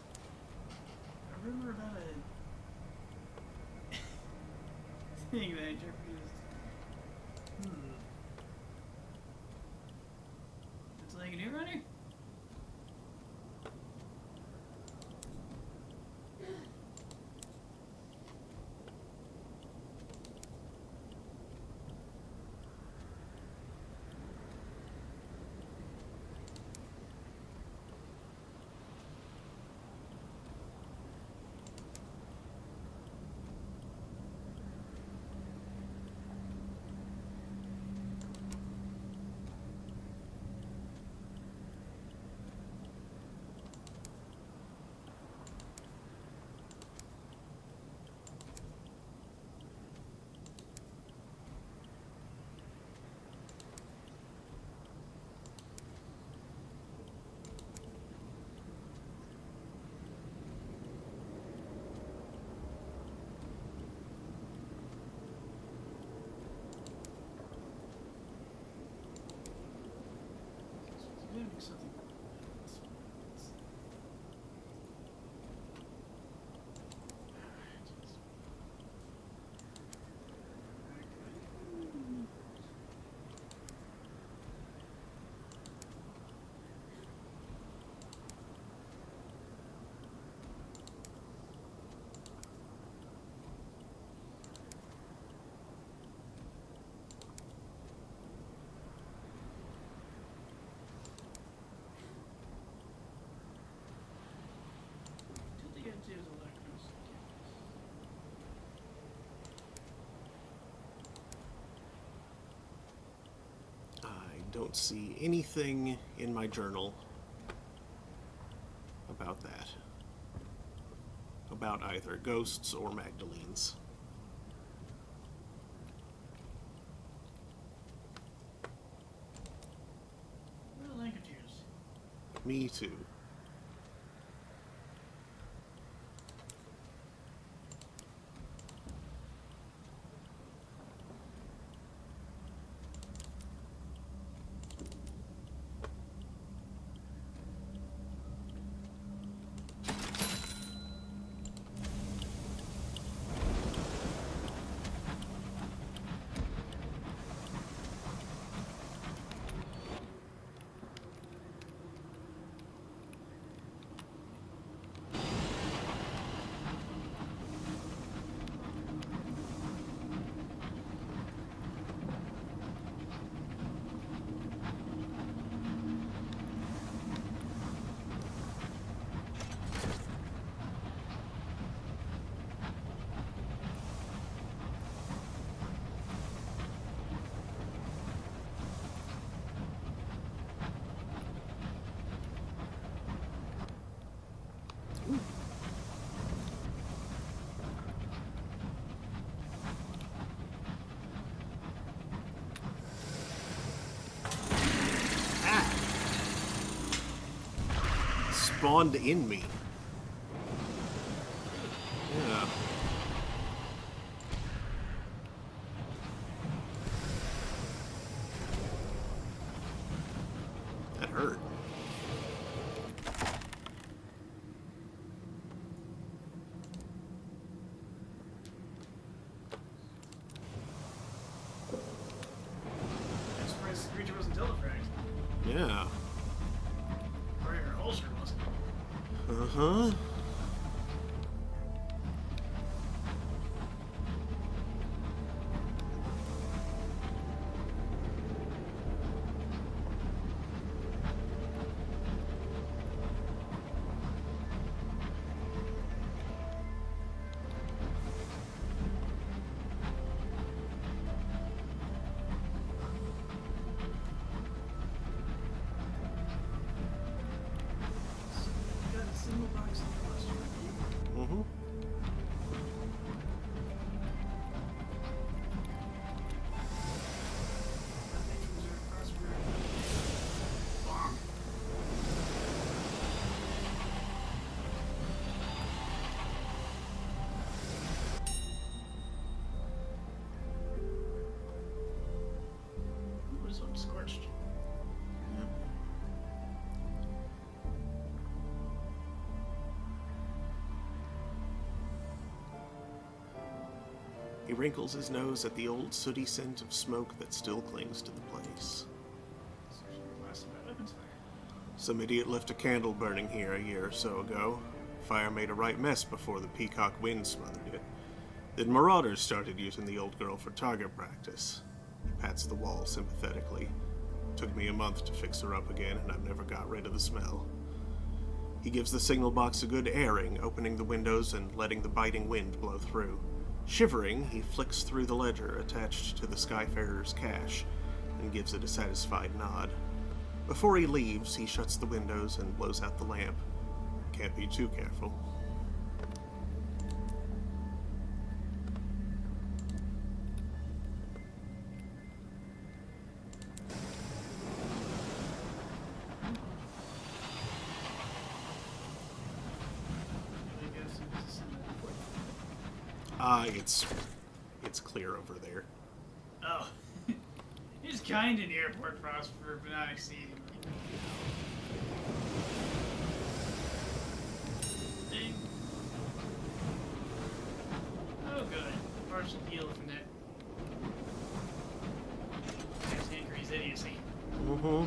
rumor about a thing that I interpreted as it's like a new runner. Doing something. I don't see anything in my journal about that. About either ghosts or Magdalenes. Little handkerchiefs. Me too. Spawned in me. Yeah. That hurt. Telefract. Yeah. Or your ulcer wasn't. Uh-huh. So we got a single box of cluster. Mm-hmm. Bomb. What is one scorched? He wrinkles his nose at the old sooty scent of smoke that still clings to the place. Last about weapons fire. Some idiot left a candle burning here a year or so ago. Fire made a right mess before the peacock wind smothered it. Then marauders started using the old girl for target practice. He pats the wall sympathetically. Took me a month to fix her up again, and I've never got rid of the smell. He gives the signal box a good airing, opening the windows and letting the biting wind blow through. Shivering, he flicks through the ledger attached to the Skyfarer's cache and gives it a satisfied nod. Before he leaves, he shuts the windows and blows out the lamp. Can't be too careful. I guess it's in the port. It's clear over there. Oh. He's kind in airport Prosper, but not exceedingly. Ding. Oh, good. Partial heal from that. Cantankery's idiocy. Mm-hmm.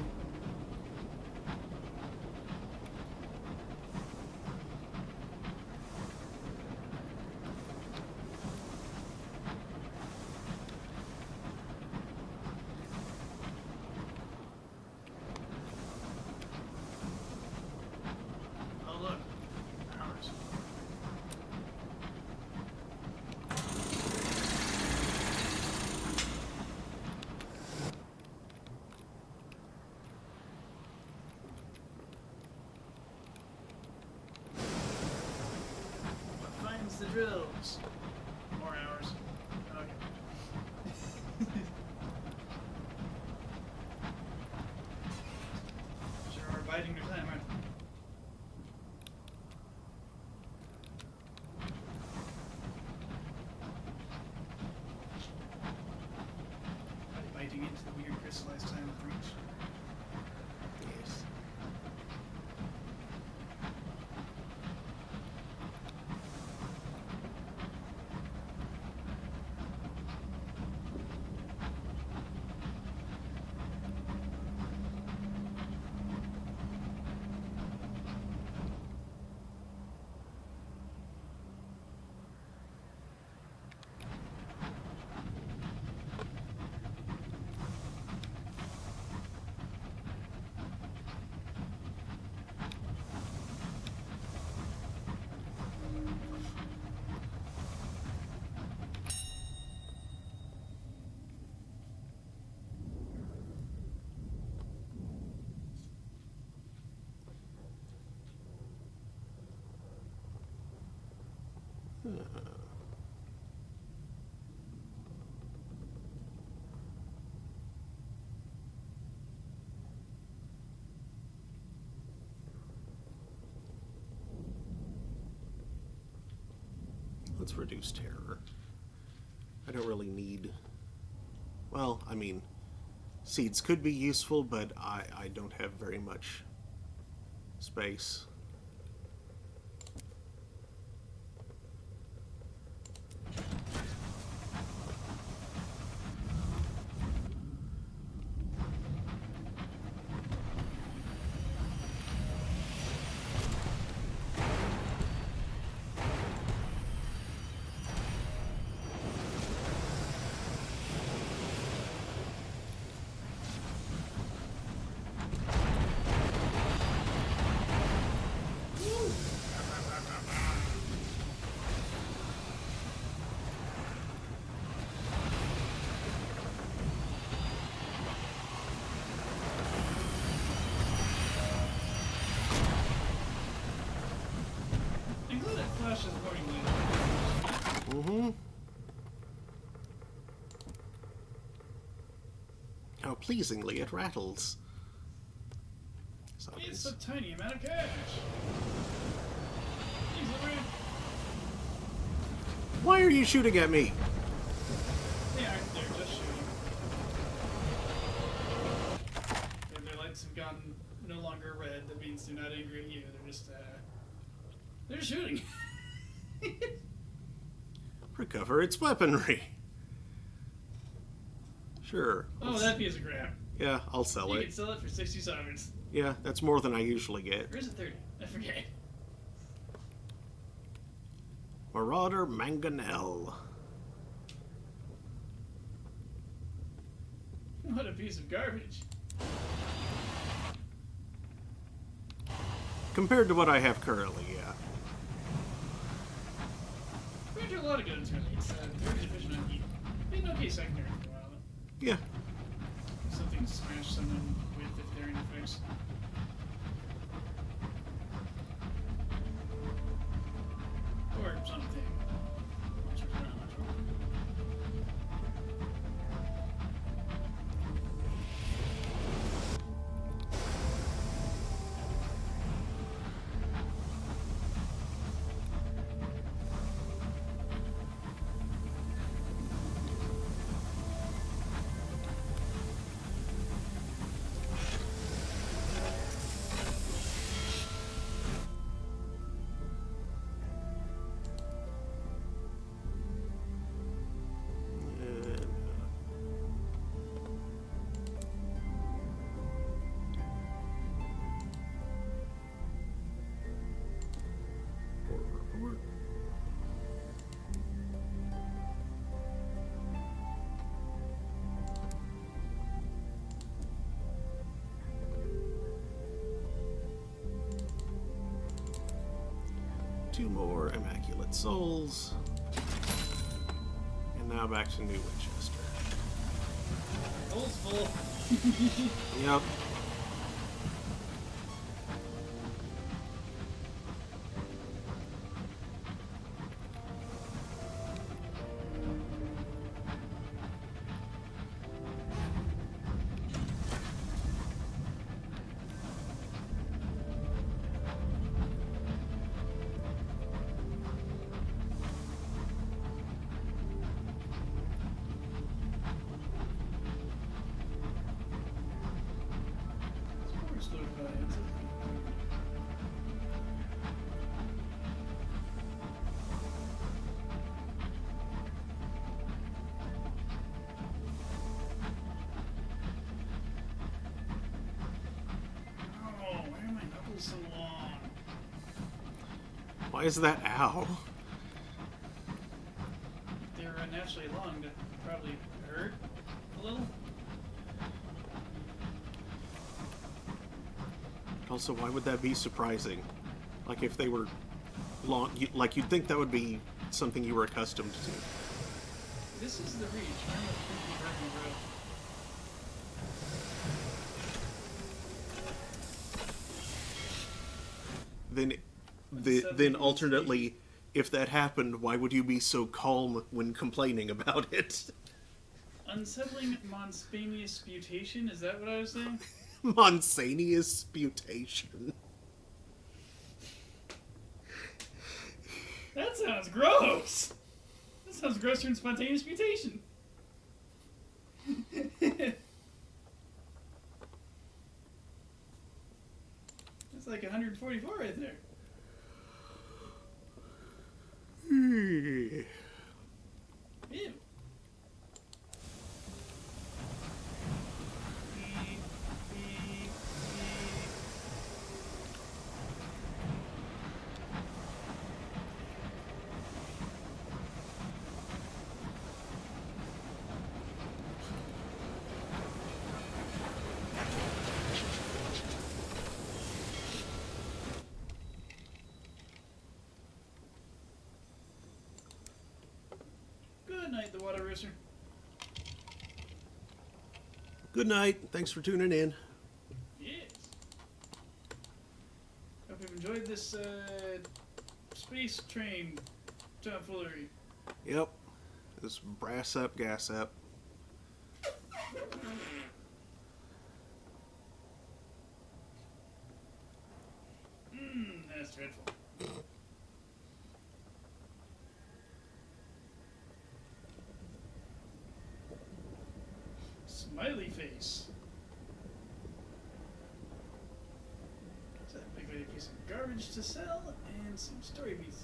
Oh, look. Ours. What finds the drills? More hours. Okay. Sure are biding their time, aren't they? Biting into the weird crystallized time of breach. Yes. Let's reduce terror. I don't really need... Well, I mean, seeds could be useful, but I don't have very much space. How pleasingly it rattles. It's a tiny amount of cash. Thanks, Lorraine. Why are you shooting at me? They aren't, they're just shooting. Their lights have gone no longer red, that means they're not angry at you, they're just shooting. Recover its weaponry. Sure. Oh, that piece of crap. Yeah, I'll sell You it. can sell it for 60 sovereigns. Yeah, that's more than I usually get. Or is it 30? I forget. Marauder Mangonel. What a piece of garbage. Compared to what I have currently, yeah. We're into a lot of guns really. It's very efficient on heat. Been okay secondary for a while though. Yeah. Something to smash someone with if they're in a fix. Or something. Which was not much more. And, report. Two more Immaculate Souls. And now back to New Winchester. Hole's full. Yep. We're slow for that answer. Oh, why are my knuckles so long? Why is that ow? If they were unnaturally long, that probably hurt a little. Also, why would that be surprising? Like if they were long, like you'd think that would be something you were accustomed to. This is the reach. I'm a creepy virgin bro. Then alternately, if that happened, why would you be so calm when complaining about it? Unsettling monspaneous sputation, is that what I was saying? Monsaneous sputation. That sounds gross! That sounds grosser than spontaneous mutation. That's like 144 right there. Ew. Good night, the water rooster. Good night. Thanks for tuning in. Yes. Hope you've enjoyed this space train tomfoolery. Yep. This brass up, gas up. That's dreadful. Smiley face. So that big a piece of garbage to sell and some story beats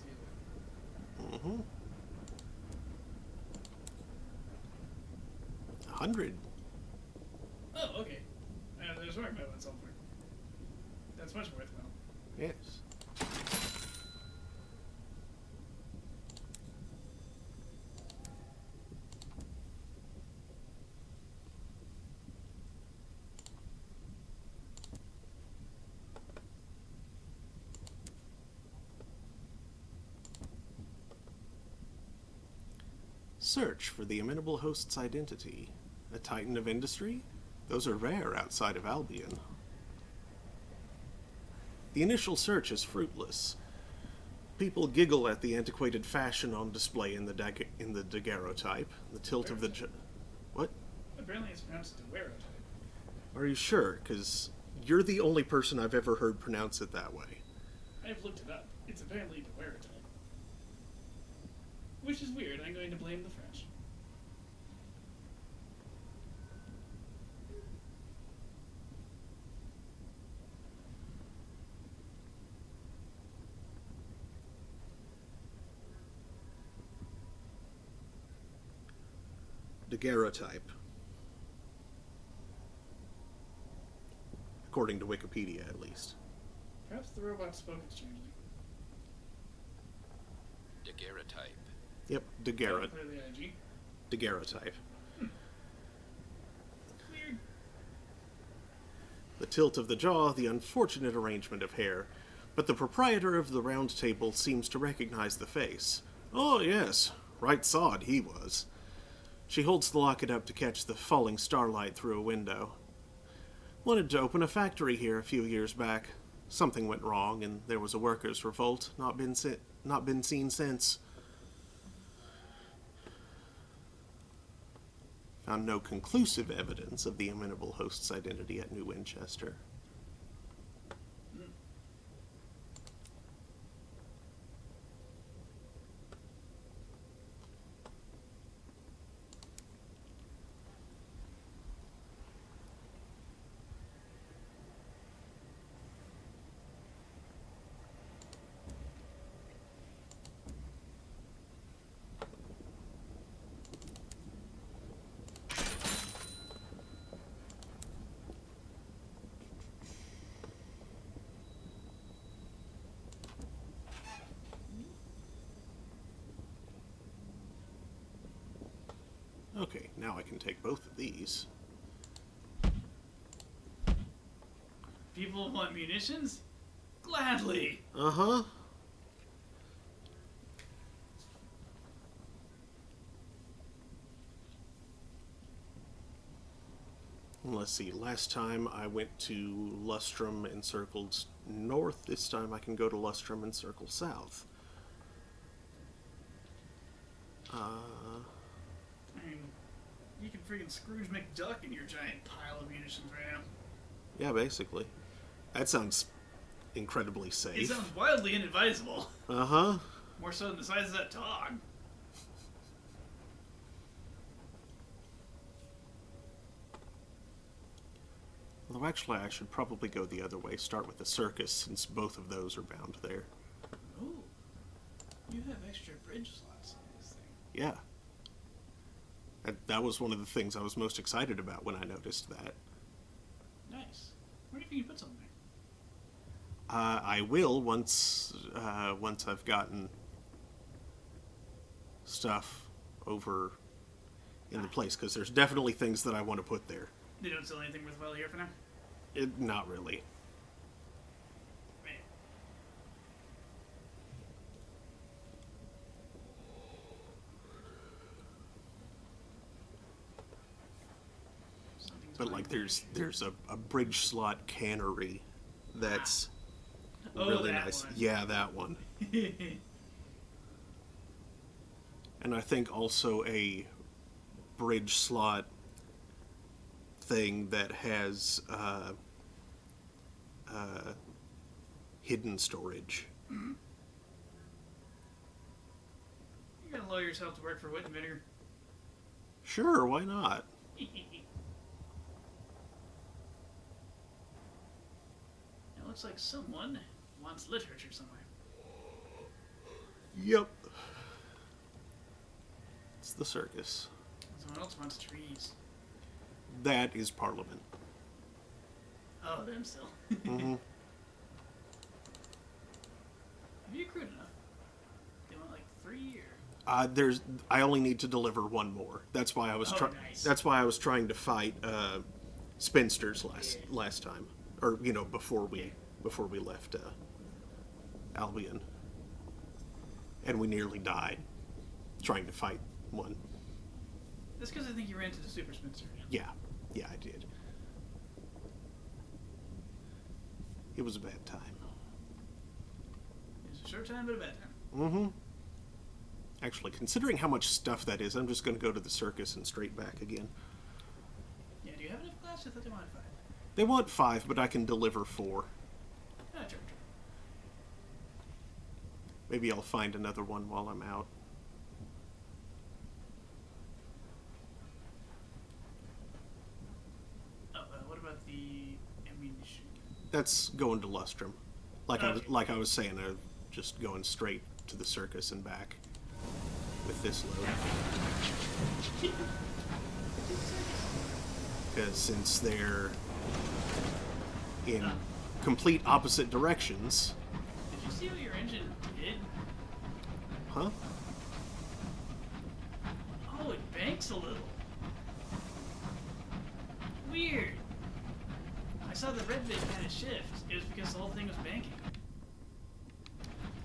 together. Mm-hmm. 100. Oh, okay. I was worried about that somewhere. That's much worthwhile. Yes. Search for the amenable host's identity. A titan of industry? Those are rare outside of Albion. The initial search is fruitless. People giggle at the antiquated fashion on display in the daguerreotype, the tilt of the... What? Apparently it's pronounced daguerreotype. Are you sure? Because you're the only person I've ever heard pronounce it that way. I've looked it up. It's apparently daguerreotype. Which is weird. I'm going to blame the French. Daguerreotype. According to Wikipedia, at least. Perhaps the robot spoke strangely. Daguerreotype. Yep, Clearly IG. daguerreotype. Weird. The tilt of the jaw, the unfortunate arrangement of hair, but the proprietor of the round table seems to recognize the face. Oh, yes, right sod he was. She holds the locket up to catch the falling starlight through a window. Wanted to open a factory here a few years back. Something went wrong, and there was a workers' revolt. Not been seen since. Found no conclusive evidence of the amenable host's identity at New Winchester. Okay, now I can take both of these. People want munitions? Gladly. Uh-huh. Let's see, last time I went to Lustrum and circled north. This time I can go to Lustrum and circle south. I mean, you can freaking Scrooge McDuck in your giant pile of munitions right now. Yeah, basically. That sounds incredibly safe. It sounds wildly inadvisable. Uh-huh. More so than the size of that dog. Although actually I should probably go the other way, start with the circus, since both of those are bound there. Ooh. You have extra bridge slots on this thing. Yeah. That was one of the things I was most excited about when I noticed that. Nice. Where do you think you put something? I will once I've gotten stuff over in the place, because there's definitely things that I want to put there. They don't sell anything worthwhile here for now? Not really. Man. But like there's a bridge slot cannery that's Oh, really that nice. one. Yeah, that one. And I think also a bridge slot thing that has hidden storage. You're gonna lower yourself to work for Wit and Vinegar. Sure, why not? It looks like someone wants literature somewhere. Yep. It's the circus. Someone else wants trees. That is Parliament. Oh, them still. Hmm. Have you accrued enough? They want like 3 or... I only need to deliver one more. That's why I was Nice. That's why I was trying to fight spinsters last time, or before we left Albion, and we nearly died trying to fight one. That's because I think you ran to the Super Spinster again. Yeah, I did. It was a bad time. It was a short time, but a bad time. Mm-hmm. Actually, considering how much stuff that is, I'm just going to go to the circus and straight back again. Yeah, do you have enough glass? I thought they wanted 5. They want 5, but I can deliver 4. Ah, true. Maybe I'll find another one while I'm out. Oh, what about the ammunition? That's going to Lustrum. Like Okay. I was saying, just going straight to the circus and back with this load. Because since they're in complete opposite directions, Did you see what your engine did? huh? Oh, it banks a little. Weird. I saw the red bit kind of shift. It was because the whole thing was banking.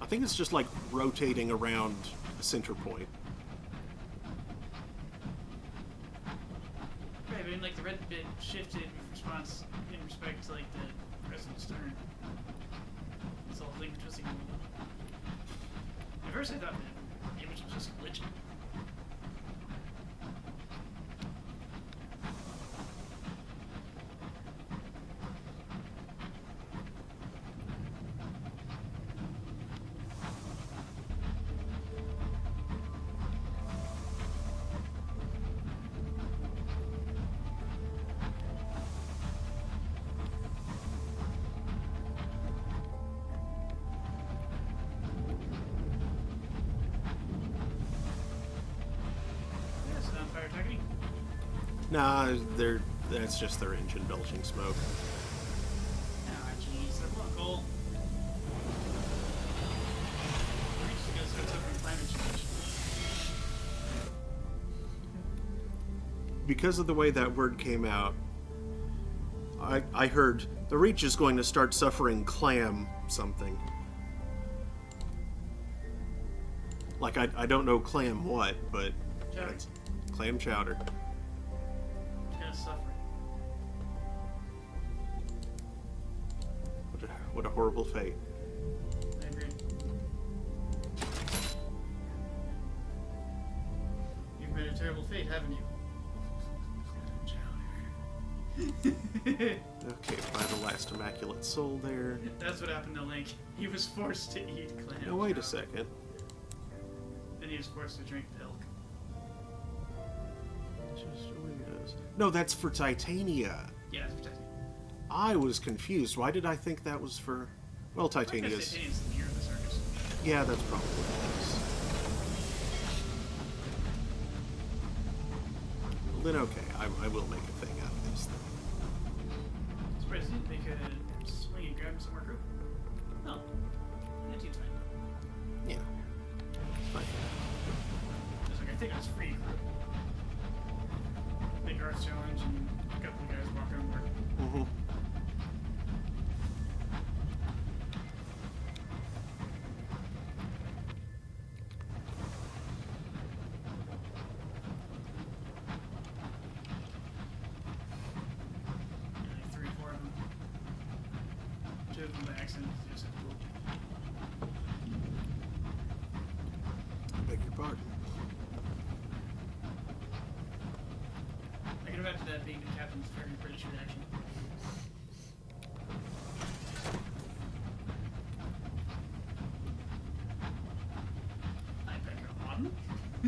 I think it's just like rotating around a center point. Right, but I mean, like the red bit shifted in response in respect to like the rest of the stern. It's the whole thing was twisting a little bit. At first, I thought the image was just glitching. Yeah, so on fire targeting. Nah, that's just their engine belching smoke. Ah, jeez, they're blowing coal. We're just gonna start suffering climate change. Because of the way that word came out, I heard the Reach is going to start suffering clam something. Like, I don't know clam what, but Chowder. it's clam chowder. It's gonna suffer. What a horrible fate. I agree. You've made a terrible fate, haven't you? Chowder. Okay, by the last immaculate soul there. That's what happened to Link. He was forced to eat clam. Now wait a chowder. second. Then he was forced to drink milk. Just Windows. No, that's for Titania. Yeah, that's protecting. I was confused. Why did I think that was for... Well, Because Titania's... Titania's near the circus. Yeah, that's probably what it is. Well, then okay, I will make a thing out of this then. Surprised you didn't make a swing and grab some more group. No. That dude's fine. Yeah. It's fine. I was like, I think I was free group. Big Earth Challenge and a couple of guys walking over. Mm-hmm. Like 3 or 4 of them. 2 of them by accident. Just cool. Beg your pardon. I can imagine that being the captain's very British reaction.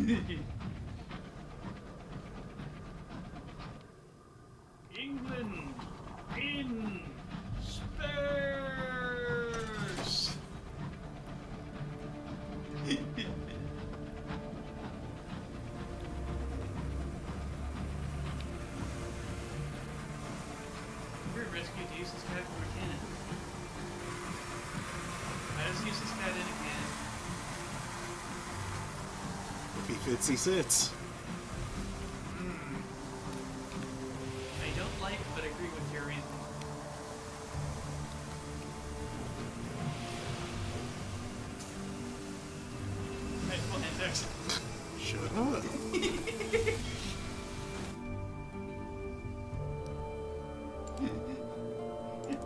England in spares. We're rescued to use this guy from a cannon. Why doesn't he use this guy in a cannon? If he fits, he sits. I don't like, but agree with your reason. Right, well, and there's... Shut up.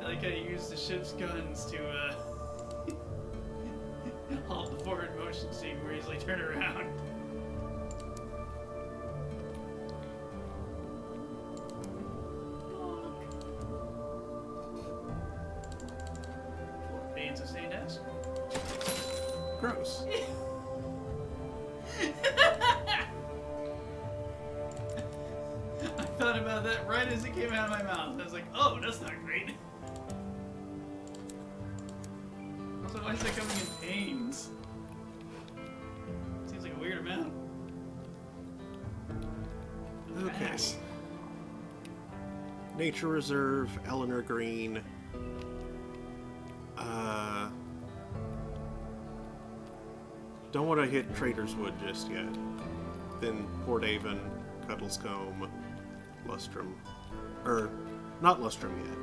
I like how you use the ship's guns to, halt the forward motion so you can more easily turn around. Being sustained as? Gross. I thought about that right as it came out of my mouth. I was like, oh, that's not great. So why is that coming in pains? Seems like a weird amount. Okay. Fast. Nature Reserve, Eleanor Green. Don't want to hit Trader's Wood just yet. Then Port Avon, Cuttlescombe, Lustrum. Not Lustrum yet.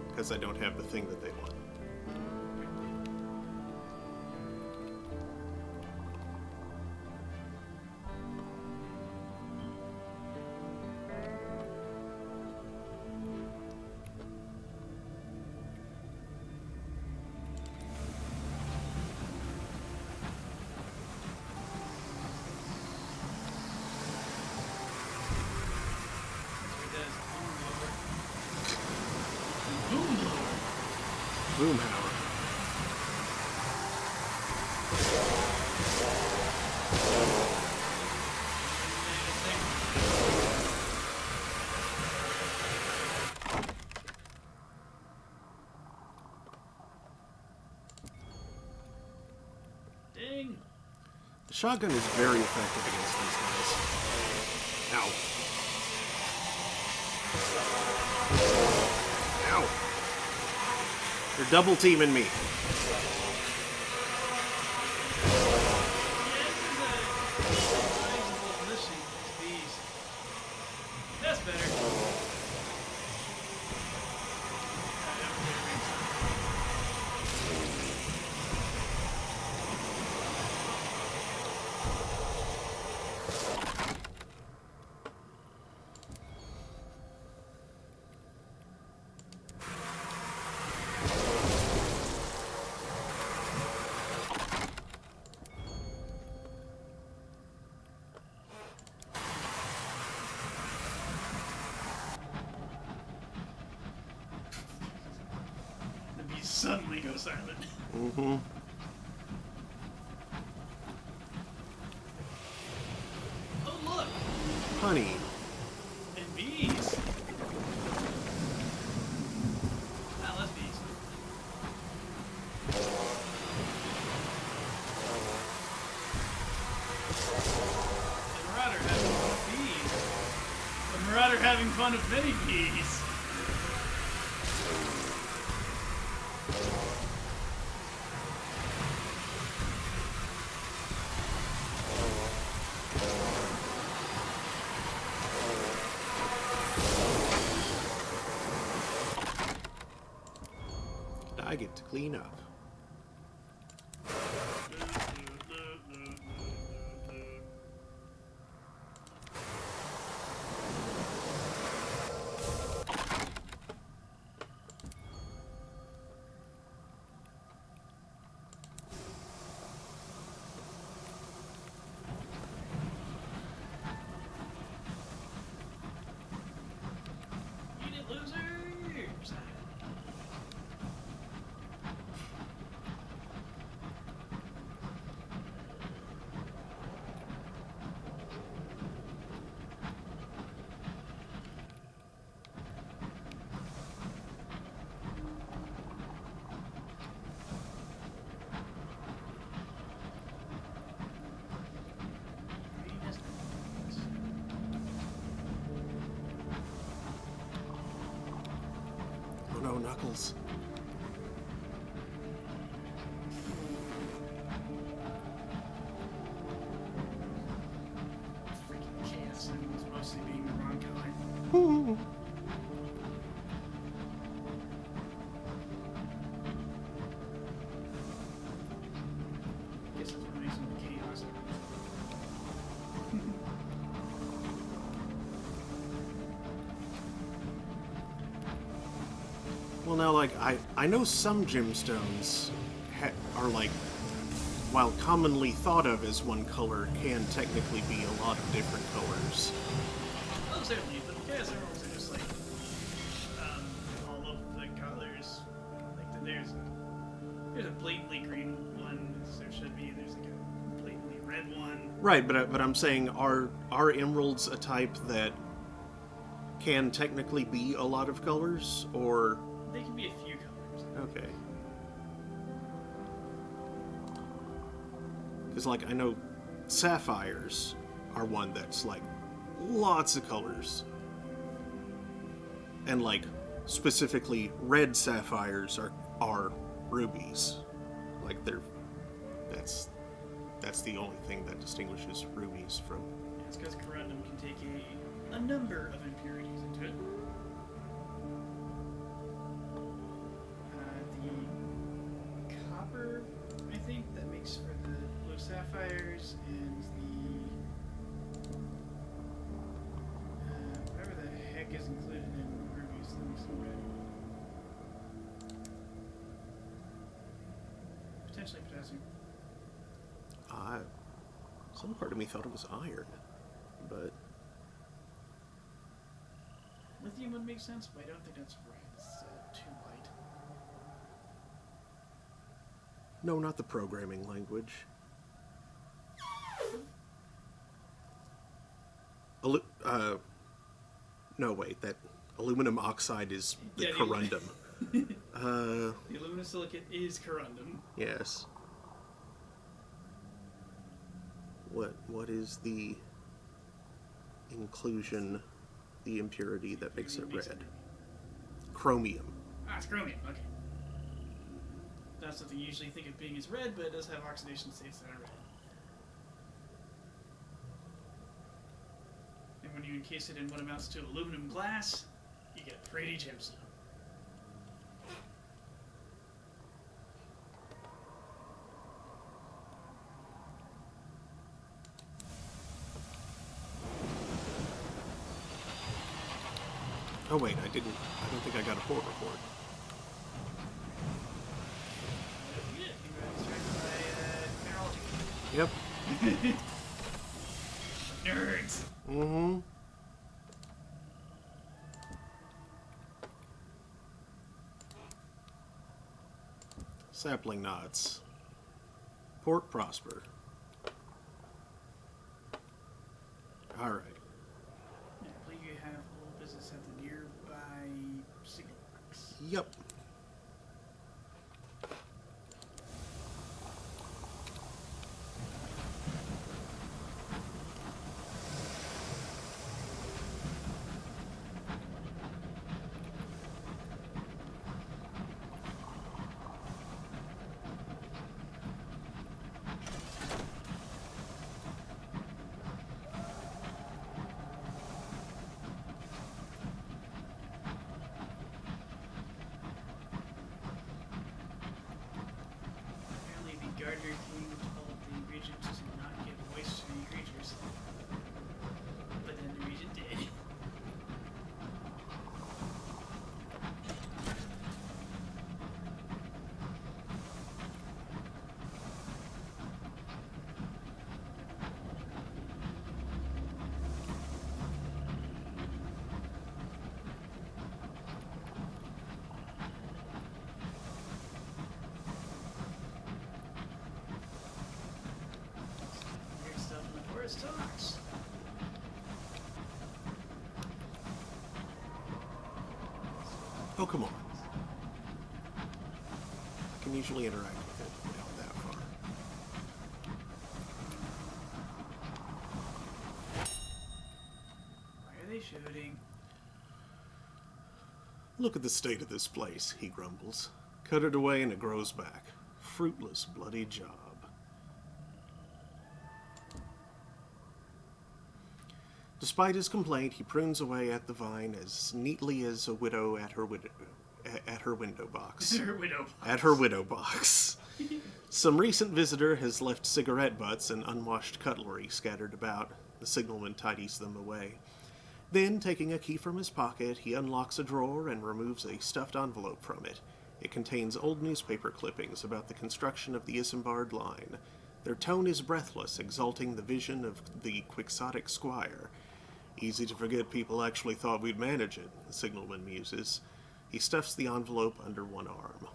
Because I don't have the thing that they want. Boomhauer. Ding! The shotgun is very effective against these guys. Ow. Ow. They're double teaming me. Yeah, this is a sizable position against these. That's better. The beast suddenly goes silent. Mm-hmm. Oh look! Honey. And bees! Wow, that's bees. The Marauder having fun with bees. The Marauder having fun with many bees. I get to clean up. Eat it, losers! go, Knuckles. Freaking chaos symbols mostly being the wrong color. Guess that's what makes them chaos. Well, now, like, I know some gemstones are, like, while commonly thought of as one color, can technically be a lot of different colors. Oh, certainly, but chaos emeralds are just like all of the colors. Like there's a blatantly green one, as there should be. There's like a blatantly red one. Right, but I'm saying, are emeralds a type that can technically be a lot of colors, or... They can be a few colors. Okay. Because, like, I know sapphires are one that's, like, lots of colors. And, like, specifically red sapphires are rubies. Like, that's the only thing that distinguishes rubies from... It's because corundum can take a number of impurities into it. The copper, I think, that makes for the blue sapphires, and the whatever the heck is included in rubies that makes them red. Potentially potassium. Some part of me thought it was iron, but... Lithium would make sense, but I don't think that's right. It's too light. No, not the programming language. No, wait, that aluminum oxide is the Yeah, corundum. The aluminosilicate is corundum. Yes. What is the inclusion, the impurity that makes it red? Chromium. Ah, it's chromium, okay. That's something you usually think of being as red, but it does have oxidation states that are red. And when you encase it in what amounts to aluminum glass, you get pretty gemstone. Oh wait, I don't think I got a port report. Yeah, you got distracted by mineralogy. Yep. Nerds! Mm-hmm. Sapling knots. Port Prosper. Alright. Yeah, I believe you have a little business at the nearby signal box. Yep. Apparently the Gardner King told the regent to not give voice to any creatures. But then the regent did. Weird stuff in the forest talks. Oh, come on. I can usually interact with it without that far. Why are they shooting? Look at the state of this place, he grumbles. Cut it away and it grows back. Fruitless, bloody job. Despite his complaint, he prunes away at the vine as neatly as a widow at her window box. Her widow box. At her widow box. Some recent visitor has left cigarette butts and unwashed cutlery scattered about. The signalman tidies them away. Then, taking a key from his pocket, he unlocks a drawer and removes a stuffed envelope from it. It contains old newspaper clippings about the construction of the Isambard line. Their tone is breathless, exalting the vision of the quixotic squire. Easy to forget people actually thought we'd manage it, the signalman muses. He stuffs the envelope under one arm.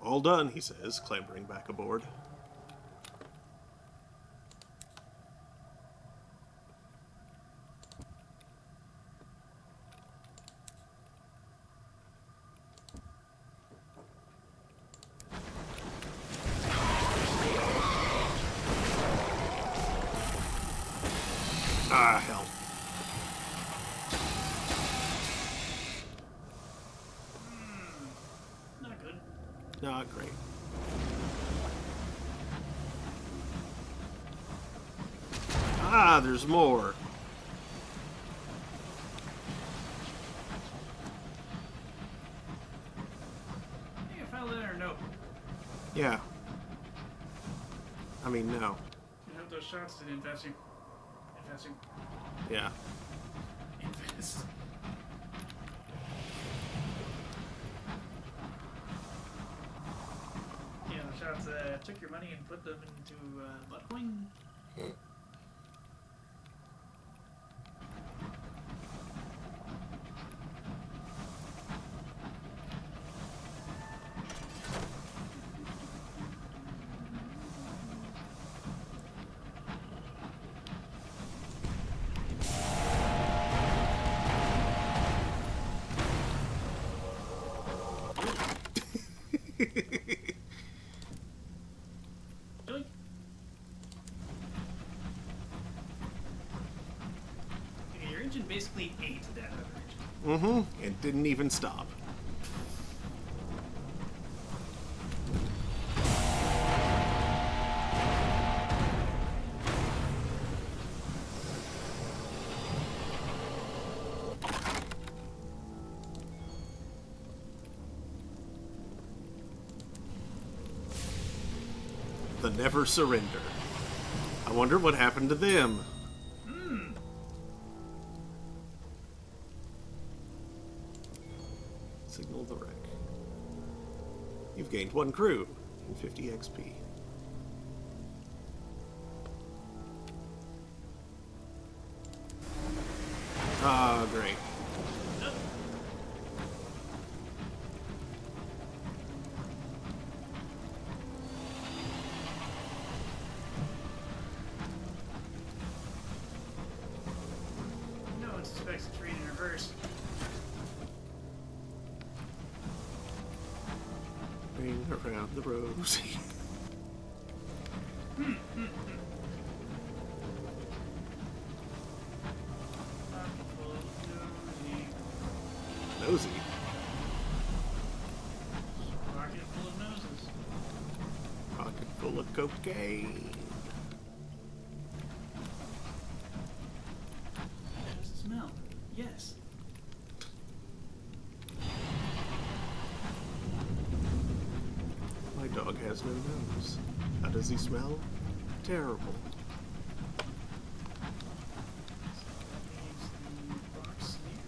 All done, he says, clambering back aboard. Ah, hell. Not good. Not great. Ah, there's more. Hey, I found that or no? Yeah. I mean, no. You hope those shots did investing. Yeah. Invest. Yeah, the shots took your money and put them into Buttcoin. Doink. Okay, your engine basically ate that other engine. Mm-hmm. And didn't even stop. The Never Surrender. I wonder what happened to them. Signal the wreck. You've gained 1 crew and 50 XP. Ah, great. No one suspects a trade in reverse. Ring around the rosy. Nosy. Pocket full of noses. Pocket full of cocaine. There's the smell. Yes. My dog has no nose. How does he smell? Terrible. So that leaves the box sneaker.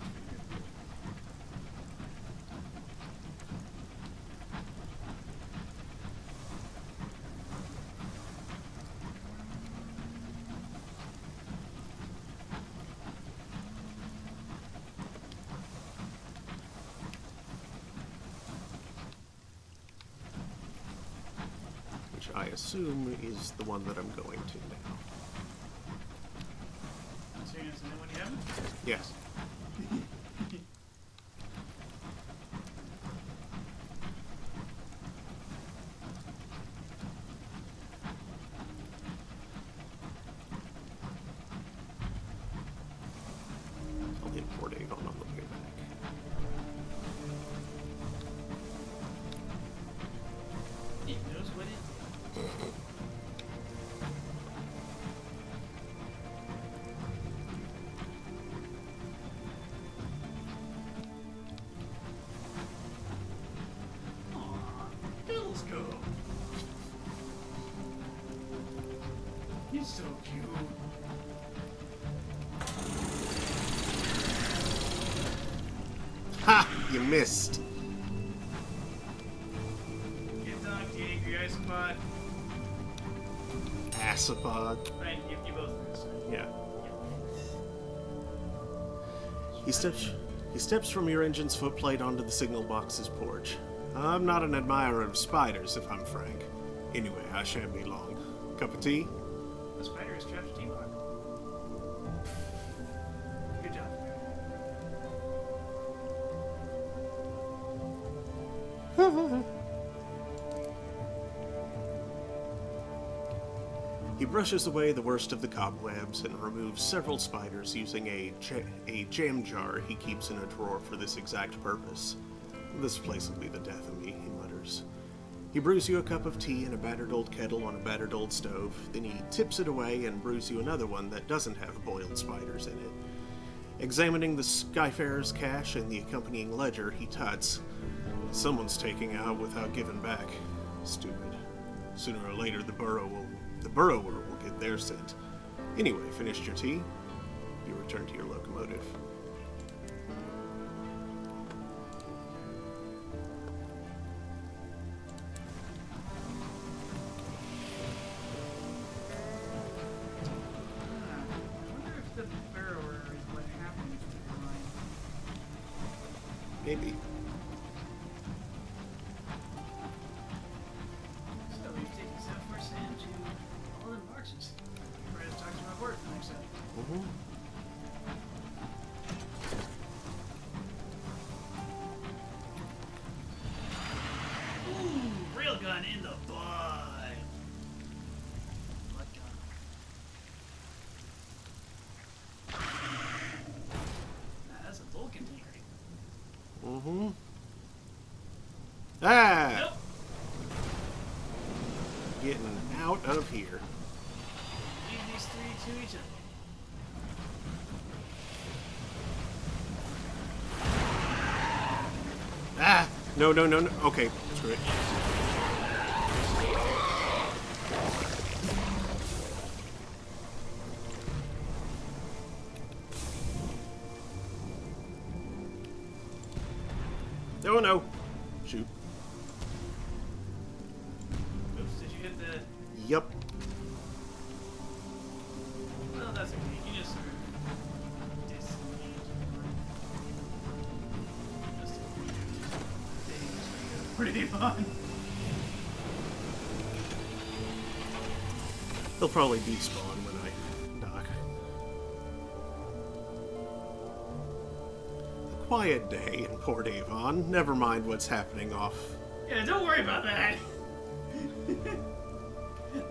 Which I assume is the one that I'm going to now. So you're gonna send it when you have it? Yes. I'll hit Port Avon on the way back. So cute. Ha! You missed. Get donked, you angry isopod. Asapod. Right, you both missed. Yeah. He steps from your engine's footplate onto the signal box's porch. I'm not an admirer of spiders, if I'm frank. Anyway, I shan't be long. Cup of tea? The spider is trapped in T-Bog. Good job. He brushes away the worst of the cobwebs and removes several spiders using a jam jar he keeps in a drawer for this exact purpose. This place will be the death of me, he mutters. He brews you a cup of tea in a battered old kettle on a battered old stove, then he tips it away and brews you another one that doesn't have boiled spiders in it. Examining the Skyfarer's cash and the accompanying ledger, he tuts. Someone's taking out without giving back. Stupid. Sooner or later the borrower will get their scent. Anyway, finished your tea? You return to your locomotive. I wonder if the burrower is what happens to the line. Maybe. So we've taken Southwest Sam to all the boxes. We're going to talk about work next time. Mm-hmm. Ooh, railgun in the butt. Butt gun. Nah, that's a Vulcan tank right. Mm-hmm. Ah! Nope. Getting out of here. Leave these three to each other. Ah! No, no, no, no. Okay, screw it. Oh no! Shoot. Oops, did you hit the... Yep. Well, that's okay. You just sort of disengage. Just a pretty fun. They'll probably despawn when I dock. A quiet day in Port Avon. Never mind what's happening off. Yeah, don't worry about that.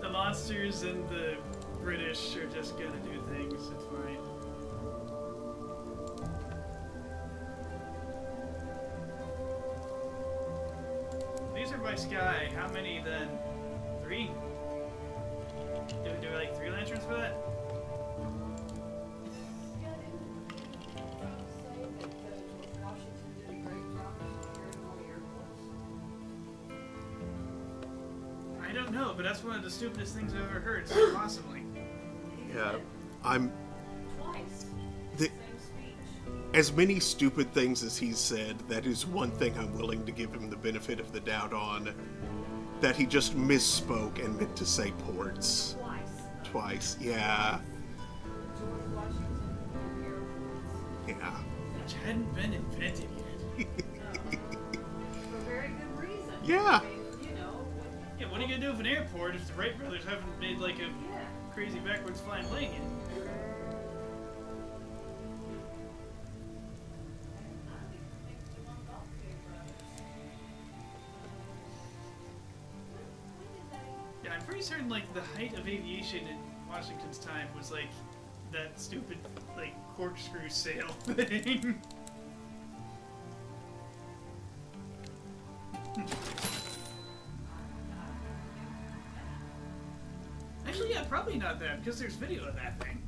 The monsters and the British are just gonna do things. It's fine. These are by Sky. How many then? 3? Do we like 3 lanterns for that? Yeah, didn't Trump say that George Washington did a great job of securing all the airports? I don't know, but that's one of the stupidest things I've ever heard, so possibly. Yeah, I'm. Twice. The, Same speech. as many stupid things as he's said, that is one thing I'm willing to give him the benefit of the doubt on. That he just misspoke and meant to say ports. Twice, yeah. George Washington did airports. Yeah. Which hadn't been invented yet. For very good reason. Yeah. I mean, you know, Yeah, what are you gonna do with an airport if the Wright brothers haven't made like a yeah. crazy backwards flying plane yet? Yeah, I'm pretty certain like the height of aviation in Washington's time was like that stupid like corkscrew sail thing. Actually, yeah, probably not that because there's video of that thing.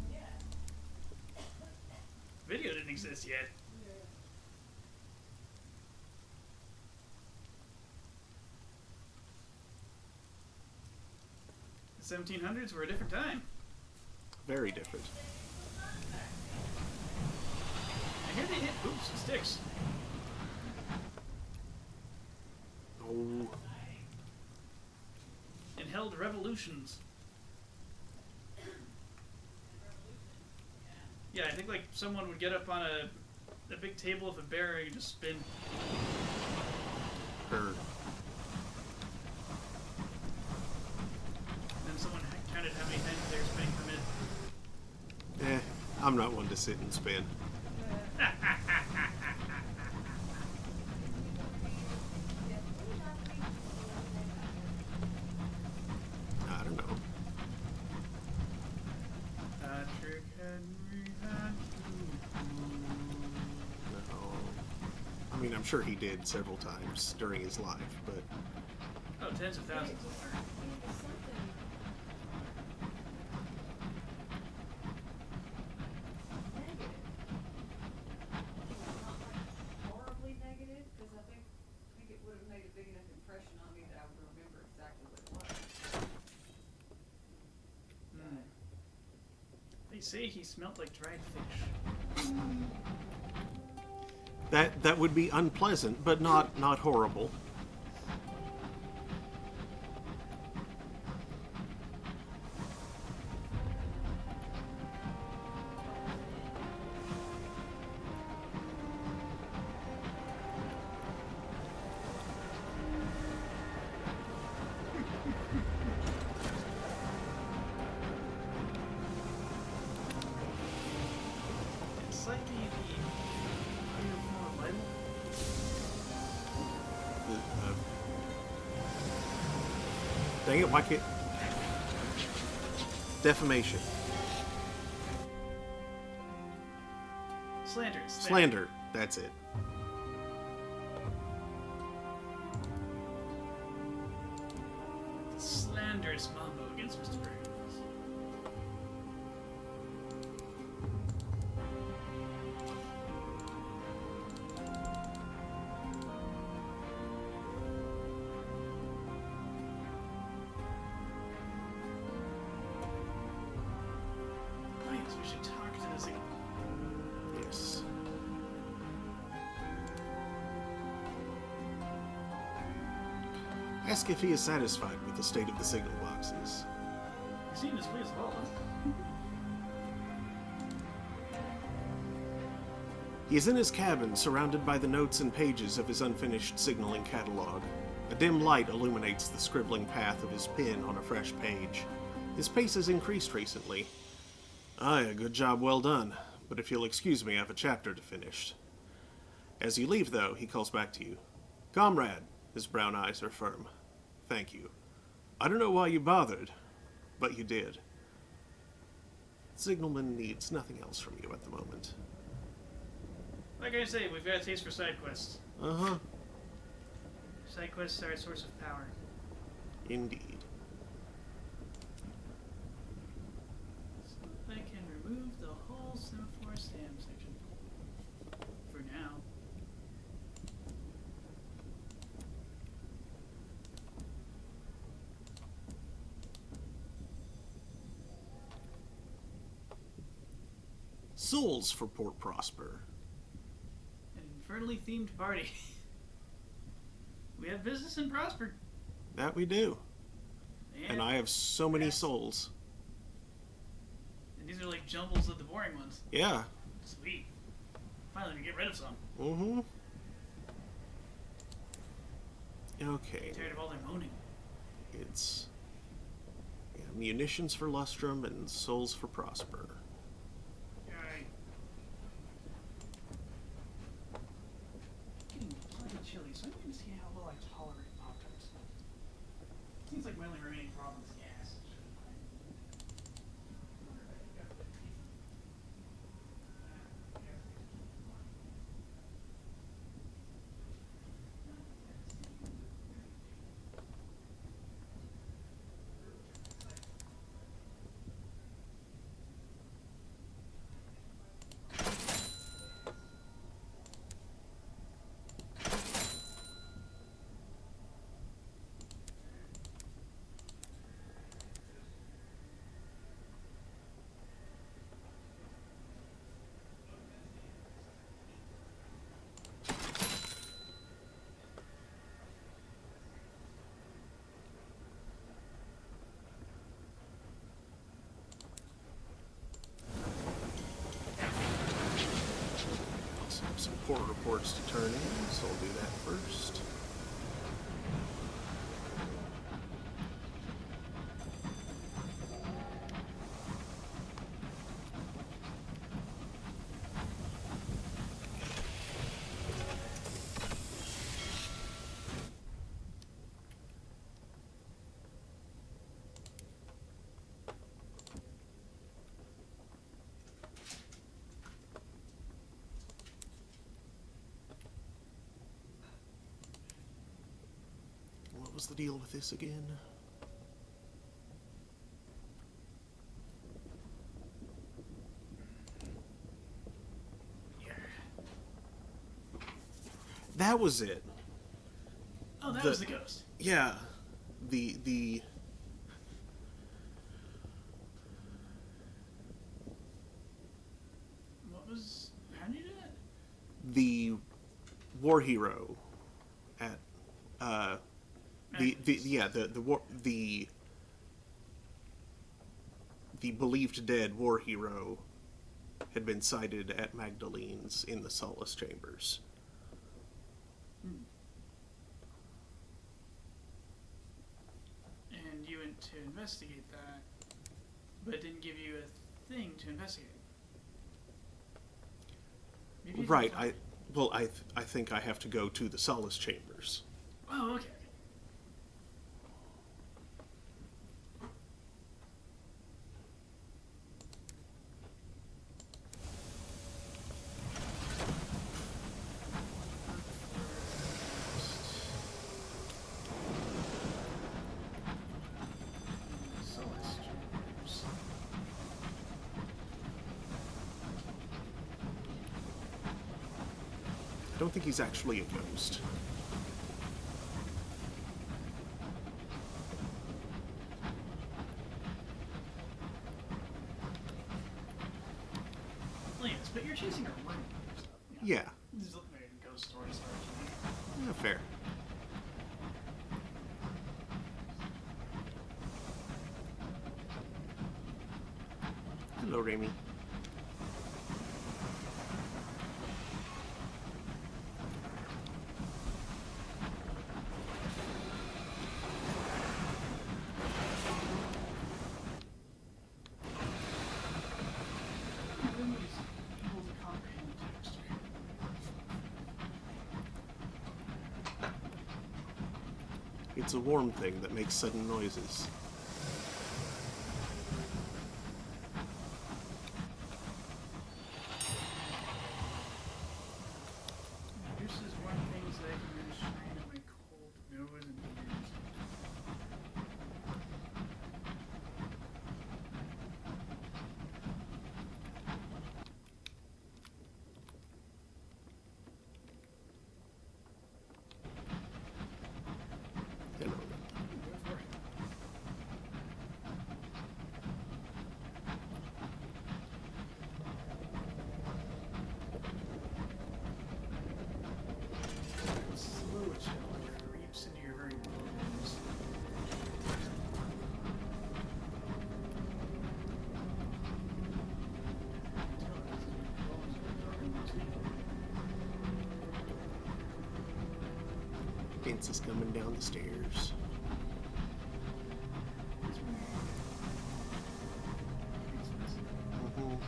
Video didn't exist yet. The 1700s were a different time. Very different. I hear they hit hoops and sticks. Oh, And held revolutions. Yeah, I think like someone would get up on a big table of a bearing and just spin. her. And then someone counted how many times they were spinning per minute. I'm not one to sit and spin. I don't know. Patrick Henry had No. I mean, I'm sure he did several times during his life, but oh, tens of thousands. It was something. Negative. Not like horribly negative, because I think it would have made a big enough impression on me that I would remember exactly what it was. They say he smelled like dried fish. that would be unpleasant, but not horrible. It's like the higher form of libel. Dang it, why can't... Defamation. Slander. Slander. That's it. Slanderous mambo against Mr. Burns. Oh yes, we should talk to this again. Yes. Ask if he is satisfied with the state of the signal boxes. You seem displeased at all, huh? He is in his cabin, surrounded by the notes and pages of his unfinished signaling catalog. A dim light illuminates the scribbling path of his pen on a fresh page. His pace has increased recently. Aye, a good job well done, but if you'll excuse me, I have a chapter to finish. As you leave, though, he calls back to you. Comrade, his brown eyes are firm. Thank you. I don't know why you bothered, but you did. Signalman needs nothing else from you at the moment. Like I say, we've got a taste for side quests. Uh-huh. Side quests are a source of power. Indeed. So I can remove the whole semaphore stam section. For now. Souls for Port Prosper. An infernally themed party. We have business in Prosper. That we do. And I have so many Yes. souls. And these are like jumbles of the boring ones. Yeah. Sweet. Finally, we get rid of some. Mm-hmm. Okay. I'm tired of all their moaning. It's munitions for Lustrum and souls for Prosper. Alright. Getting plenty chilly, so I'm going to see how well I tolerate Pop-Tarts. Seems like my only remaining problem is gas. core reports to turn in, so I'll do that first. What was the deal with this again? That was it. Oh, that was the ghost. Yeah. The What was... How did you do that? the war hero at the believed dead war hero had been sighted at Magdalene's in the Sunless chambers. And you went to investigate that, but it didn't give you a thing to investigate. Maybe you didn't Right. find- I think I have to go to the Solace chambers. Oh, okay. Solace chambers. I don't think he's actually a ghost. Lance, but you're chasing a room. So, Yeah. This is like a ghost story. Yeah, fair. Hello, Remy. Nobody's able to comprehend text. It's a worm thing that makes sudden noises. This is one thing that I can restrain in my cold nose and ears. Hello. Go for it. Slow it shall it reaps into your very bones. Vince is coming down the stairs. Mhm.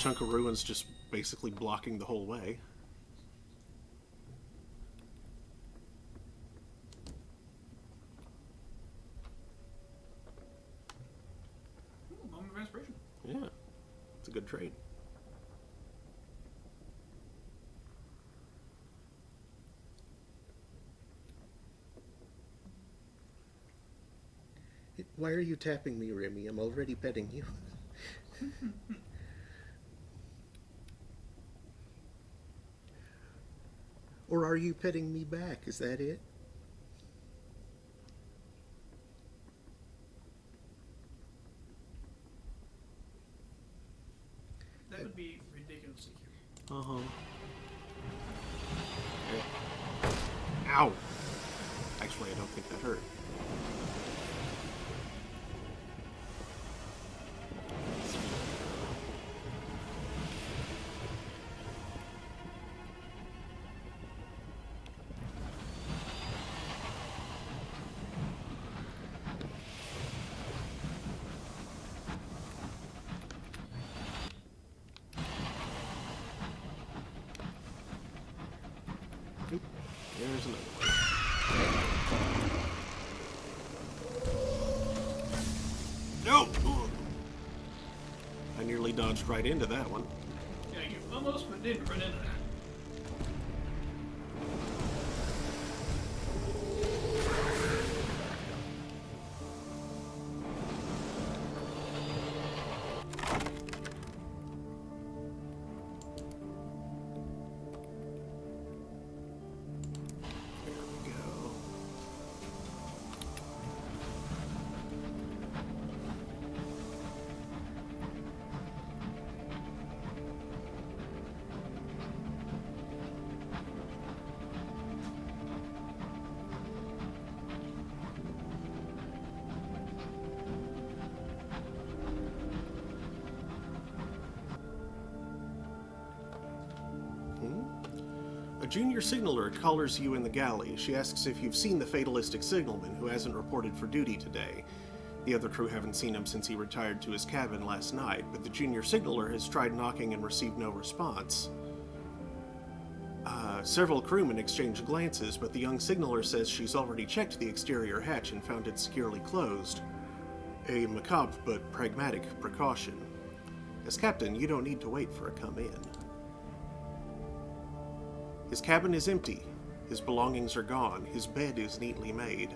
chunk of ruins just basically blocking the whole way. Ooh, moment of inspiration. Yeah, it's a good trade. Why are you tapping me, Remy? I'm already petting you. Or are you petting me back? Is that it? That would be ridiculously cute. Uh-huh. Ow! Actually, I don't think that hurt. Oop, there's another one. No! I nearly dodged right into that one. Yeah, you almost but didn't run into that. There we go. A junior signaler collars you in the galley. She asks if you've seen the fatalistic signalman, who hasn't reported for duty today. The other crew haven't seen him since he retired to his cabin last night, but the junior signaler has tried knocking and received no response. Several crewmen exchange glances, but the young signaler says she's already checked the exterior hatch and found it securely closed. A macabre but pragmatic precaution. As captain, you don't need to wait for a come in. His cabin is empty. His belongings are gone. His bed is neatly made.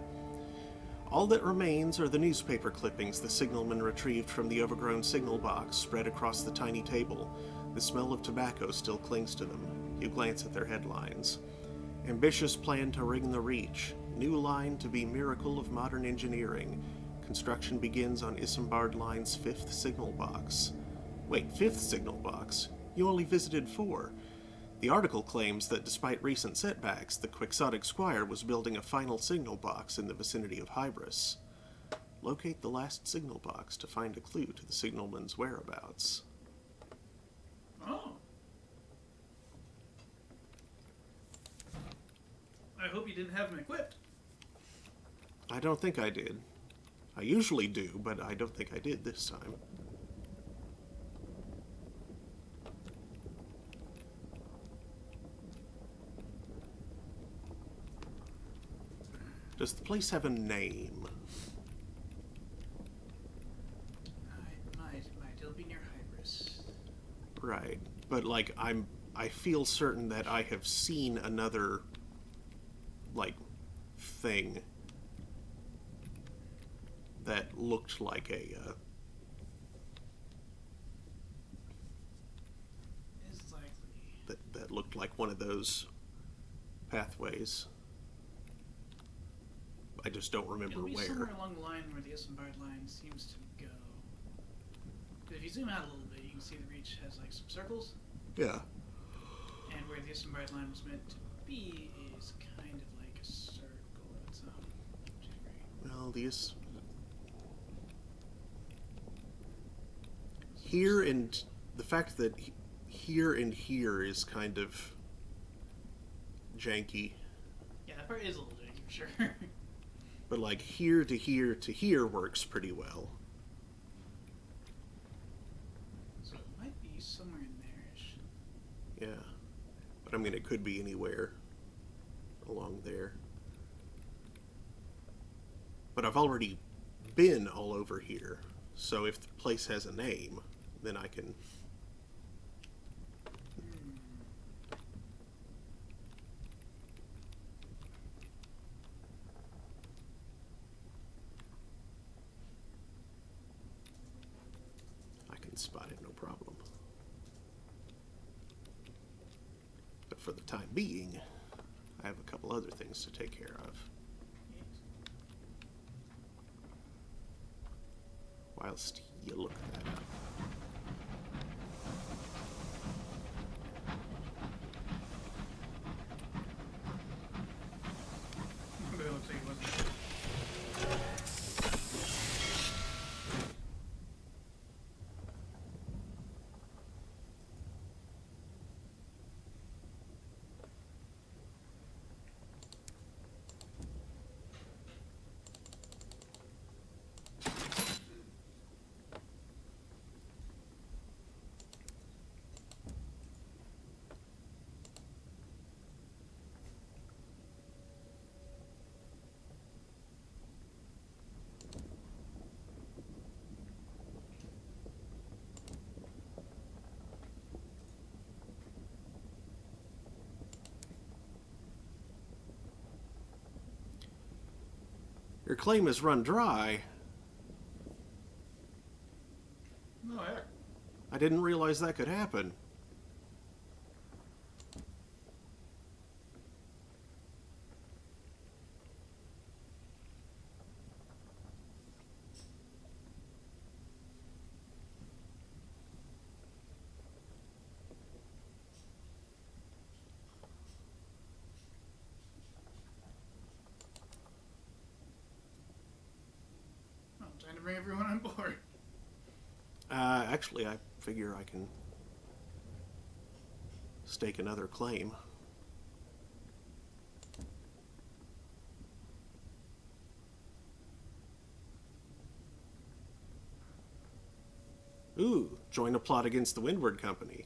All that remains are the newspaper clippings the signalman retrieved from the overgrown signal box spread across the tiny table. The smell of tobacco still clings to them. You glance at their headlines. Ambitious plan to ring the Reach. New line to be miracle of modern engineering. Construction begins on Isambard Line's 5th signal box. Wait, 5th signal box? You only visited 4. The article claims that despite recent setbacks, the quixotic squire was building a final signal box in the vicinity of Hybris. Locate the last signal box to find a clue to the signalman's whereabouts. Oh. I hope you didn't have him equipped. I don't think I did. I usually do, but I don't think I did this time. Does the place have a name? It might. It'll be near Hybris. Right. But like I feel certain that I have seen another like thing that looked like a It's likely. that looked like one of those pathways. I just don't remember It'll be where. somewhere along the line where the Isambard line seems to go. If you zoom out a little bit, you can see the Reach has like some circles, Yeah. and where the Isambard line was meant to be is kind of like a circle. It's not too great. Well, these here and the fact that here and here is kind of janky. Yeah, that part is a little janky for sure. But like here to here to here works pretty well. So it might be somewhere in there-ish. Yeah. But I mean, it could be anywhere along there. But I've already been all over here, so if the place has a name, then I can... I can spot it, no problem. But for the time being, I have a couple other things to take care of. Whilst you look that up. But it looks like it wasn't. Your claim is run dry. No, heck. I didn't realize that could happen. I'm trying to bring everyone on board. Actually, I figure I can stake another claim. Ooh, join a plot against the Windward Company.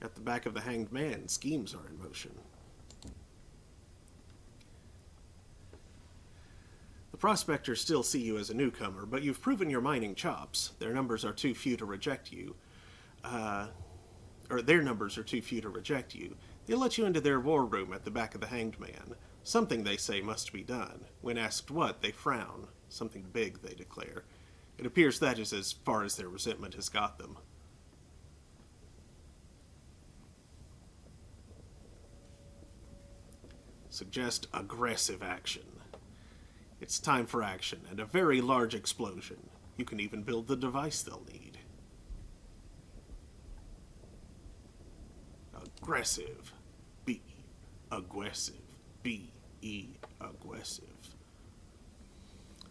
At the back of the Hanged Man, schemes are in motion. The prospectors still see you as a newcomer, but you've proven your mining chops. Their numbers are too few to reject you. Their numbers are too few to reject you. They let you into their war room at the back of the Hanged Man. Something, they say, must be done. When asked what, they frown. Something big, they declare. It appears that is as far as their resentment has got them. Suggest aggressive action. It's time for action, and a very large explosion. You can even build the device they'll need. Aggressive. B. Aggressive. B-E. Aggressive.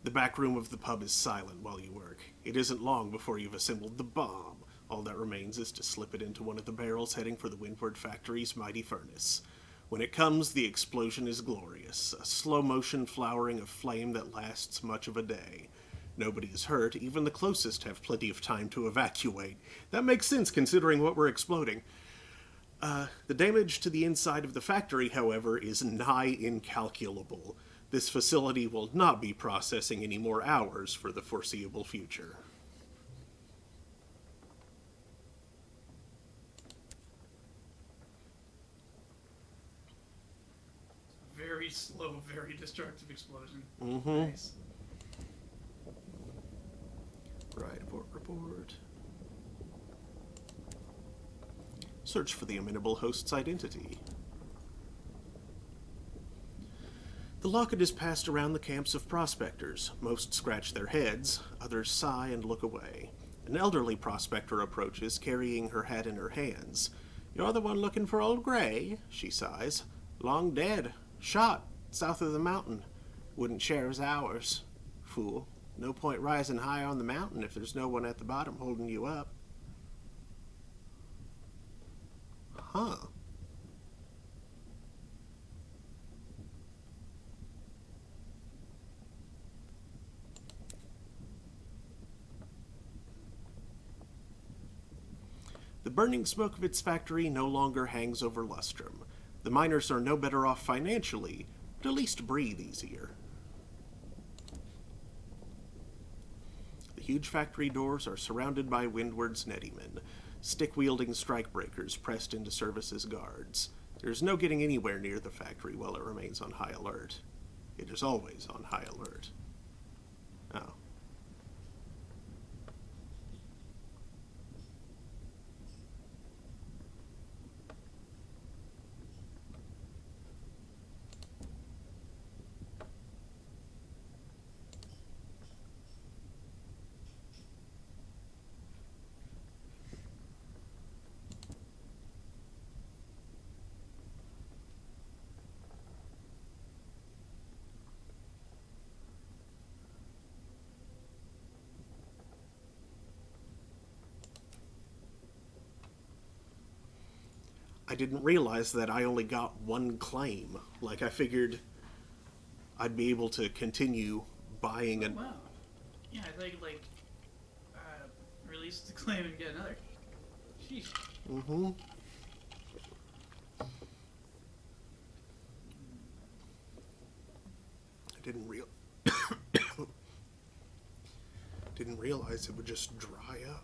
The back room of the pub is silent while you work. It isn't long before you've assembled the bomb. All that remains is to slip it into one of the barrels heading for the Windward Factory's mighty furnace. When it comes, the explosion is glorious, a slow-motion flowering of flame that lasts much of a day. Nobody is hurt, even the closest have plenty of time to evacuate. That makes sense considering what we're exploding. The damage to the inside of the factory, however, is nigh incalculable. This facility will not be processing any more hours for the foreseeable future. Very slow, very destructive explosion. Mm-hmm. Nice. Right, report. Search for the amenable host's identity. The locket is passed around the camps of prospectors. Most scratch their heads, others sigh and look away. An elderly prospector approaches, carrying her hat in her hands. "You're the one looking for old Gray," she sighs. "Long dead. Shot, south of the mountain. Wouldn't share his hours. Fool. No point rising high on the mountain if there's no one at the bottom holding you up." Huh. burning smoke of its factory no longer hangs over Lustrum. The miners are no better off financially, but at least breathe easier. The huge factory doors are surrounded by Windward's nettymen, stick-wielding strikebreakers pressed into service as guards. There's no getting anywhere near the factory while it remains on high alert. It is always on high alert. Oh. I didn't realize that I only got one claim. Like, I figured I'd be able to continue buying Oh, wow. Yeah, I think, like, release the claim and get another. Sheesh. Mm-hmm. I didn't realize it would just dry up.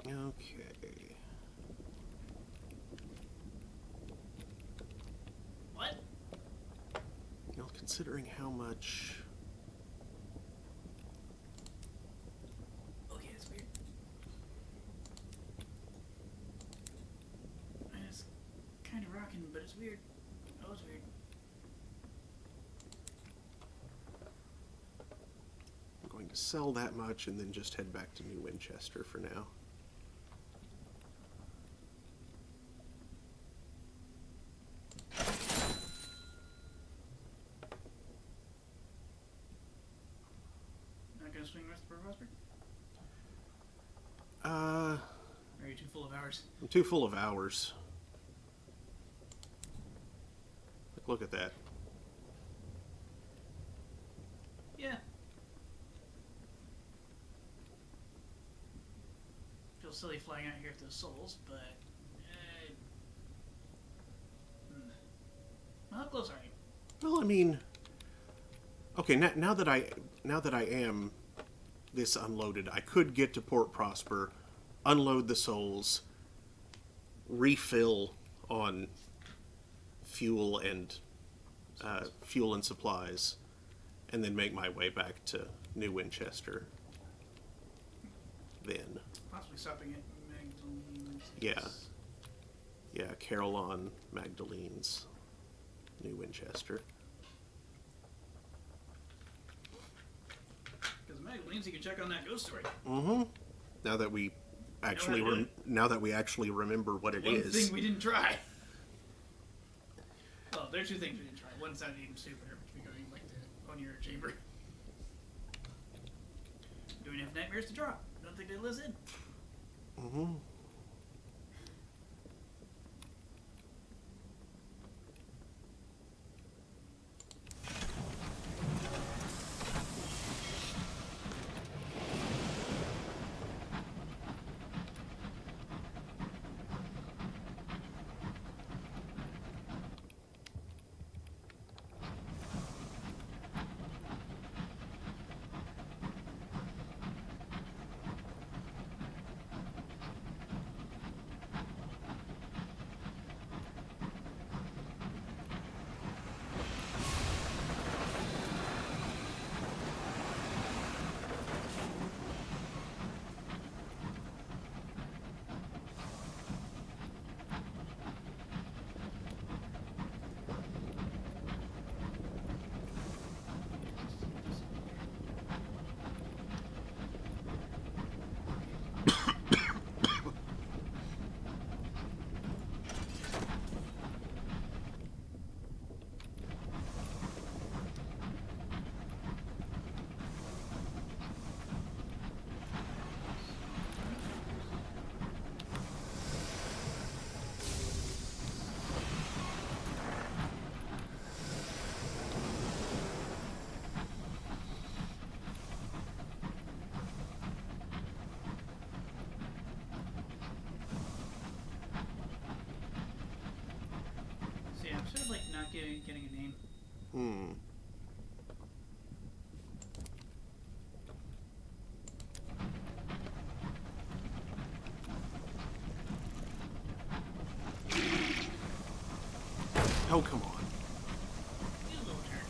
Okay. What? You know, considering how much... Okay, that's weird. And it's kind of rocking, but it's weird. Oh, it's weird. I'm going to sell that much and then just head back to New Winchester for now. Not gonna swing West for Prosper? Uh, Or are you too full of hours? I'm too full of hours. Look at that. Yeah. Feels silly flying out here with those souls, but well, how close are you? Well, I mean, okay. Now that I am this unloaded, I could get to Port Prosper, unload the souls, refill on fuel and supplies, and then make my way back to New Winchester. Then, Possibly stopping at Magdalene's. yeah, Carolyn Magdalene's New Winchester. Because Magdalene's, you can check on that ghost story. Mm-hmm. Now that we actually remember what it is. One thing we didn't try. Well, there are two things we didn't try. One sounded even stupider, which we go in like the Onier chamber. Do we have nightmares to draw? Don't think they listen. Mm-hmm. getting a name. Hmm. Oh, come on. He's a little jerk.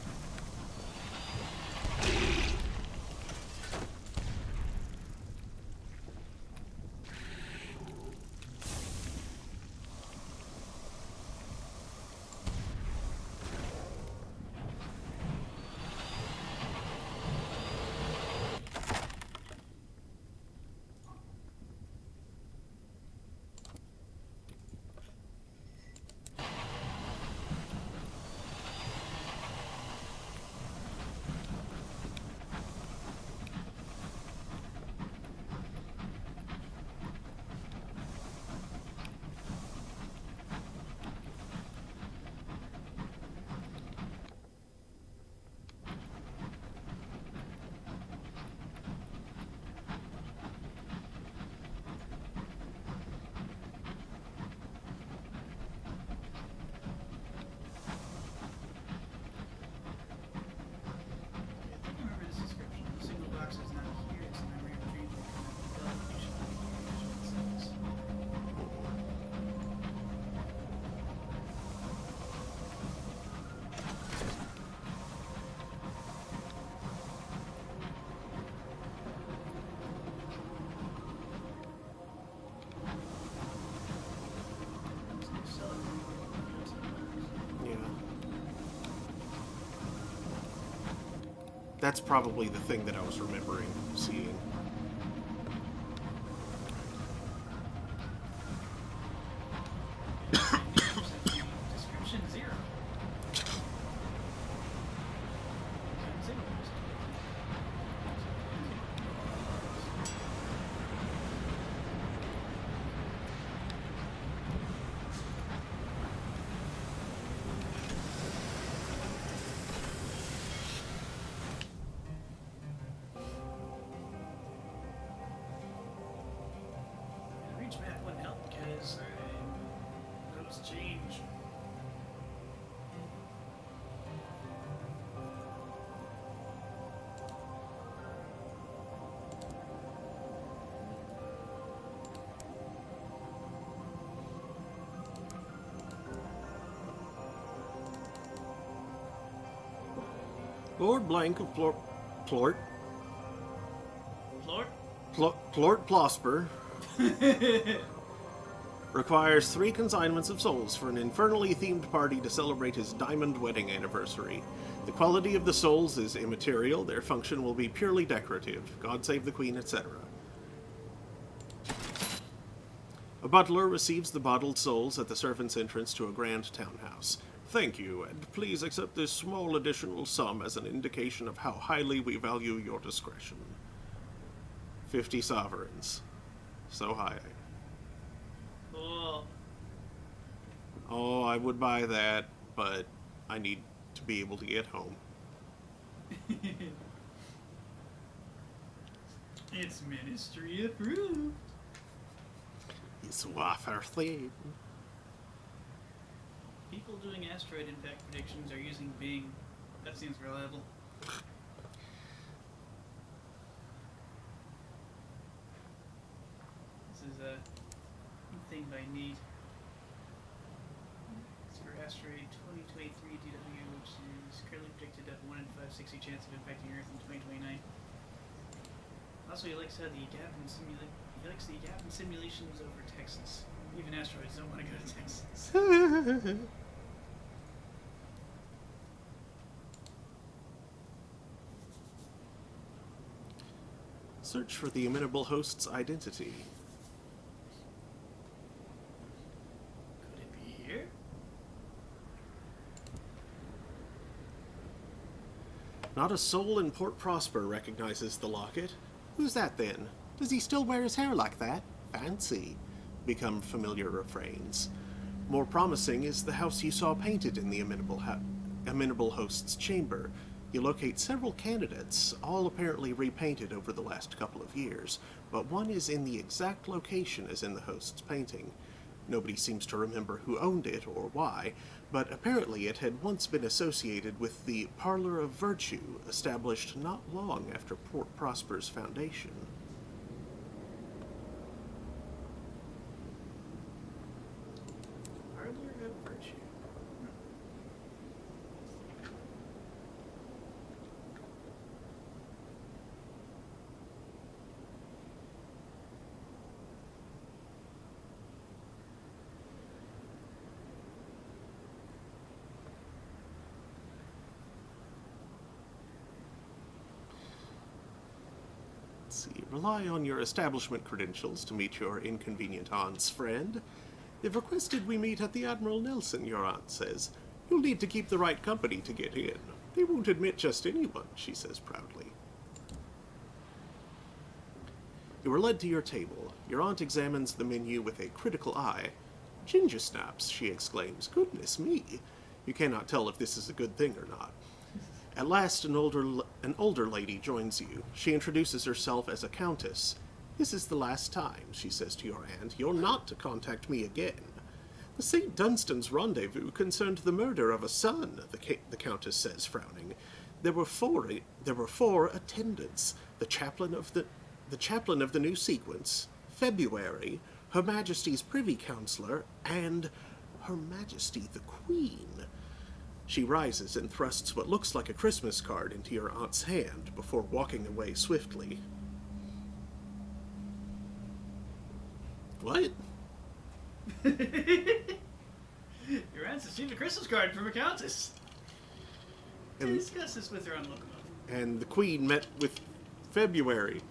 I remember this description. The signal box is not here. It's a memory retrieved from the location of the cells. Yeah. That's probably the thing that I was remembering seeing. Description 0. Reach map wouldn't help because those change. Lord Blank of Plort Lord? Plosper requires 3 consignments of souls for an infernally themed party to celebrate his diamond wedding anniversary. The quality of the souls is immaterial, their function will be purely decorative. God save the Queen, etc. A butler receives the bottled souls at the servants' entrance to a grand townhouse. Thank you, and please accept this small additional sum as an indication of how highly we value your discretion. 50 sovereigns. So high. Cool. Oh, I would buy that, but I need to be able to get home. It's ministry approved. It's wafer thin. People doing asteroid impact predictions are using Bing. That seems reliable. This is a thing by need. It's for asteroid 2023 DW, which is currently predicted to have 1 in 560 chance of impacting Earth in 2029. Also, he likes how the gap in simulations over Texas. Even asteroids don't want to go to Texas. Search for the amenable host's identity. Could it be here? Not a soul in Port Prosper recognizes the locket. Who's that then? Does he still wear his hair like that? Fancy. Become familiar refrains. More promising is the house you saw painted in the amenable host's chamber. You locate several candidates, all apparently repainted over the last couple of years, but one is in the exact location as in the host's painting. Nobody seems to remember who owned it or why, but apparently it had once been associated with the Parlor of Virtue, established not long after Port Prosper's foundation. Parlor of Virtue. Let's see. Rely on your establishment credentials to meet your inconvenient aunt's friend. They've requested we meet at the Admiral Nelson, your aunt says. You'll need to keep the right company to get in. They won't admit just anyone, she says proudly. You are led to your table. Your aunt examines the menu with a critical eye. Ginger snaps, she exclaims. Goodness me! You cannot tell if this is a good thing or not. At last, an older lady joins you. She introduces herself as a countess. This is the last time, she says to your aunt. You're not to contact me again. The St. Dunstan's rendezvous concerned the murder of a son, the countess says, frowning. There were four attendants. The chaplain of the new sequence, February, Her Majesty's Privy Councillor, and Her Majesty the Queen. She rises and thrusts what looks like a Christmas card into your aunt's hand before walking away swiftly. What? Your aunt's received a Christmas card from a countess. And, Discuss this with her on Locomotive. and the Queen met with February.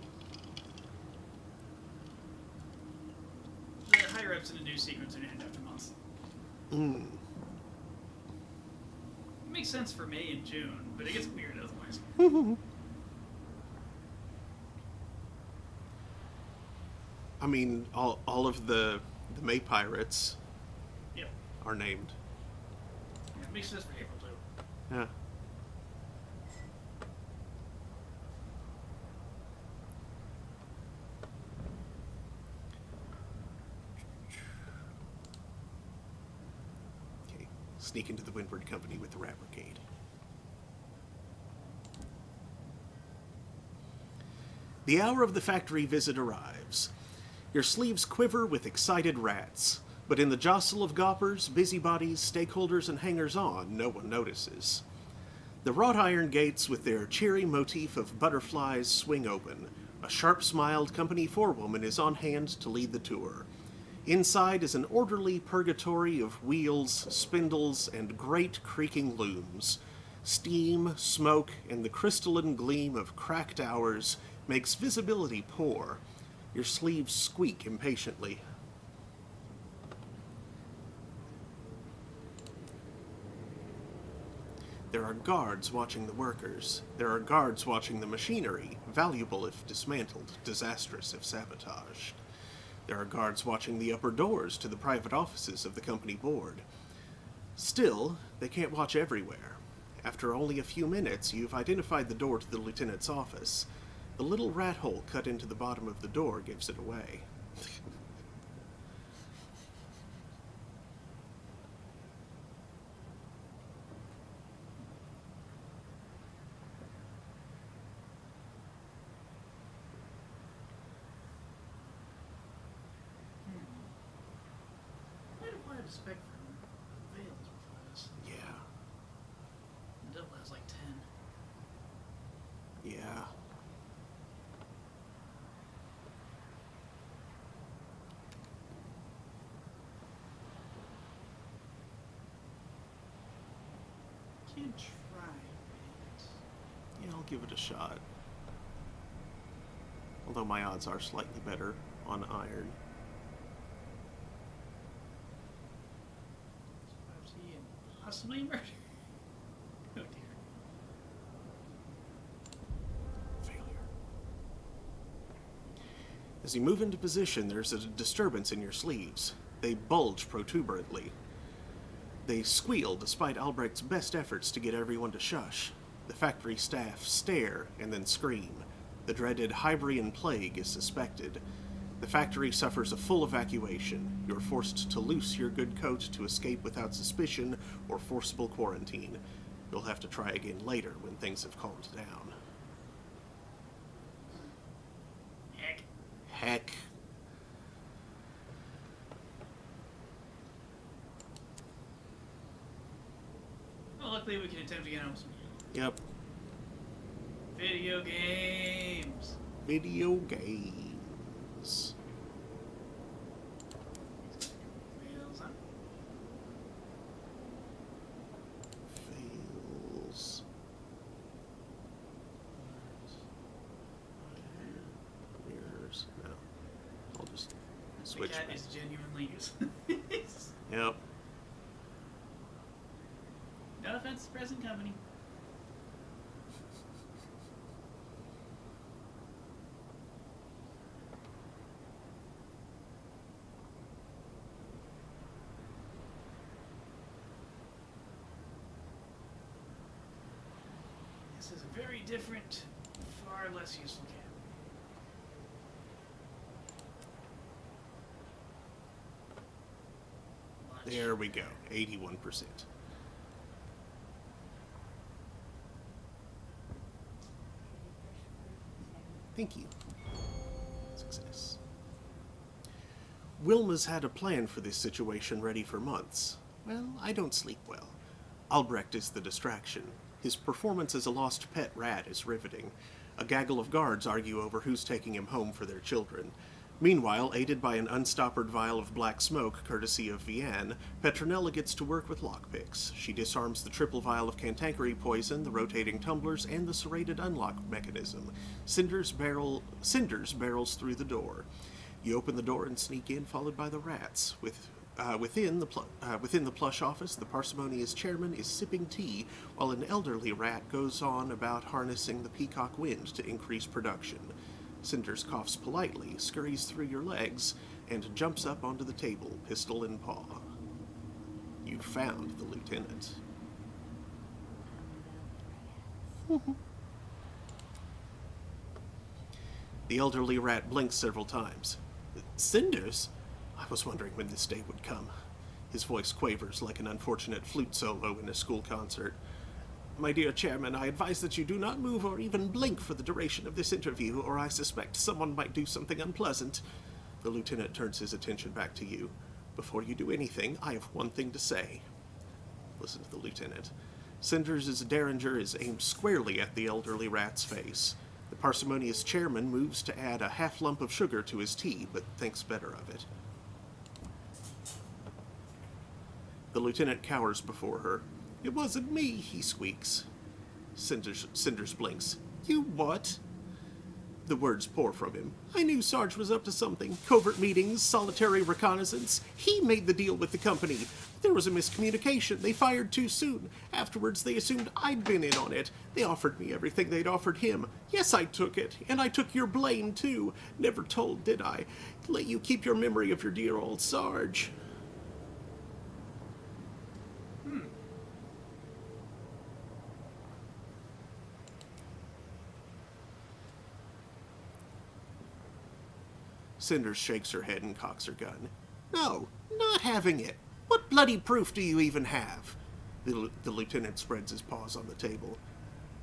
The higher ups in the news sequence are named after months. It makes sense for May and June, but it gets weird otherwise. I mean, all of the May pirates Yep. are named. Yeah, it makes sense for April too. Yeah. Okay, sneak into the Windward Company with the Rat Brigade. The hour of the factory visit arrives. Your sleeves quiver with excited rats, but in the jostle of goppers, busybodies, stakeholders, and hangers-on, no one notices. The wrought iron gates with their cheery motif of butterflies swing open. A sharp-smiled company forewoman is on hand to lead the tour. Inside is an orderly purgatory of wheels, spindles, and great creaking looms. Steam, smoke, and the crystalline gleam of cracked hours makes visibility poor. Your sleeves squeak impatiently. There are guards watching the workers. There are guards watching the machinery, valuable if dismantled, disastrous if sabotaged. There are guards watching the upper doors to the private offices of the company board. Still, they can't watch everywhere. After only a few minutes, you've identified the door to the lieutenant's office. The little rat hole cut into the bottom of the door gives it away. Might apply to spec for Veils before this. Yeah. The double has like 10. Yeah. Can try it. Yeah, I'll give it a shot. Although my odds are slightly better on iron. Biopsy and possibly murder. Oh dear. Failure. As you move into position, there's a disturbance in your sleeves. They bulge protuberantly. They squeal despite Albrecht's best efforts to get everyone to shush. The factory staff stare and then scream. The dreaded Hybrian plague is suspected. The factory suffers a full evacuation. You're forced to loose your good coat to escape without suspicion or forcible quarantine. You'll have to try again later when things have calmed down. Heck. Heck. Well, luckily we can attempt to get home some Yep. video games. Video games. Fails, huh? Fails. Mirrors. No. I'll just switch The cat back. is genuinely useless. Yep. No offense to present company. This is a very different, far less useful cat. Lunch. There we go. 81%. Thank you. Success. Wilma's had a plan for this situation ready for months. Well, I don't sleep well. Albrecht is the distraction. His performance as a lost pet rat is riveting. A gaggle of guards argue over who's taking him home for their children. Meanwhile, aided by an unstoppered vial of black smoke, courtesy of Vianne, Petronella gets to work with lockpicks. She disarms the triple vial of cantankerous poison, the rotating tumblers, and the serrated unlock mechanism. Cinders barrels through the door. You open the door and sneak in, followed by the rats. Within the plush office, the parsimonious chairman is sipping tea, while an elderly rat goes on about harnessing the peacock wind to increase production. Cinders coughs politely, scurries through your legs, and jumps up onto the table, pistol in paw. You've found the lieutenant. The elderly rat blinks several times. Cinders? I was wondering when this day would come. His voice quavers like an unfortunate flute solo in a school concert. My dear chairman, I advise that you do not move or even blink for the duration of this interview, or I suspect someone might do something unpleasant. The lieutenant turns his attention back to you. Before you do anything, I have one thing to say. Listen to the lieutenant. Cinders' derringer is aimed squarely at the elderly rat's face. The parsimonious chairman moves to add a half lump of sugar to his tea, but thinks better of it. The lieutenant cowers before her. It wasn't me, he squeaks. Cinders blinks. You what? The words pour from him. I knew Sarge was up to something. Covert meetings, solitary reconnaissance. He made the deal with the company. There was a miscommunication. They fired too soon. Afterwards, they assumed I'd been in on it. They offered me everything they'd offered him. Yes, I took it. And I took your blame, too. Never told, did I? Let you keep your memory of your dear old Sarge. Cinders shakes her head and cocks her gun. No, not having it. What bloody proof do you even have? The lieutenant spreads his paws on the table.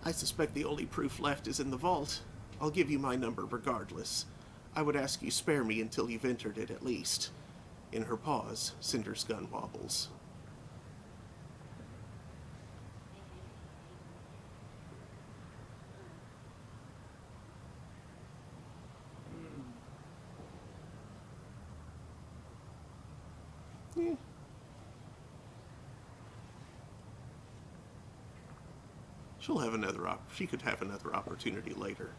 I suspect the only proof left is in the vault. I'll give you my number regardless. I would ask you spare me until you've entered it at least. In her pause, Cinders' gun wobbles. Yeah. She'll have she could have another opportunity later.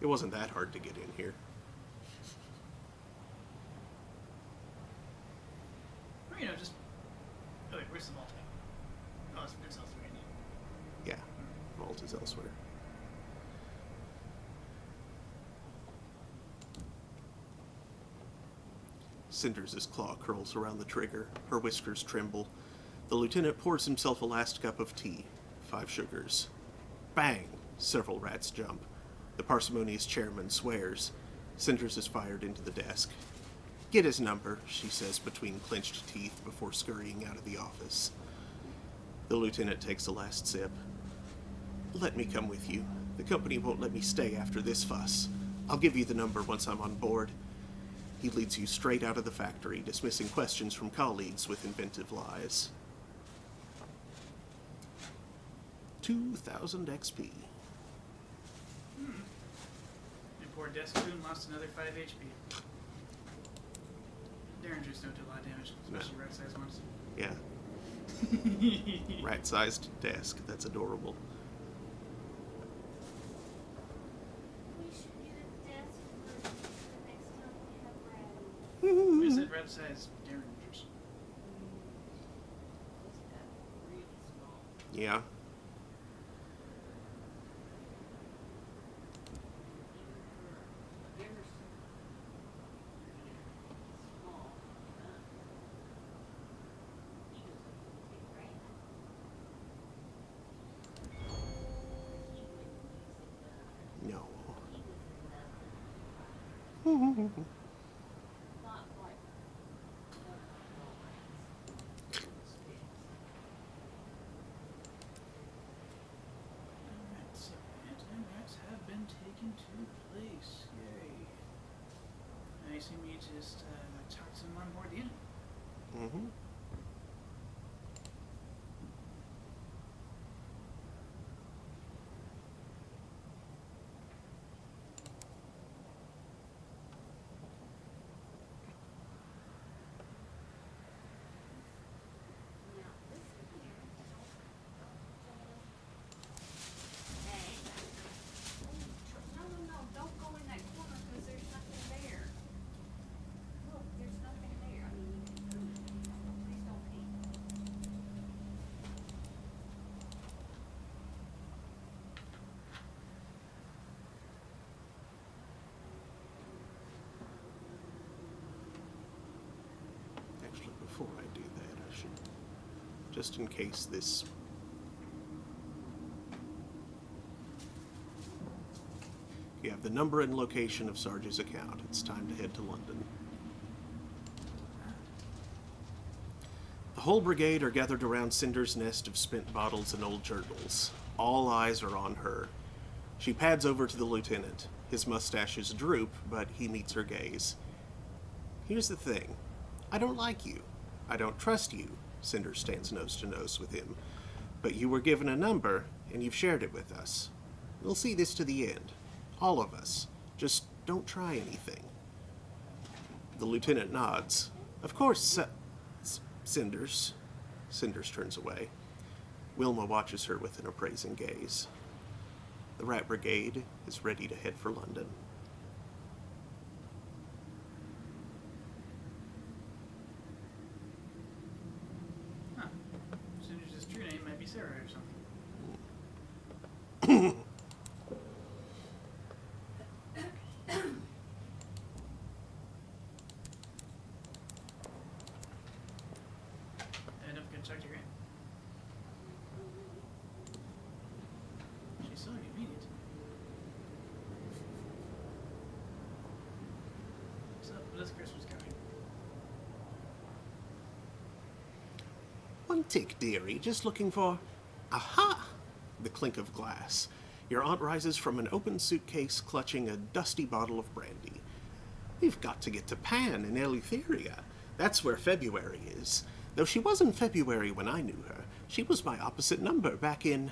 It wasn't that hard to get in here. Or, just... Oh, wait, where's the vault? Oh, it's elsewhere, isn't it? Yeah, vault is elsewhere. Cinders' claw curls around the trigger. Her whiskers tremble. The lieutenant pours himself a last cup of tea. 5 sugars. Bang! Several rats jump. The parsimonious chairman swears. Cinders is fired into the desk. "Get his number," she says between clenched teeth before scurrying out of the office. The lieutenant takes a last sip. "Let me come with you. The company won't let me stay after this fuss. I'll give you the number once I'm on board." He leads you straight out of the factory, dismissing questions from colleagues with inventive lies. 2,000 XP. And poor desk spoon lost another 5 HP. Derringers don't do a lot of damage, especially rat-sized ones. Yeah. Rat-sized desk. That's adorable. We should get a desk for the next time we have Brad. We said rat-sized derringers. Really small. Yeah. Emerson. Small. No. Not like. Alright, so anti-rats have been taken to place. Yay. I assume you just talk to them on board the unit. Mm-hmm. Now, listen here. No, don't go in that corner because there's nothing there. Look, there's nothing there. I mean, you can move. Please don't peek. Actually, before I do that, I should, just in case this... You have the number and location of Sarge's account. It's time to head to London. The whole brigade are gathered around Cinder's nest of spent bottles and old journals. All eyes are on her. She pads over to the lieutenant. His mustaches droop, but he meets her gaze. "Here's the thing. I don't like you. I don't trust you." Cinder stands nose to nose with him. "But you were given a number, and you've shared it with us. We'll see this to the end. All of us. Just don't try anything." The lieutenant nods. "Of course, Cinders." Cinders turns away. Wilma watches her with an appraising gaze. The Rat Brigade is ready to head for London. Huh. Cinder's true name might be Sarah or something. Enough good talk to Grant. She's so convenient. So, what is Christmas coming? "One tick, dearie. Just looking for..." Aha! The clink of glass. Your aunt rises from an open suitcase clutching a dusty bottle of brandy. "We've got to get to Pan in Eleutheria. That's where February is. Though she wasn't February when I knew her. She was my opposite number back in..."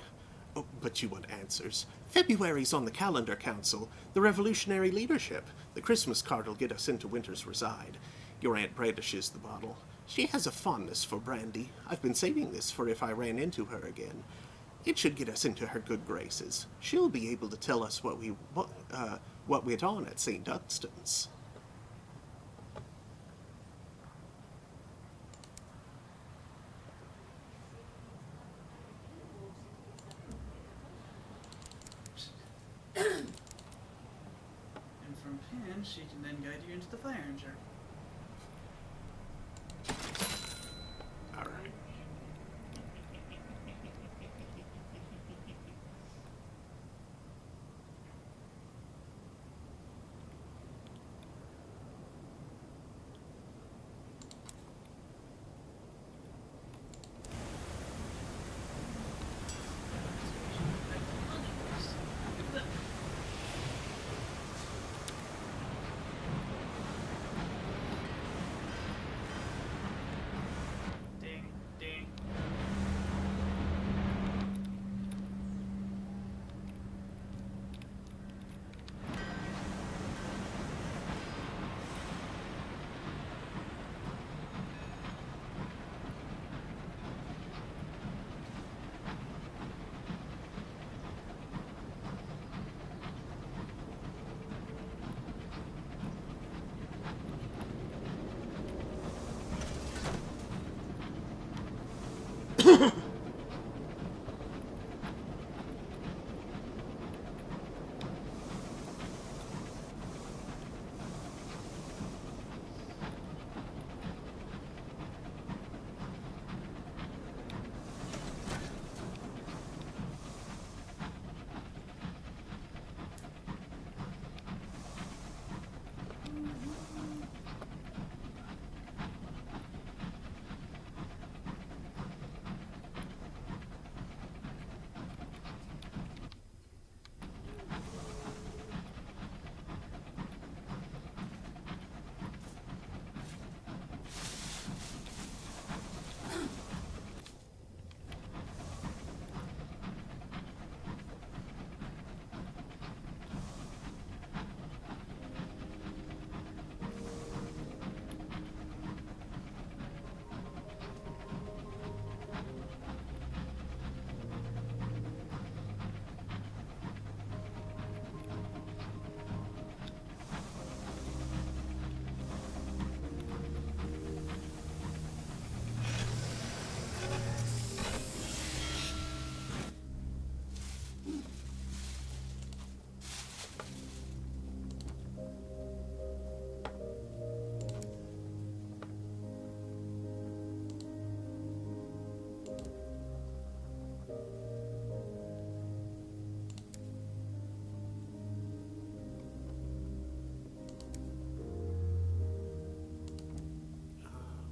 "Oh, but you want answers. February's on the calendar council. The revolutionary leadership. The Christmas card'll get us into Winter's Reside." Your aunt brandishes the bottle. "She has a fondness for brandy. I've been saving this for if I ran into her again. It should get us into her good graces. She'll be able to tell us what went on at St. Dunstan's." And from Pan, she can then guide you into the firing jar. All right.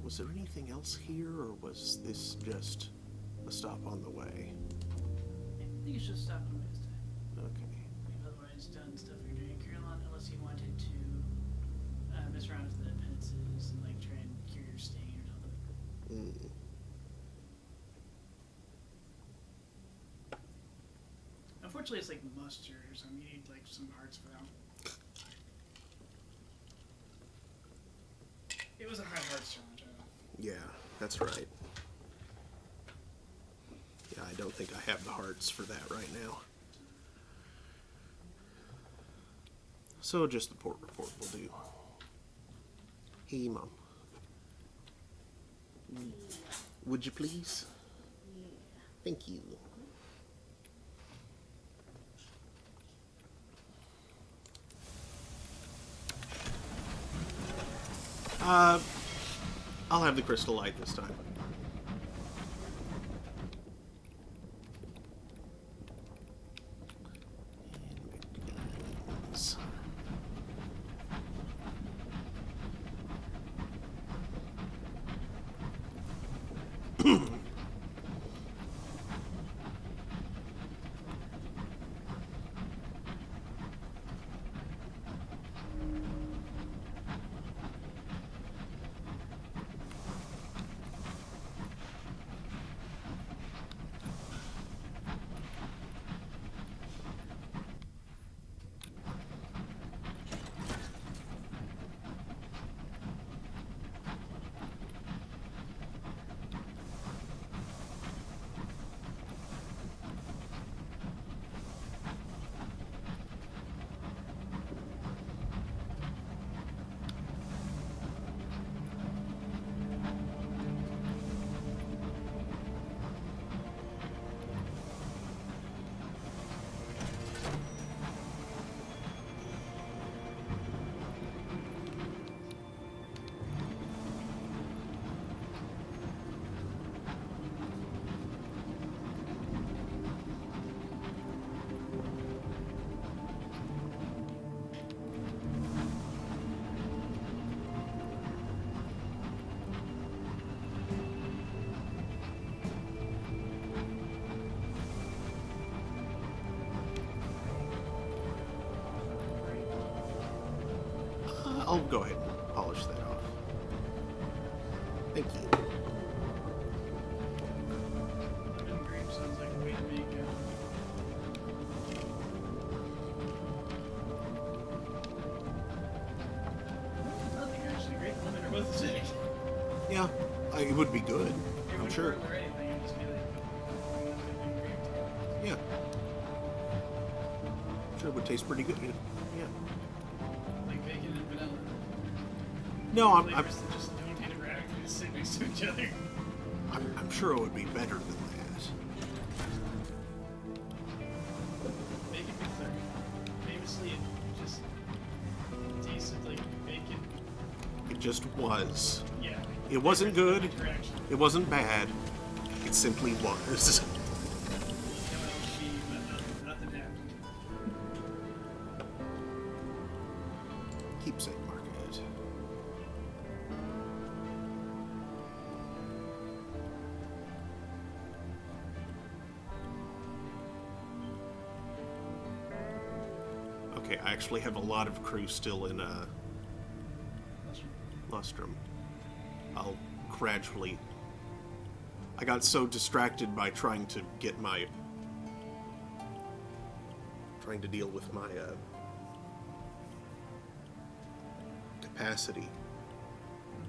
Was there anything else here, or was this just a stop on the way? I think it's just stop on this time. Okay. We've otherwise done stuff you're doing Carolina, unless you wanted to mess around with the penances and like try and cure your stain or something. Mm. Unfortunately, it's like mustard, so you need like some hearts for that. It was a high hearts challenge. I know. Yeah, that's right. Yeah, I don't think I have the hearts for that right now. So just the port report will do. Hey, Mom. Would you please? Thank you. I'll have the crystal light this time. I'll go ahead and polish that off. Thank you. Lemon grape sounds like a way to make nothing actually. Grape and lemon are both acidic. Yeah, it would be good. It I'm wouldn't sure. burn or anything, it'd just be like lemon grape. Yeah. Sure, it would taste pretty good. Yeah. Like bacon and vanilla. No, I'm Flavors that just don't interact, they just sit next to each other. I'm sure it would be better than that. Make it be 30. Famously, it just tasted like bacon. It just was. Yeah. It wasn't good. Correction. It wasn't bad. It simply was. Nothing happened. Keepsake market. Okay, I actually have a lot of crew still in Lustrum. I'll gradually... I got so distracted by trying to get my... trying to deal with my capacity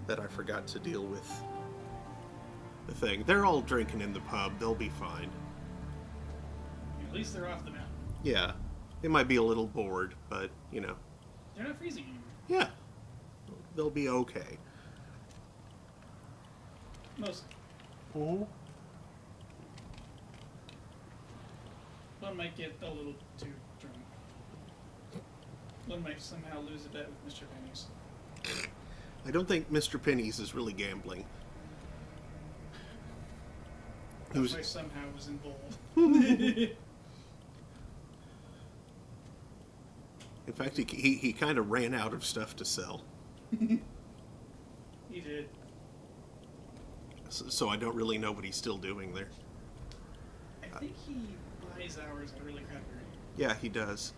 that I forgot to deal with the thing. They're all drinking in the pub. They'll be fine. At least they're off the map. Yeah. They might be a little bored, but, you know. They're not freezing anymore. Yeah. They'll be okay. Mostly. Oh. One might get a little too drunk. One might somehow lose a bet with Mr. Penny's. I don't think Mr. Penny's is really gambling. That's why somehow was involved. In fact, he kind of ran out of stuff to sell. He did. So I don't really know what he's still doing there. I think he buys hours at a really crappy rate. Yeah, he does.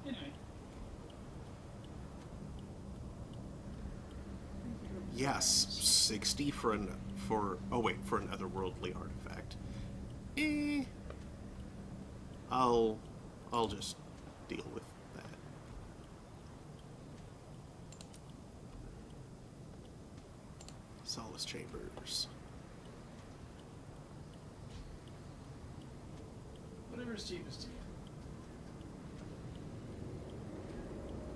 Anyway. Yes, 60 for an for an otherworldly artifact. I'll just deal with that. Solace chambers. Whatever's cheapest to you.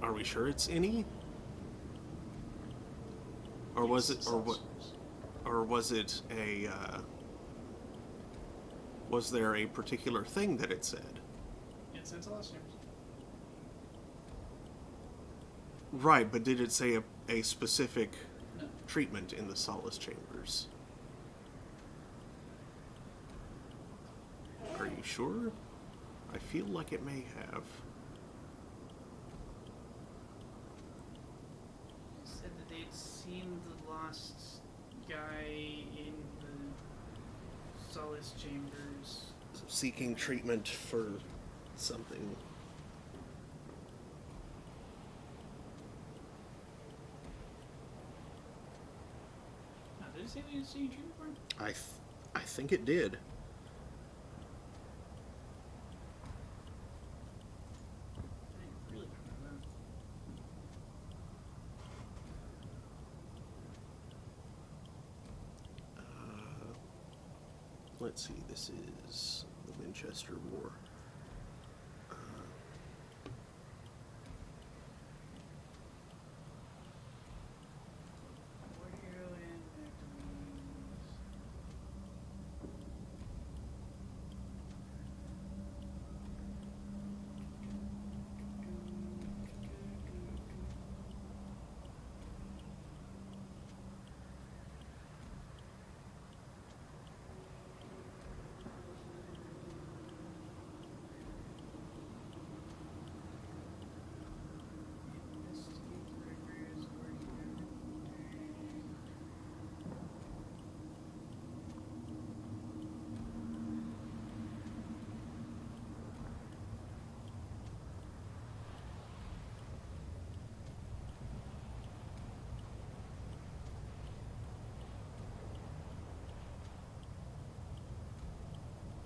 Are we sure it's any? Or was it, or what? Or was it a? Was there a particular thing that it said? It said Sunless. Right, but did it say a specific No. treatment in the Solace chambers? Are you sure? I feel like it may have. It said that they'd seen the lost guy in the Solace chambers. Seeking treatment for something. Now, did it say they had seen treatment for him? I think it did. I really don't know that. Let's see, this is the Winchester War. War hero and victims. Investigate rigorous war hero.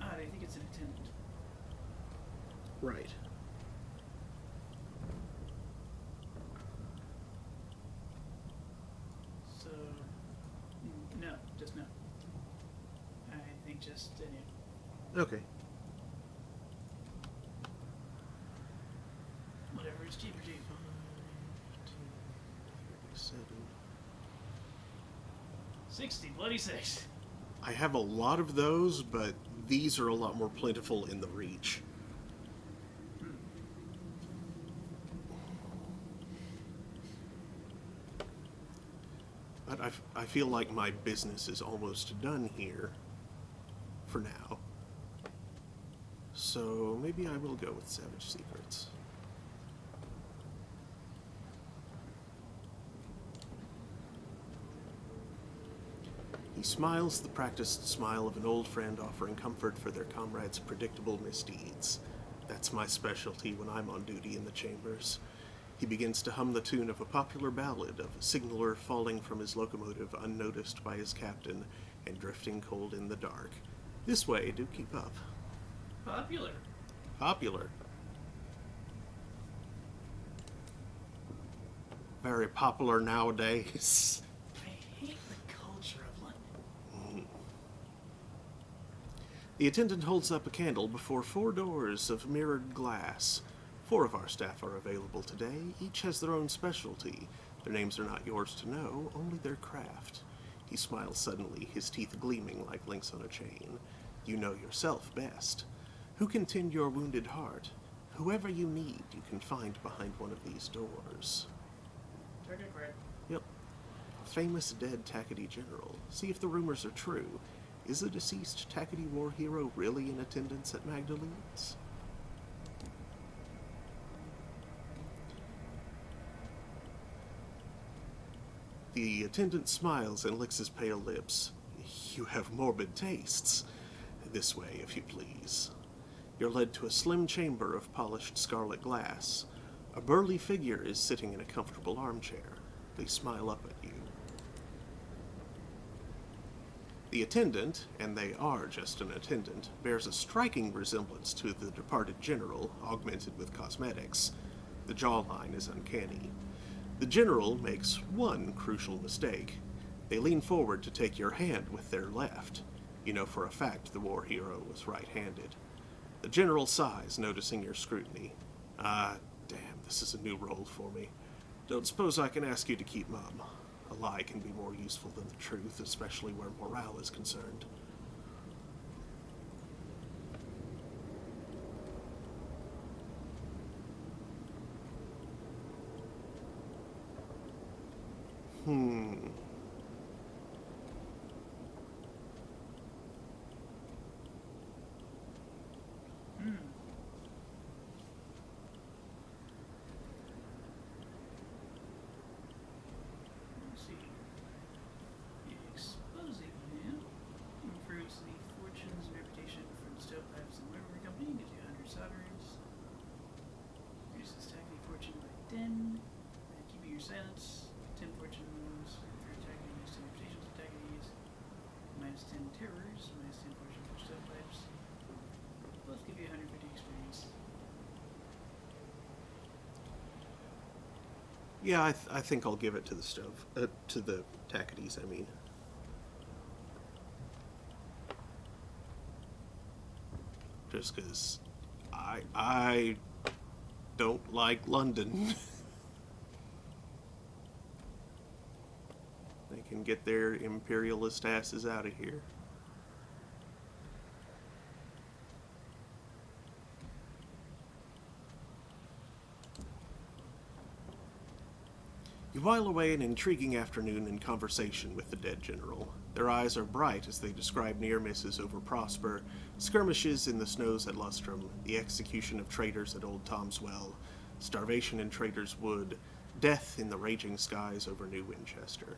Ah, they think it's an attendant. Right. So, no, just no. I think just no. Okay. Whatever is cheaper, cheap. 7. 60, bloody 6. I have a lot of those, but these are a lot more plentiful in the Reach. But I feel like my business is almost done here, for now. So maybe I will go with Savage Secrets. He smiles the practiced smile of an old friend offering comfort for their comrade's predictable misdeeds. That's my specialty when I'm on duty in the chambers. He begins to hum the tune of a popular ballad of a signaler falling from his locomotive unnoticed by his captain and drifting cold in the dark. This way, do keep up. Popular. Popular. Very popular nowadays. I hate the culture of London. The attendant holds up a candle before 4 doors of mirrored glass. 4 of our staff are available today. Each has their own specialty. Their names are not yours to know, only their craft. He smiles suddenly, his teeth gleaming like links on a chain. You know yourself best. Who can tend your wounded heart? Whoever you need, you can find behind one of these doors. Target red. Yep. A famous dead Tackety general. See if the rumors are true. Is the deceased Tackety war hero really in attendance at Magdalene's? The attendant smiles and licks his pale lips. You have morbid tastes. This way, if you please. You're led to a slim chamber of polished scarlet glass. A burly figure is sitting in a comfortable armchair. They smile up at you. The attendant, and they are just an attendant, bears a striking resemblance to the departed general, augmented with cosmetics. The jawline is uncanny. The general makes one crucial mistake. They lean forward to take your hand with their left. You know for a fact the war hero was right-handed. The general sighs, noticing your scrutiny. Ah, damn, this is a new role for me. Don't suppose I can ask you to keep mum. A lie can be more useful than the truth, especially where morale is concerned. Let's see. Exposing him improves the fortunes and reputation for the stovepipes and livery company. Gives you 100 sovereigns. Reduces tackety fortune by 10. Keeping your silence. 10 fortunes for tackety, minus 10 reputations for tacketies. Minus 10 terrors. Minus 10 fortune for stovepipes. Both give you 150 experience. Yeah, I think I'll give it to the stove. To the Tacketies, I mean. Just because I don't like London. They can get their imperialist asses out of here. You while away an intriguing afternoon in conversation with the dead general. Their eyes are bright as they describe near misses over Prosper, skirmishes in the snows at Lustrum, the execution of traitors at Old Tom's Well, starvation in Traitors' Wood, death in the raging skies over New Winchester.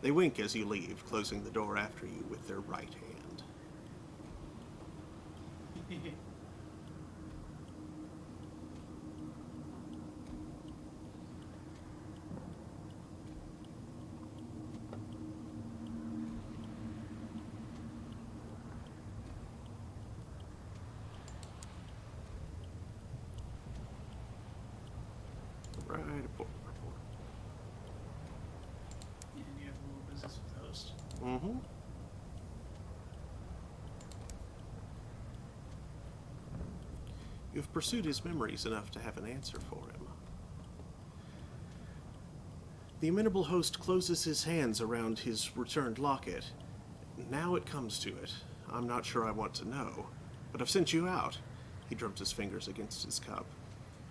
They wink as you leave, closing the door after you with their right hand. Right aboard. And you have a little business with the host. Mm-hmm. You've pursued his memories enough to have an answer for him. The amenable host closes his hands around his returned locket. Now it comes to it. I'm not sure I want to know, but I've sent you out. He drums his fingers against his cup.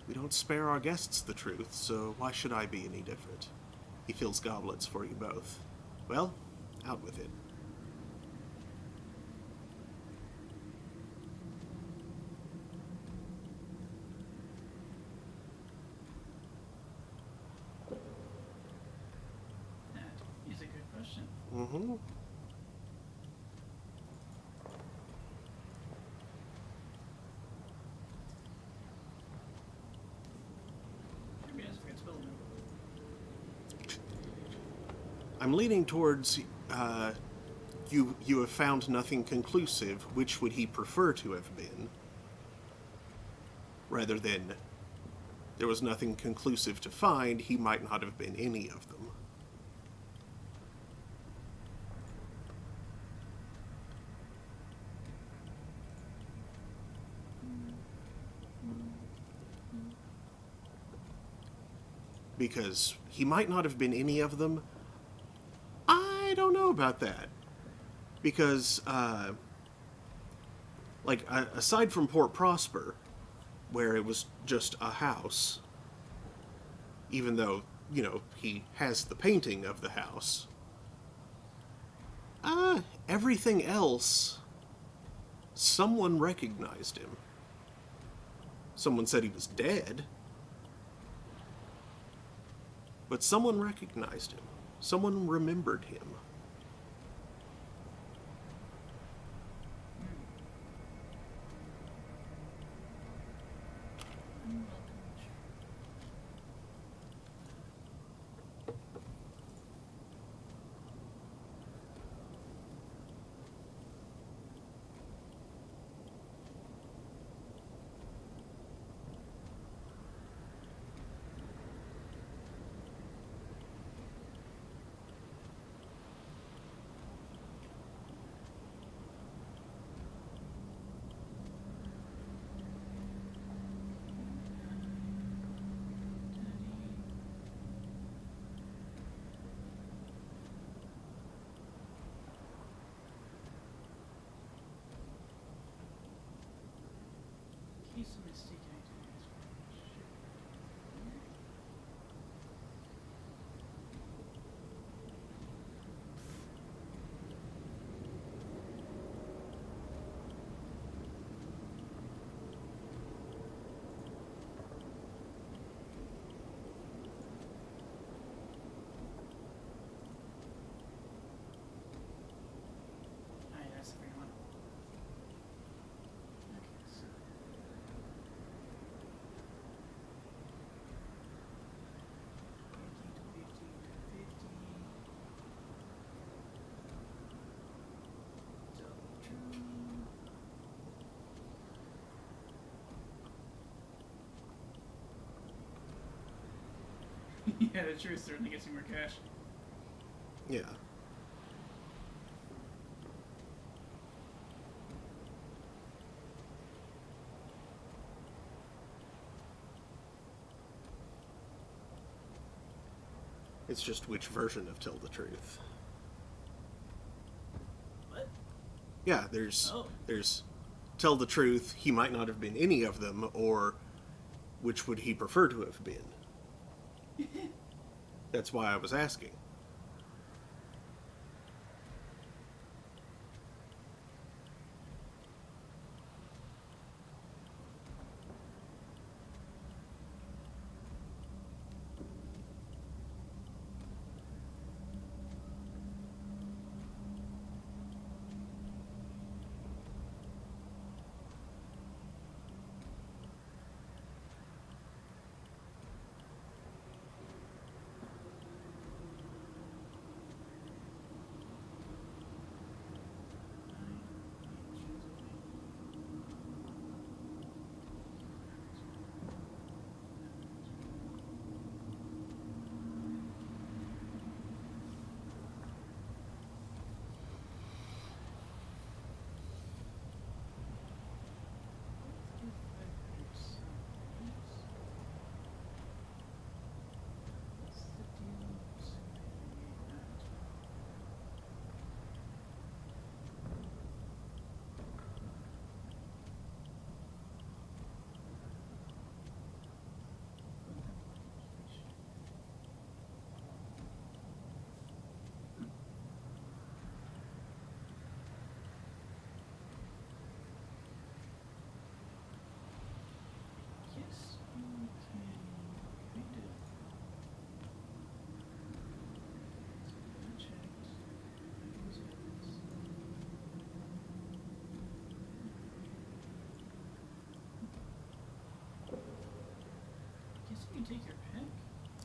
We don't spare our guests the truth, so why should I be any different? He fills goblets for you both. Well, out with it. That is a good question. Mm-hmm. Maybe I forget to spell them. I'm leaning towards, you have found nothing conclusive. Which would he prefer to have been? Rather than, there was nothing conclusive to find, he might not have been any of them. Because he might not have been any of them. I don't know about that. Because, aside from Port Prosper, where it was just a house, even though, he has the painting of the house, everything else, someone recognized him. Someone said he was dead, but someone recognized him. Someone remembered him. Case of mistaken identity. Alright, that's the green one. Okay, so. Yeah, the truth certainly gets you more cash. Yeah. It's just which version of Tell the Truth. What? Yeah, there's Oh. Tell the Truth, he might not have been any of them, or which would he prefer to have been? That's why I was asking.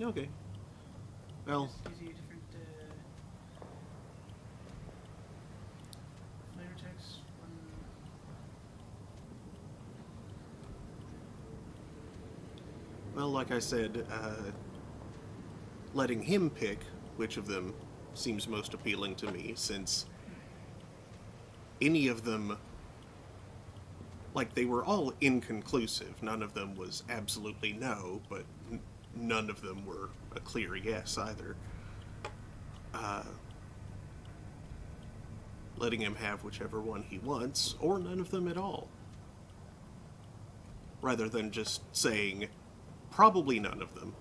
Okay. Well, Just gives you different flavor text. well, like I said, letting him pick which of them seems most appealing to me, since any of them, like, they were all inconclusive. None of them was absolutely no, but none of them were a clear yes either. Letting him have whichever one he wants, or none of them at all. Rather than just saying, probably none of them.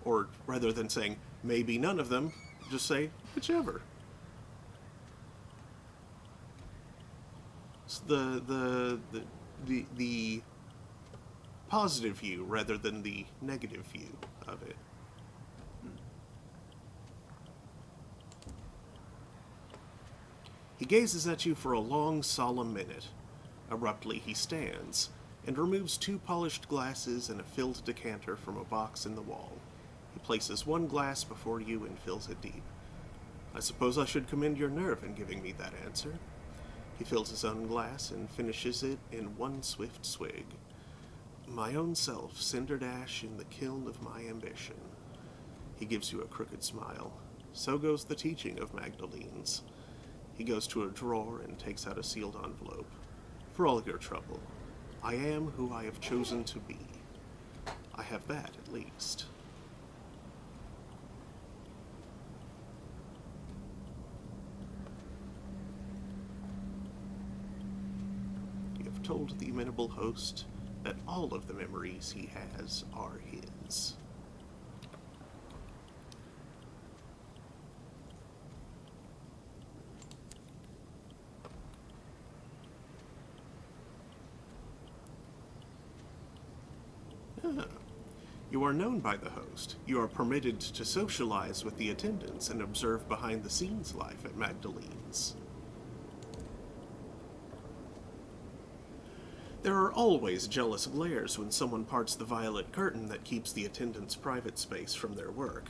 Or rather than saying, maybe none of them, just say, whichever. It's the positive view rather than the negative view of it. He gazes at you for a long, solemn minute. Abruptly he stands, and removes 2 polished glasses and a filled decanter from a box in the wall. He places 1 glass before you and fills it deep. I suppose I should commend your nerve in giving me that answer. He fills his own glass and finishes it in 1 swift swig. My own self, cindered ash in the kiln of my ambition. He gives you a crooked smile. So goes the teaching of Magdalene's. He goes to a drawer and takes out a sealed envelope. For all your trouble, I am who I have chosen to be. I have that, at least. You have told the amenable host that all of the memories he has are his. You are known by the host. You are permitted to socialize with the attendants and observe behind-the-scenes life at Magdalene's. There are always jealous glares when someone parts the violet curtain that keeps the attendants' private space from their work.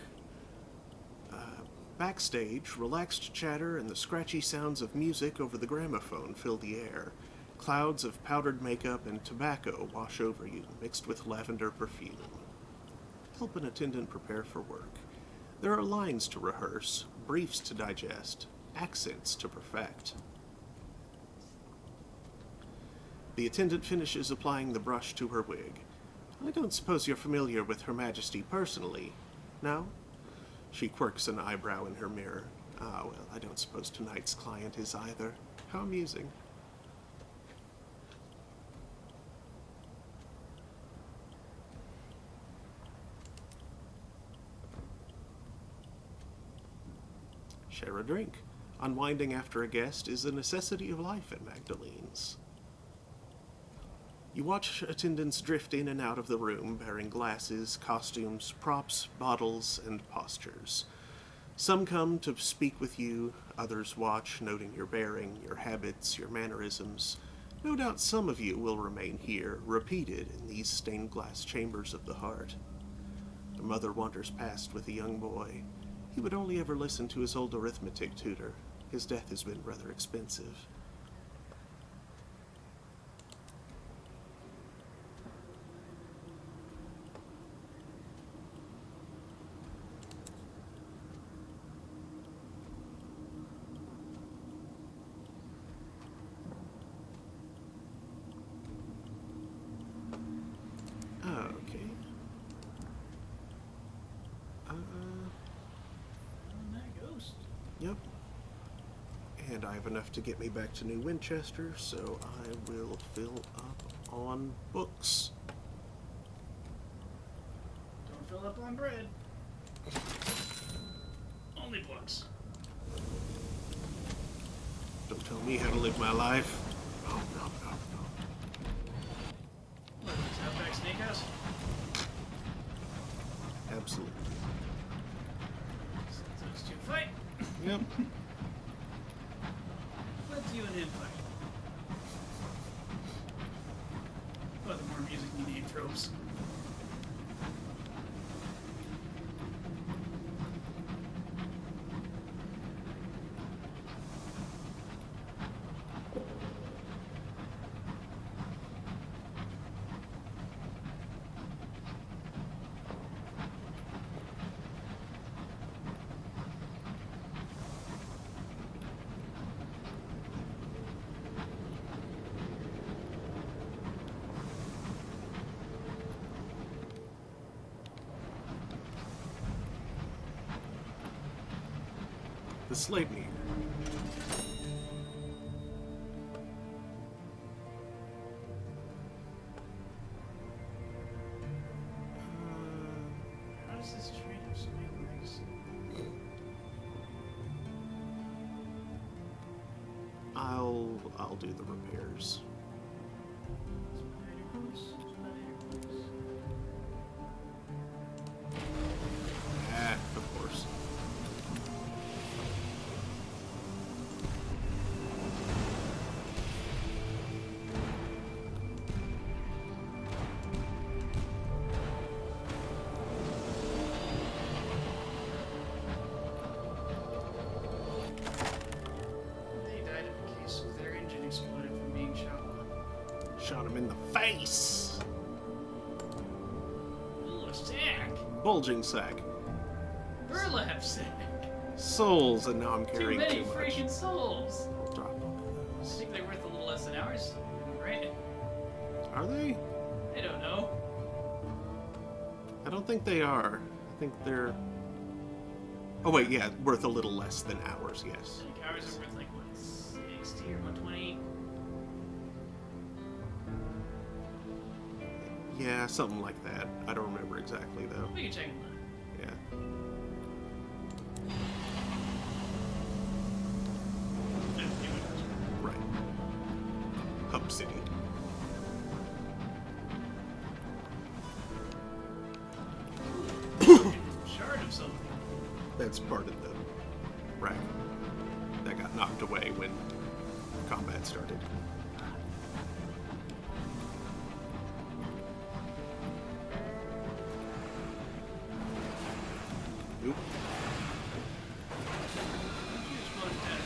Backstage, relaxed chatter and the scratchy sounds of music over the gramophone fill the air. Clouds of powdered makeup and tobacco wash over you, mixed with lavender perfume. Help an attendant prepare for work. There are lines to rehearse, briefs to digest, accents to perfect. The attendant finishes applying the brush to her wig. I don't suppose you're familiar with Her Majesty personally, no? She quirks an eyebrow in her mirror. Ah, well, I don't suppose tonight's client is either. How amusing. Share a drink. Unwinding after a guest is a necessity of life at Magdalene's. You watch attendants drift in and out of the room, bearing glasses, costumes, props, bottles, and postures. Some come to speak with you, others watch, noting your bearing, your habits, your mannerisms. No doubt some of you will remain here, repeated in these stained glass chambers of the heart. A mother wanders past with a young boy. He would only ever listen to his old arithmetic tutor. His death has been rather expensive. Okay. That ghost. Yep. And I have enough to get me back to New Winchester, so I will fill up on books. Don't fill up on bread. Only books. Don't tell me how to live my life. No, no, no, no. What, is Outback Steakhouse? Absolutely. Those two fight. Yep. Let's you and him fight. Oh, the more music you need tropes. the Sleipnir. How does this train have so many legs? I'll do the repairs. Of course. They died in a case of their engine exploded from being shot. Shot him in the face. Ooh, a sack! Bulging sack. Burlap sack! Souls, and now I'm Too carrying many too much. freaking souls! I'll drop one of I those. think they're worth a little less than ours, right? Are they? I don't know. I don't think they are. I think they're... Oh wait, yeah, worth a little less than ours, yes. I think ours are worth like, what, 60 or 120? Yeah, something like that. I don't remember exactly, though. We can check them out. Yeah. Right. Hub City. Shard of something. That's part of the rack that got knocked away when combat started. Oop. You exploded that.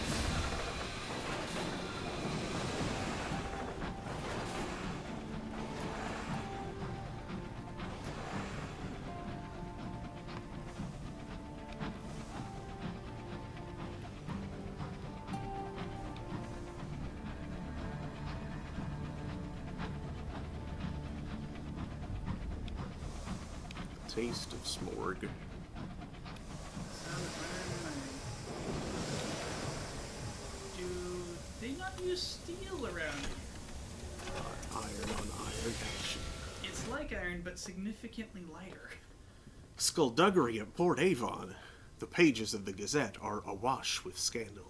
Taste of Smorg. Sound of iron. Do they not use steel around here? Iron on iron action. It's like iron, but significantly lighter. Skullduggery at Port Avon. The pages of the Gazette are awash with scandal.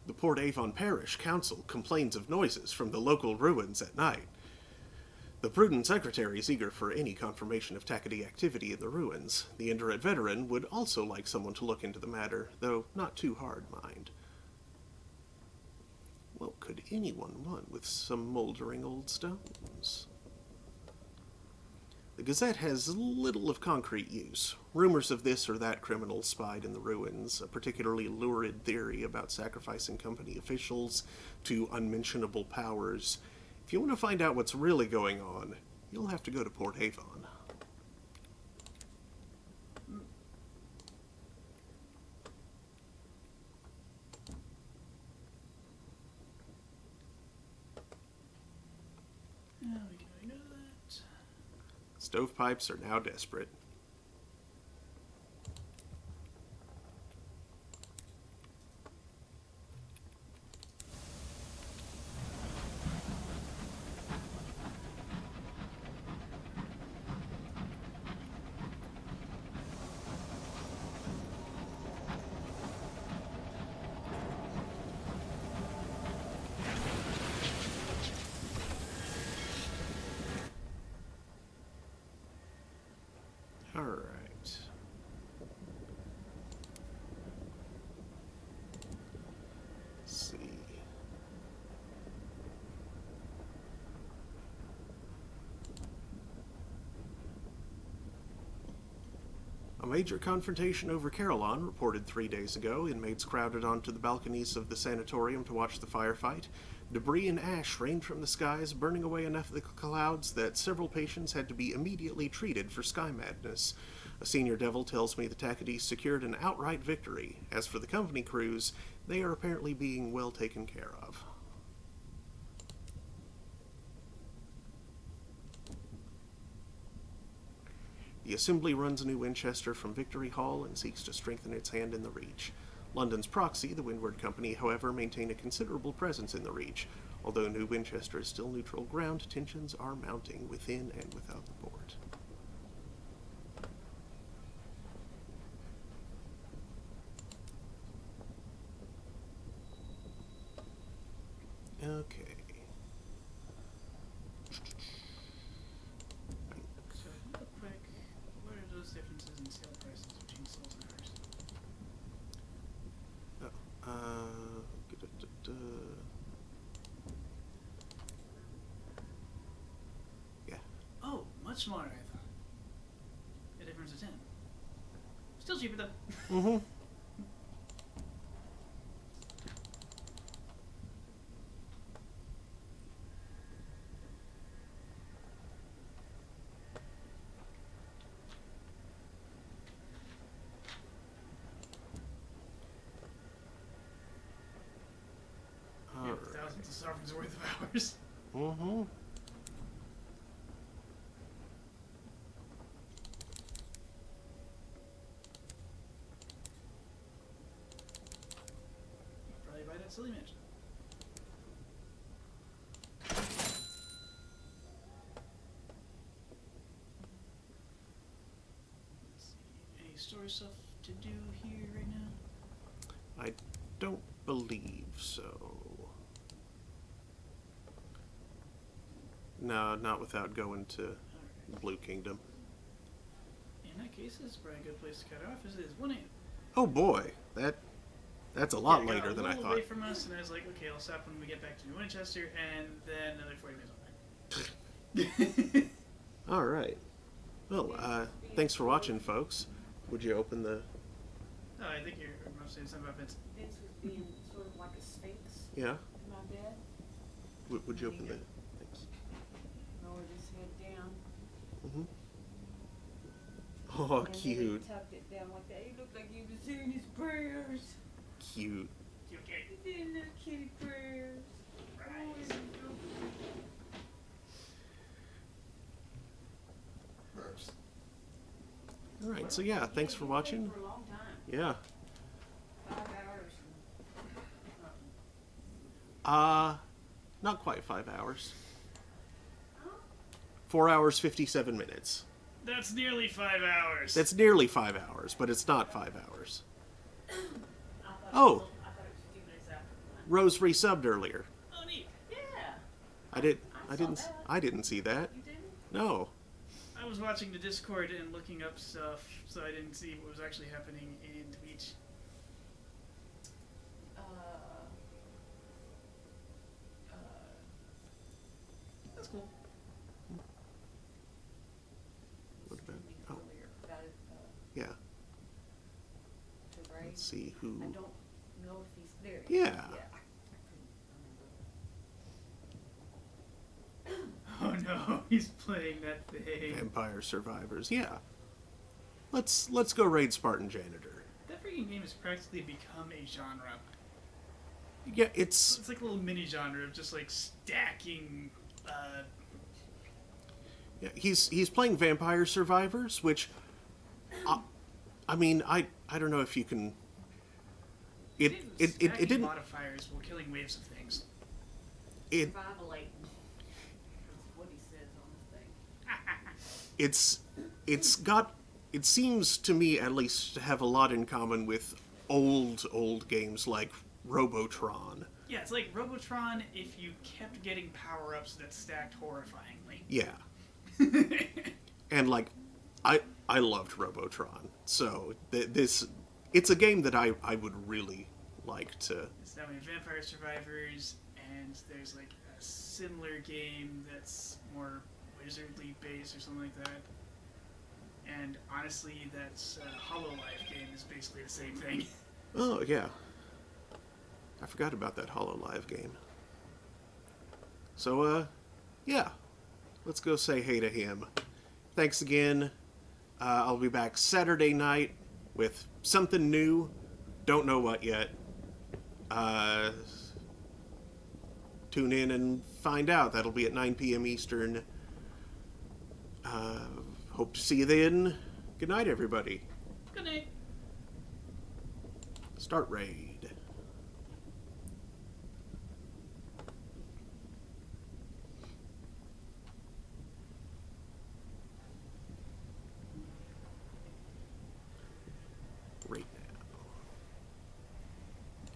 The Port Avon Parish Council complains of noises from the local ruins at night. The prudent secretary is eager for any confirmation of Takadi activity in the ruins. The indolent veteran would also like someone to look into the matter, though not too hard, mind. What could anyone want with some moldering old stones? The Gazette has little of concrete use. Rumors of this or that criminal spied in the ruins, a particularly lurid theory about sacrificing company officials to unmentionable powers. If you want to find out what's really going on, you'll have to go to Port Avon. Yeah, we can already know that. Stovepipes are now desperate. All right. Let's see. A major confrontation over Carillon reported 3 days ago. Inmates crowded onto the balconies of the sanatorium to watch the firefight. Debris and ash rained from the skies, burning away enough of the clouds that several patients had to be immediately treated for sky madness. A senior devil tells me the Takadis secured an outright victory. As for the company crews, they are apparently being well taken care of. The Assembly runs a new Winchester from Victory Hall and seeks to strengthen its hand in the Reach. London's proxy, the Windward Company, however, maintain a considerable presence in the Reach. Although New Winchester is still neutral ground, tensions are mounting within and without the port. Okay. So, real quick, what are those differences in sale prices between souls and ours? Yeah. Oh, much smaller, I thought. A difference of 10. Still cheaper, though. Mm-hmm. Yeah, thousands of sovereigns worth of hours. Mm-hmm. Probably buy that silly mansion. Let's see. Any story stuff to do here right now? I don't believe so. No, not without going to Alright. Blue Kingdom. In that case, this is probably a good place to cut off. Is 1 a.m. Oh boy, that's a lot Yeah, it got later than I a little thought. away from us, and I was like, okay, I'll stop when we get back to New Winchester, and then another 40 minutes on that. All right. Well, thanks for watching, folks. Would you open the? Oh, I think you're saying something about Vince. Vince was being sort of like a sphinx Yeah. in my bed. Would you open the? Thanks. Lowered his head down. Mm-hmm. Oh, and then cute, he tucked it down like that. He looked like he was saying his prayers. cute. You okay? He did little kitty prayers. Oh, he's so All right. So yeah, thanks for He watching. played for a long time. Yeah. 5 hours. Not quite 5 hours. Huh? 4 hours 57 minutes. That's nearly 5 hours. That's nearly 5 hours, but it's not 5 hours. I thought Oh. I thought it was 2 minutes after one. Rose resubbed earlier. Oh, neat. Yeah. I saw didn't. that. I didn't see that. You didn't? No. I was watching the Discord and looking up stuff, so I didn't see what was actually happening in Twitch. That's cool. What about? Streaming Oh, earlier about it, yeah. to Ray. Let's see who. I don't know if he's there. Yeah. I couldn't Oh no, he's playing that thing. Vampire Survivors. Yeah. Let's go raid Spartan Janitor. That freaking game has practically become a genre. Yeah, it's It's like a little mini genre of just like stacking. yeah, he's playing Vampire Survivors, which I mean, I don't know if you can. It didn't. Modifiers while killing waves of things. It Survivalating. That's what he says on the thing. it's got. It seems to me, at least, to have a lot in common with old games like Robotron. Yeah, it's like Robotron if you kept getting power-ups that stacked horrifyingly. Yeah, and like, I loved Robotron, so it's a game that I would really like to. It's now in Vampire Survivors, and there's like a similar game that's more wizardly based or something like that. And honestly, that's HoloLive game is basically the same thing. Oh yeah, I forgot about that HoloLive game. So yeah, let's go say hey to him. Thanks again. I'll be back Saturday night with something new. Don't know what yet. Tune in and find out. That'll be at 9 p.m. Eastern. Hope to see you then. Good night, everybody. Good night. Start Ray.